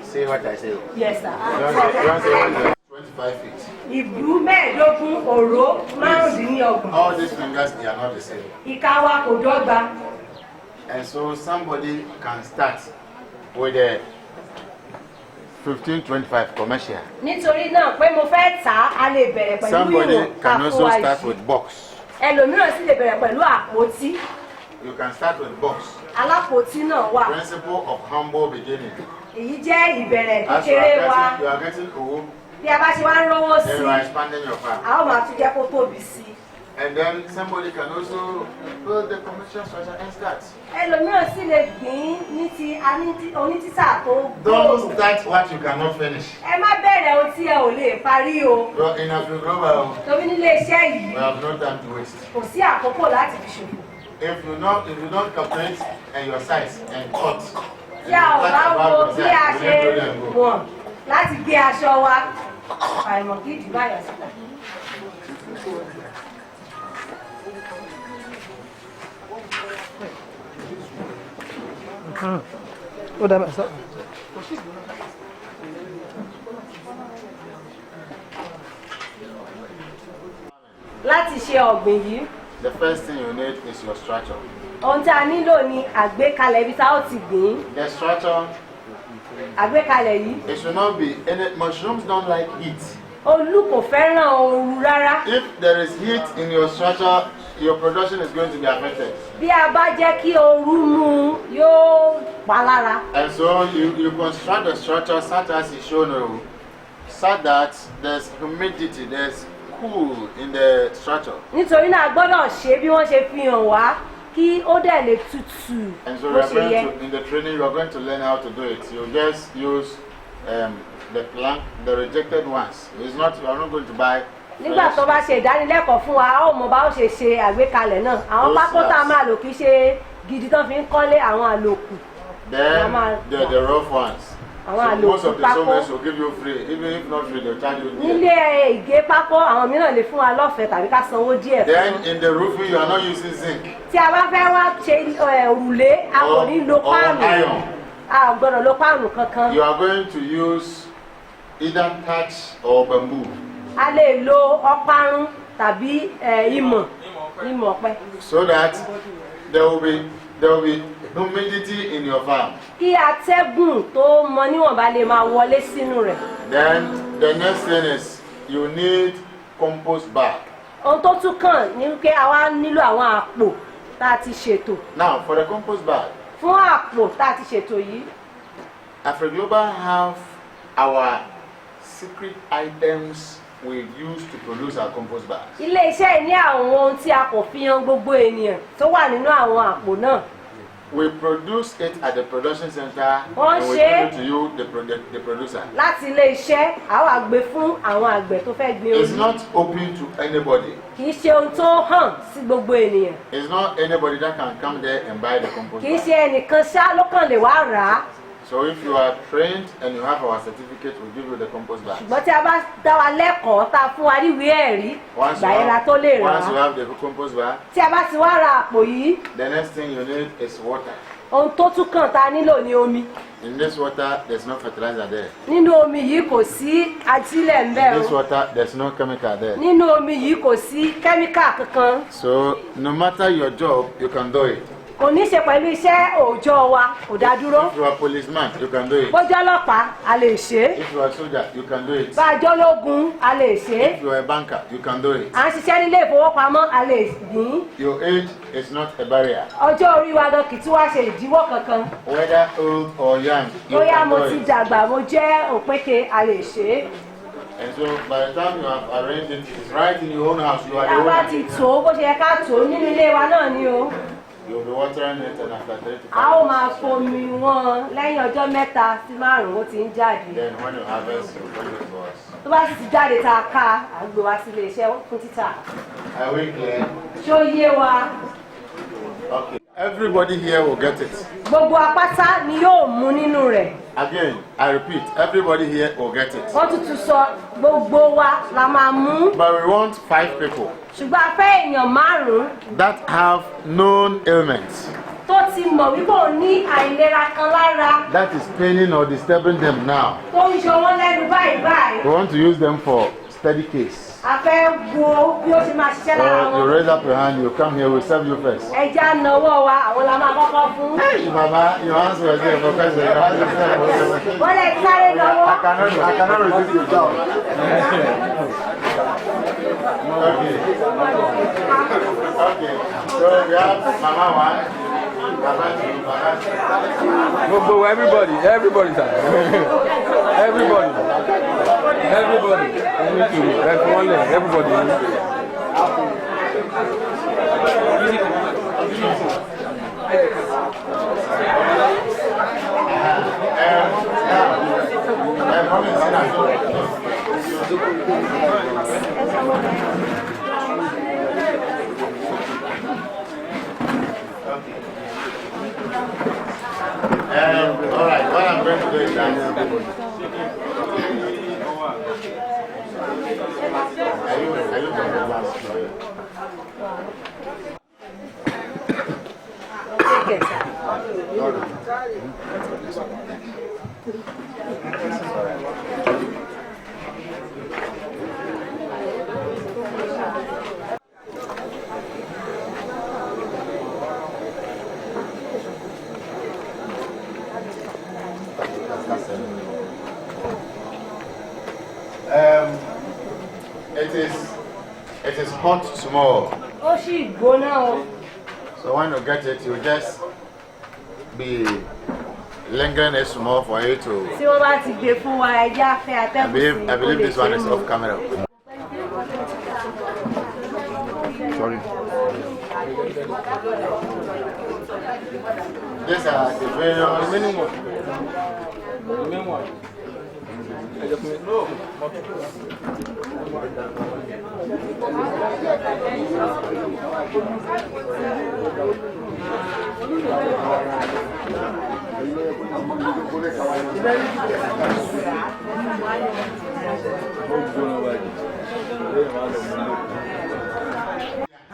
Say what I say. Yes, sir. You want to say 25 feet. Ìbú 15, òró 25. All these fingers, they are not the same. Ìka wa kò dọ́gba. And so somebody can start with a 15-25 commercial. Nítorí náà pé mo fẹ́ tà á, a lè bẹ̀rẹ̀ pẹ̀lú Somebody ìwọ̀n can also káfíwá start yìí. with box. Ẹlòmíràn sì lè bẹ̀rẹ̀ pẹ̀lú àpótí. You can start with box. Alápótí náà wà. Principle of humble beginning. Èyí jẹ́ ìbẹ̀rẹ̀ As you kékeré wa. are getting old, Bí a bá ṣe wá ń rówó then sí, you are expanding your farm. a ó máa tún jẹ́ kó tóbi sí i. And then somebody can also build the commercial structure and start. Ẹlòmíràn sì lè gbìn ní ti onítítà tó Don't gbòòrò. start what you cannot finish. Ẹ má bẹ̀rẹ̀ ohun tí ẹ ò lè parí o. Well, in AfriGlobal, Torí nílé iṣẹ́ yìí, we have no time to waste. kò sí àkókò láti fi ṣòfò. If you don't calculate and your size and cut, Tí a ò bá wo bí a ṣe wọ̀n láti gé aṣọ wa, àìmọ̀ kí ìdí báyọ̀ síta. Ó dábàá sọ. Láti ṣe ọ̀gbìn yìí, the first thing you need is your structure. ohun tí a nílò ni àgbékalẹ̀ ibi tá ó ti gbìn. The structure, Àgbékalẹ̀ yìí, it should not be, and mushrooms don't like heat. Olú kò fẹ́ràn ooru rárá. If there is heat in your structure, your production is going to be affected. Bí a bá jẹ́ kí ooru mú yóò pa lára. And so you construct the structure such as is shown, so that there's humidity, there's cool in the structure. Nítorí náà a gbọ́dọ̀ ṣe bí wọ́n ṣe fi hàn wá kí ó dẹ̀ lè tutù And so bó ṣe yẹ. in the training, you are going to learn how to do it. You just use the plank, the rejected ones. It's not, you are not going to buy. Nígbà tó bá ṣe ìdánilẹ́kọ̀ọ́ fún wa a ó mọ bá ó ṣe ṣe àgbékalẹ̀ náà. Àwọn pákó tá a máa lò kì í ṣe gidi tó fi ń kọ́lé àwọn àlòkù. Then the rough ones. Àwọn So most of àlòkù the pákó. showmans will give you free, even if not free, they'll charge you. Nílé ìgé pákó àwọn mìíràn lè fún wa lọ́fẹ̀ẹ́ tàbí ká sanwó díẹ̀ fún. Then in the roofing, you are not using zinc. Tí a bá fẹ́ wá ṣe òrùlé a kò ní lo Or páànù. iron. A ò gbọ́dọ̀ lo páànù kankan. You are going to use either thatch or bamboo. A lè lo ọparun tàbí ìmọ̀ ọ̀pẹ. So that there will be humidity in your farm. Kí atẹ́gùn tó mọ níwọ̀nba lè máa wọlé sínú rẹ̀. Then the next thing is you need compost bag. Ohun tó tún kàn ní pé a wá nílò àwọn àpò tá a ti ṣètò. Now for the compost bag, Fún àpò tá a ti ṣètò yìí, AfriGlobal have our secret items we use to produce our compost bags. ilé-iṣẹ́ yìí ní àwọn ohun tí a kò fi hàn gbogbo ènìyàn tó wà nínú àwọn àpò náà. We produce it at the production center Wọ́n and we ṣe give it to you, the producer. Láti ilé-iṣẹ́ a wá gbé fún àwọn àgbẹ̀ tó fẹ́ gbin It's omi. not open to anybody. Kì í ṣe ohun tó hàn sí gbogbo ènìyàn. It's not anybody that can come there and buy the compost Kì í bag. ṣe ẹnìkan ṣá ló kàn lè wá rà á. So if you are trained and you have our certificate, we'll give you the compost bag. Ṣùgbọ́n tí a bá dá wa lẹ́kọ̀ọ́ tá a fún wa níwèé ẹ̀rí, ìgbà yẹn la tó lè rà once you á. have the compost bag, Tí a bá ti wá ra àpò yìí, the next thing you need is water. ohun tó tún kàn tá a nílò ní omi. In this water, there's no fertilizer there. Nínú omi yìí kò sí ajílẹ̀ ń bẹ̀ In this o. water, there's no chemical there. Nínú omi yìí kò sí kẹ́míkà kankan. So no matter your job, you can do it. Kò ní ṣe pẹ̀lú iṣẹ́ òòjọ́ wa, kò dá dúró. If you are a policeman, you can do it. Bójú ọlọ́pàá, a lè ṣe é. If you are a soldier, you can do it. Bá a jọ́ lógun, a lè ṣe é. If you are a banker, you can do it. À ń ṣiṣẹ́ nílé ìfowópamọ́, a lè dín. Your age is not a barrier. Ọjọ́ orí wa gan kì í tún wá ṣe ìdíwọ́ kankan. Whether old or young, you Bóyá can mo do ti it. dàgbà, mo jẹ́ òpéke, a lè ṣe é. And so by the time you have arranged it, it's right in your own house. You are the Àwa ti owner. tò ó bó ṣe yẹ ká tò ó nínú ilé wa náà ni o. You'll be watering it and after 3 to A 5 ó máa fomi wọn lẹ́yìn ọjọ́ mẹ́ta sí márùn-ún ó ti ń jáde. Then when you harvest, you bring it to us. Tó bá sì ti jáde tá a ká, à ń gbé wá sí ilé iṣẹ́ fún títà. Are we clear? Ṣó yé wa? Okay. Everybody here will get it. Gbogbo apáta ni yóò mú nínú rẹ̀. Again, I repeat, everybody here will get it. Wọ́n tuntun sọ gbogbo wa la máa mú. But we want 5 people Ṣùgbọ́n a fẹ́ èèyàn márùn-ún that have known ailments tó ti mọ̀ wípé òun ní àìlera kan lára that is paining or disturbing them now. tó ń yọ wọ́n lẹ́nu báyìí báyìí. We want to use them for study case. A fẹ́ wo bí ó ṣe máa ṣiṣẹ́ lára You wọn. raise up your hand, you come here, we'll serve you first. Ẹja náwó wa, àwọn la máa kọ́kọ́ fún. Hey, Mama, your hands were there for question. Your hands were there for question. Wọ́n lè sáré náwó. I cannot resist your job. Okay. Okay. So we have Mama 1, Mama 2, Mama 3. Gbogbo everybody, sir. everybody. Everybody. All right, what I'm going to do is that. Are you from the last story? Take it. It is hot small. Ó sì gbóná o. So when you get it, you just be lingering it small for you to. Tí wọ́n bá ti gbé fún wa, ẹ jẹ́ afẹ́ atẹ́gùn sí. I believe this one is off camera. Sorry. These are the various. Remaining one. Remaining one. No.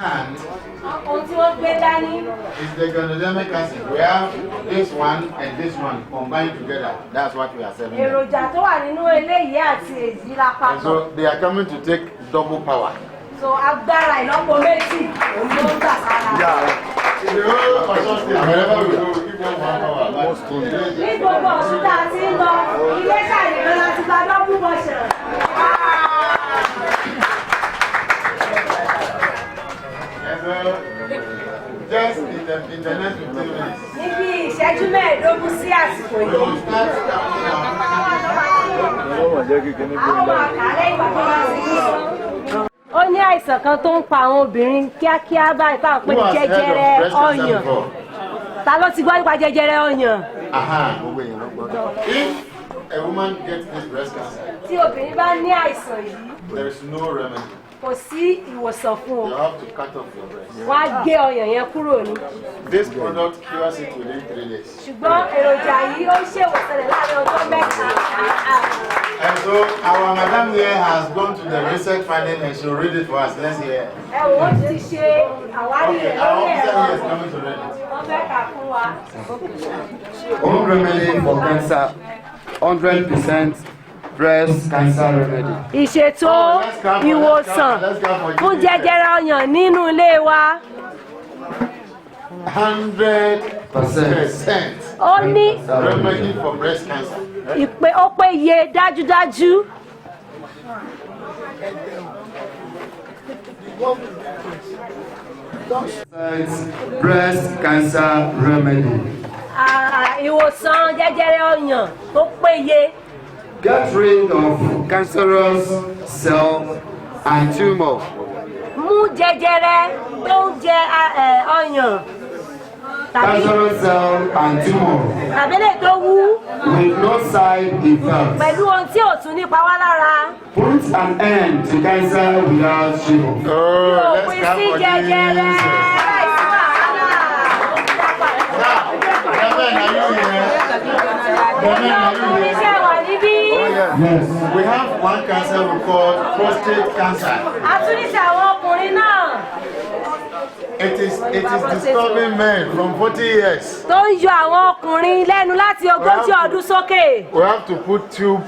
And Ohun tí wọ́n gbé dání. is the ganodermic acid. We have this one and this one combined together. That's what we are selling. Èròjà tó wà nínú eléyìí àti èyí la And papọ̀. so they are coming to take double power. So agbára ìlọ́po méjì òun ló ń gbà sára. Wherever we go, we give them 1 hour. Ní gbogbo ọ̀sùn tá a ti ń lọ, ilé ṣàyẹ̀wò láti gba double portion. Just in the next 15 minutes. Níbi ìṣẹ́jú mẹ́ẹ̀ẹ́dógún sí àsìkò We yìí. will start counting down. Àwọn máa kà á lẹ́yìn ìgbà tó bá ti ní. Ó ní àìsàn kan tó ń pa àwọn obìnrin kíákíá báyìí táwọn pè ní Who has heard jẹjẹrẹ of breast cancer ọyàn. before? Ta ló ti gbọ́ nípa jẹjẹrẹ ọyàn? If a woman gets this breast cancer, Tí obìnrin bá ní àìsàn yìí, there is no remedy. kò sí ìwòsàn fún You o. have to cut off your breast. Wọ́n á gé ọyàn yẹn kúrò ní. This product cures it within 3 days. Ṣùgbọ́n èròjà yìí ó ń ṣèwòsàn rẹ̀ láàrin ọjọ́ mẹ́ta. And so our madam here has gone to the research finding and she'll read it for us. Let's hear. Ẹ̀wọ̀n ó ti ṣe àwárí Okay, rẹ̀ our lórí officer ẹ̀rọ. here is coming to read it. Wọ́n fẹ́ kà fún wa. Home remedy for cancer, 100% breast cancer remedy. Ìṣètò ìwòsàn fún jẹjẹrẹ ọyàn nínú ilé wa. 100% Ó ní remedy for breast cancer. ìpè ó péye dájúdájú. Breast cancer remedy. Ìwòsàn jẹjẹrẹ ọyàn tó péye. Get rid of cancerous cell and tumor. Mú jẹjẹrẹ tó ń jẹ ọyàn tàbí Cancerous cell and tumor lè tó wú with no side effects. pẹ̀lú ohun tí ò tún nípa wá lára. Put an end to cancer without shame. Oh, let's Òpin clap sí for jẹjẹrẹ Jesus. láìsí wàhálà. Reverend, are you here? Reverend, are you Ọkùnrin here? ṣe wà níbí. Yes. We have one cancer we call prostate cancer. A tún ní ti àwọn ọkùnrin náà It is disturbing men from 40 years. tó ń yọ àwọn ọkùnrin lẹ́nu láti ogójì ọdún sókè. We have to put tube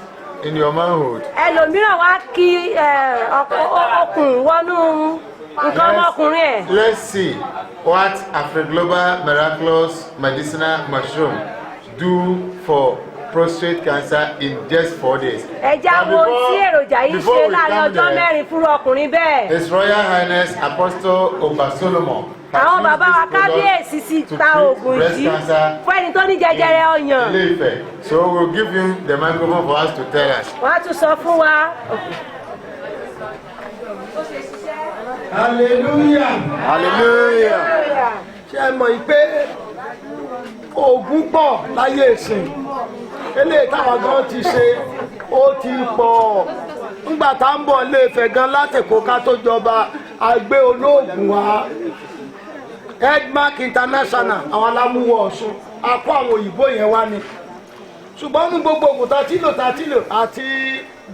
in your manhood. Ẹlòmíràn wá kí ọkùn wọnú nǹkan ọmọkùnrin ẹ̀. Let's see what AfriGlobal Miraculous Medicinal Mushroom do for prostate cancer in just 4 days. Ẹja wo tí èròjà yìí ṣe láàrin ọjọ́ mẹ́rin fún ọkùnrin bẹ́ẹ̀. His Royal Highness Apostle Oba Solomon. Àwọn bàbá wa kábíyèsí sì ta oògùn yìí fún ẹni tó ní jẹjẹrẹ ọyàn. Ilé-Ifẹ̀. So we'll give him the microphone for us to tell us. Wọ́n á tún sọ fún wa. hallelujah. Hallelujah. Ṣé ẹ mọ̀ pé oògùn pọ̀ láyé ìsìn eléyìí táwọn gan ti ṣe ó ti pọ̀ ńgbà tá ń bọ̀ Ilé-Ifẹ̀ gan látẹ̀kọ́ ká tó jọba àgbé olóògùn wa Headmark International àwọn alámúwọ̀ Ọ̀ṣun a kó àwọn òyìnbó yẹn wá ni ṣùgbọ́n ní gbogbo ògùn tatílò àti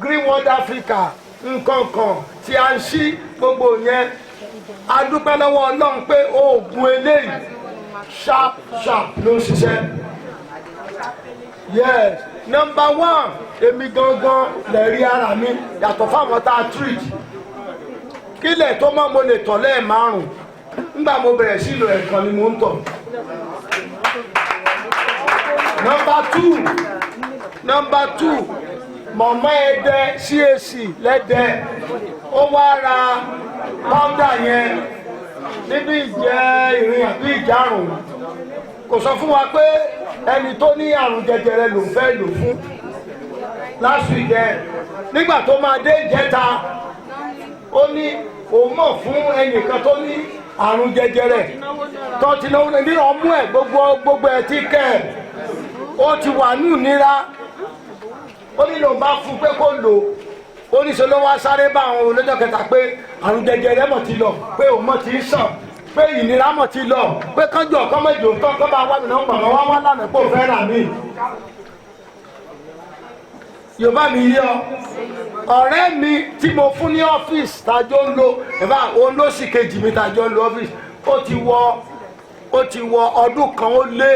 Greenwood Africa nǹkan kan tí a ń ṣí gbogbo yẹn a dúpẹ́ lọ́wọ́ Ọlọ́run pé oògùn eléyìí sharp ló ń ṣiṣẹ́. Yes, number 1 èmi gangan lè rí ara mi yàtọ̀ fáwọn tá a treat kílẹ̀ tó mọ́ mo lè tọ̀ lẹ́ẹ̀márùn-ún nígbà mo bẹ̀rẹ̀ sí lo ẹ̀kan ni mo ń tọ̀. Number 2 mọ̀mọ́ ẹ̀dẹ́ CAC lẹ́dẹ́ ó wá ra pọ́ńdà yẹn níbi ìjẹ́ ìrìn àbí ìjárùn kò sọ fún wa pé ẹni tó ní àrùn jẹjẹrẹ ló ń fẹ́ lò fún last week nígbà tó máa dé ìjẹta ó ní òun mọ̀ fún ẹnìkan tó ní àrùn jẹjẹrẹ tó ti náwó ní ọmú ẹ̀ gbogbo ẹ̀ ti kẹ́ ẹ̀ ó ti wà ní ìnira ó ní lòun bá fún pé kó lò ó ní sọlọ́ wá sáré bá àwọn olójọ́ kẹta pé àrùn jẹjẹrẹ mọ̀ ti lọ pé òun mọ̀ ti ń sàn pé ìnira mọ̀ ti lọ pé kánjọ kọ́mọ̀jọ tán kọ́ bá wà mí náà gbọ̀ngàn wá wá lánàá pé òun fẹ́ rà mí. Yorùbá mi yọ ọ̀rẹ́ mi tí mo fún ní ọ́fíìsì tàjọ́ ń lo ẹ̀fà òun ló sì kejì mi tàjọ́ ń lo ọ́fíìsì ó ti wọ ọdún kan ó lé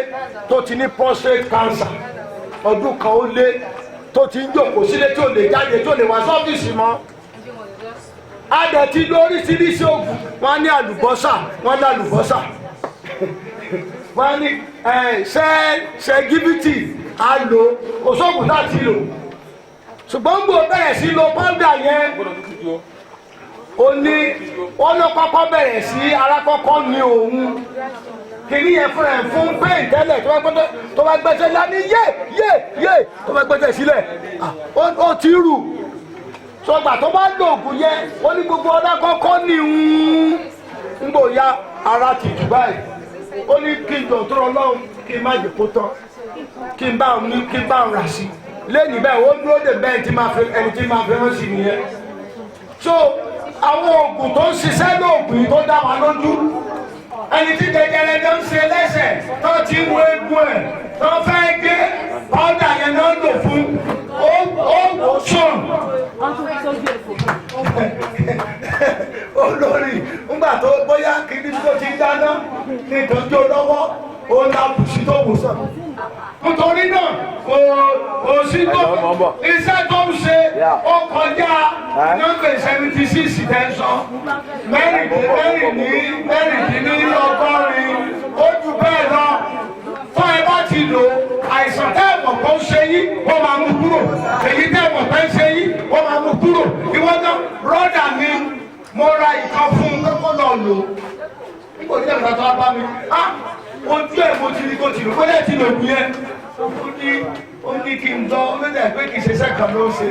tó ti ní prostate cancer ọdún kan ó lé tó ti ń jókòó sílé tí ò lè jáde tí ò lè wá sọ́fíìsì mọ́ adẹ̀ ti lórí síríṣi ògùn wọ́n ní àlùbọ́sà wọ́n ní àlùbọ́sà wọ́n ní ṣẹ́gíbítì á lò kò sóògùn láti lò ṣùgbọ́n gbò bẹ̀rẹ̀ sí lo pọ́ńdà yẹn ó ní wọ́n ló kọ́kọ́ bẹ̀rẹ̀ sí alákọ́kọ́ ní òun kìíní yẹn fún ẹ̀ fún pain tẹ́lẹ̀ tó bá gbẹ́sẹ̀ lání yé tó bá gbẹ́sẹ̀ sílẹ̀ ó ti rù sọgbà tó bá lo ògùn yẹn ó ní gbogbo alákọ́kọ́ ní ń gbò ya ara ti jù báyìí ó ní kí n dọ̀tún ọlọ́run kí n má jẹ́ kó tán kí n bá òun rà sí lẹ́yìn bẹ́ẹ̀ ó dúró dè bẹ́ẹ̀ ẹni tí máa fi rán sí nìyẹn. So àwọn oògùn tó ń ṣiṣẹ́ lóògùn yìí tó dá wa lójú ẹni tí jẹjẹrẹ tó ń ṣe lẹ́sẹ̀ tó ti ń wo egun ẹ̀ tó fẹ́ gé pọ́ńdà yẹn náà lò fún ó sùn. Olórí ńgbà tó bóyá kìíní tó ti dáná ní ìtọ́jú lọ́wọ́ ó ń la bùsí tó wò sàn. Nítorí náà kò sí tó iṣẹ́ tó ń ṣe ó kọjá nọ́mbà 76 tẹ̀sán mẹ́rìndínlọ́gọ́rin ó jù bẹ́ẹ̀ lọ fún ẹ bá ti lò àìsàn tẹ́ẹ̀mọ̀ kan ṣe yín ó máa mú kúrò èyí tẹ́ẹ̀mọ̀ kan ṣe yín ó máa mú kúrò ìwọ́n náà rọ́dà mi mo ra ìkan fún un kókó lọ lò nígbà tí ẹ̀ka tó bá mi ojú ẹ̀ mo ti rí kó ti lò kó lẹ́ẹ̀ ti lò ní ẹ̀ ó ní kí n lọ lọ́dẹ̀ pé kì í ṣe sẹ́kàn ló ń ṣe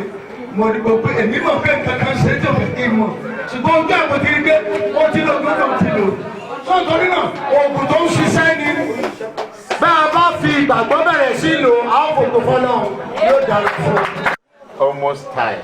mo rí gbogbo èmi mọ̀ pé nǹkan kan ṣe tí ò fẹ́ kí n mọ̀ ṣùgbọ́n ojú ẹ̀ mo ti rí pé ó ti lò gbogbo ti lò sọ́tọ́rí náà oògùn tó ń ṣiṣẹ́ ni bá a bá fi ìgbàgbọ́ bẹ̀rẹ̀ sí lò á fòkò fọ́nà yóò dára fún un. Almost time.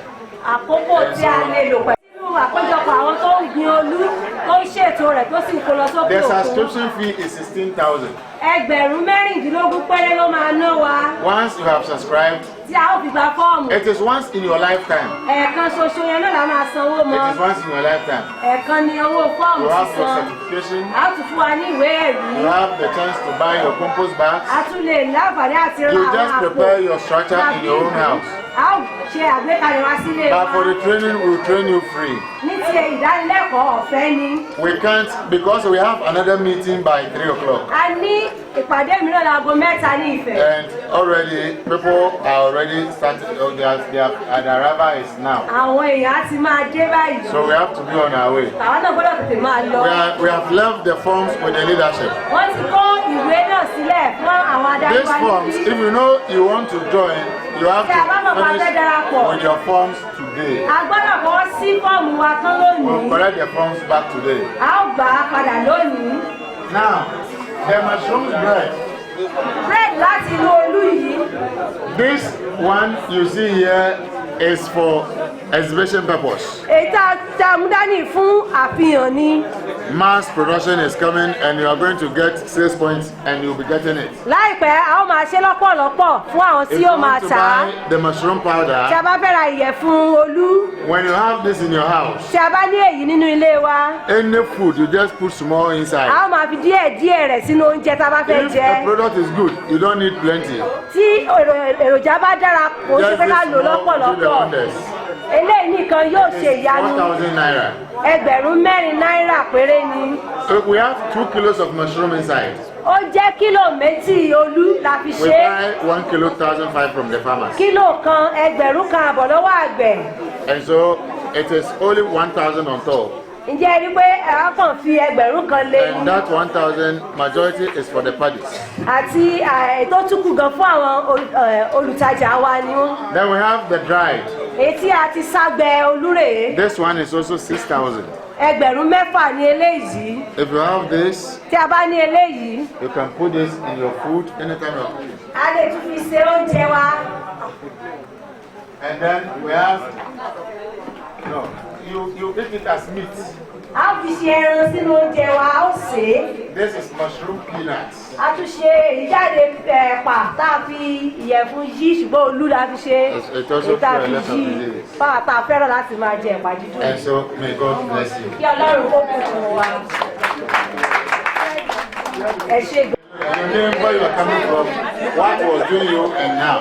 Àkókò tí a lè lò pẹ̀lú àkójọpọ̀ àwọn tó ń gbin olú tó ń ṣètò rẹ̀ tó sì kó lọ sókè òkun. The subscription fee is 16,000. Ẹgbẹ̀rún mẹ́rìndínlógún péré ló máa ná wa. Once you have subscribed, tí a ó fi gba fọ́ọ̀mù. it is once in your lifetime. Ẹ̀ẹ̀kan ṣoṣo yẹn náà la máa sanwó mọ́. It is once in your lifetime. Ẹ̀ẹ̀kan ni owó fọ́ọ̀mù You have your sísan. certification. A tún fún wa ní ìwé ẹ̀rí. You have the chance to buy your compost bags. A tún lè láǹfààní àti ra You àwọn just àpò. prepare your structure in your own house. A ó ṣe àgbékalẹ̀ wá sílé wa. But for the training, we will train you free. Ní ti ìdánilẹ́kọ̀ọ́ ọ̀fẹ́ ni. We can't, because we have another meeting by 3 o'clock. A ní ìpàdé mìíràn láago mẹ́ta ní Ifẹ̀. And already, people are already starting, their arrival is now. Àwọn èèyàn á ti máa dé báyìí. So we have to be on our way. Àwọn náà gbọ́dọ̀ tètè máa lọ. We have left the forms with the leadership. Wọ́n ti kó ìwé náà sílẹ̀ fún àwọn adarí These wa forms, níbí. if you know you want to join, you have Tí a bá mọ̀ to pé a fẹ́ darapọ̀. finish with your forms today. A gbọ́dọ̀ kọ́ sí fọ́ọ̀mù wa tán lónìí. We'll collect the forms back today. A ó gbà á padà lónìí. Now, the mushroom bread. Bread láti inú olú yìí. This one you see here is for exhibition purpose. Èyí tá a mú dání fún àfihàn ni. Mass production is coming and you are going to get 6 points and you'll be getting it. Láìpẹ́ a ó máa ṣe lọ́pọ̀lọpọ̀ fún àwọn If tí you yóò máa want to tà á. buy the mushroom Tí a powder, bá fẹ́ ra ìyẹ̀fun olú. when you have this in your house, Tí a bá ní èyí nínú ilé wa. any food, you just put small inside. A ó máa fi díẹ̀ rẹ̀ sínú oúnjẹ tá a bá fẹ́ If jẹ. the product is good, you don't need plenty. Tí èròjà bá dára kò ṣe Just pé this ká lò small, do the lọ́pọ̀lọpọ̀. wonders. Eléyìí nìkan yóò ṣe ìyanu. 1,000 naira. Ẹgbẹ̀rún mẹ́rin náírà péré ni. So we have 2 kilos of mushroom inside. Ó jẹ́ kílò méjì olú la fi We ṣe é. buy 1 kilo 1,500 from the farmers. Kílò kan ẹgbẹ̀rún kan àbọ̀ lọ́wọ́ àgbẹ̀. And so it is only 1,000 on top. ǹjẹ́ ẹ rí pé a kàn fi ẹgbẹ̀rún kan lé And that 1,000 majority is for the parties. àti tó tún kù gan fún àwọn olùtajà wa ni wọ́n. Then we have the dried. èyí tí a ti ságbẹ olúrè. This one is also 6,000. ẹgbẹ̀rún mẹ́fà ni eléyìí. If you have this, tí a bá ní eléyìí. you can put this in your food anytime you want. a lè tún fi ṣe oúnjẹ wa. And then we have, no, you eat it as meat. a ó fi ṣe ẹran sínú oúnjẹ wa a ó sè é. This is mushroom peanuts. a tún ṣe ìjáde ẹ̀pà tá a fi ìyẹ̀fun yí ṣùgbọ́n olú la fi ṣe èyí tá a fi yí fáwọn tá a fẹ́ràn láti máa jẹ ẹ̀pà dídùn. And so may God bless you. kí ọlọ́run kó kún fún wa. ẹ ṣe gan. Your name, where you are coming from, what was doing you, and now.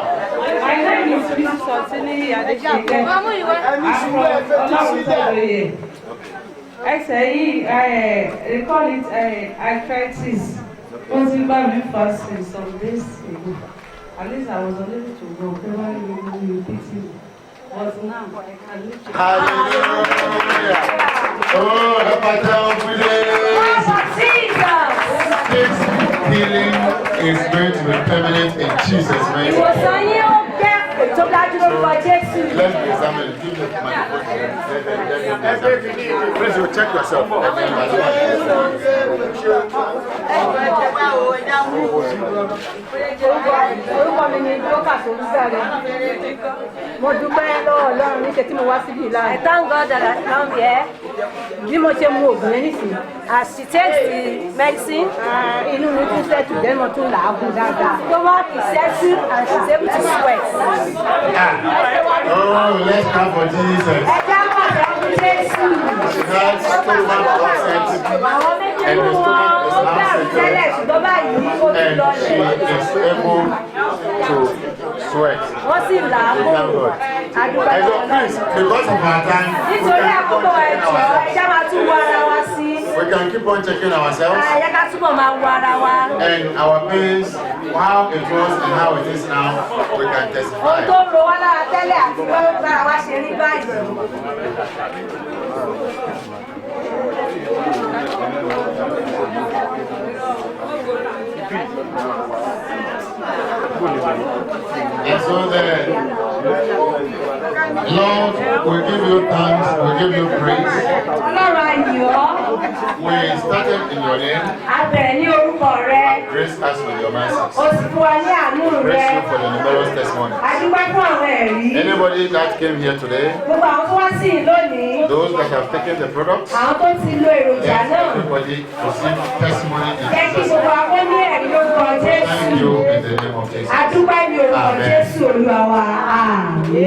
My name is Mrs. Sotini Adeshike. I'm from Olawutoloye. They call it arthritis. Was in Bible fasting some days ago. At least I was unable to go. Everybody will pity me. But now I can live to. Hallelujah. Oh, this healing is going to be permanent in Jesus' name. ìwòsàn yín ó jẹ́ tó dájú lórúkọ Jésù. Let's be examined. Give the microphone. Please, you check yourself. orúkọ mi ni dókà tó ń sáré. mo dúpẹ́ lọ́wọ́ ọlọ́run níṣẹ́ tí mo wá síbí ìlànà. I thank God that I come here. bí mo ṣe mu oògùn yẹn nísìnyí. as she takes the medicine. inú mi tún ṣẹ́tù then mo tún làágùn dáadáa. stomach is settled and she is able to sweat. Oh, let's clap for Jesus. ẹ já pàṣẹ fún Jésù. That stomach was empty. And the stomach is now settled. And she is able to sweat. wọ́n sì làágùn. And so please, because of our time, we nítorí can àkókò ẹ̀jọ̀ ẹ̀já máa tún wọ ara wa sí. we can keep on checking ourselves ẹ̀yà ká túbọ̀ máa wọ ara wa. and our pains, how it was and how it is now, we can ohun testify. tó ń ro wá lára tẹ́lẹ̀ àti bá lára wa ṣe rí báyìí. And so the Lord, we give you thanks, we give you praise. ọlọ́run ayọ̀. We started in your name. a bẹ̀rẹ̀ ní orúkọ rẹ. Grace us with your mercies. o sì fún wa ní àánú rẹ. Praise you for the numerous testimonies. a dúpẹ́ fún àwọn ẹ̀rí. Anybody that came here today, gbogbo àwọn tó wá sí i lónìí. those that have taken the products, àwọn tó ti lo èròjà let náà. everybody receive testimony in jẹ́ kí Jesus' gbogbo name. àwọn ní ẹ̀rí lórúkọ Thank Jésù. you in the name of Jesus. a dúpẹ́ ní orúkọ Amen. Jésù Olúwa wa. Àmín.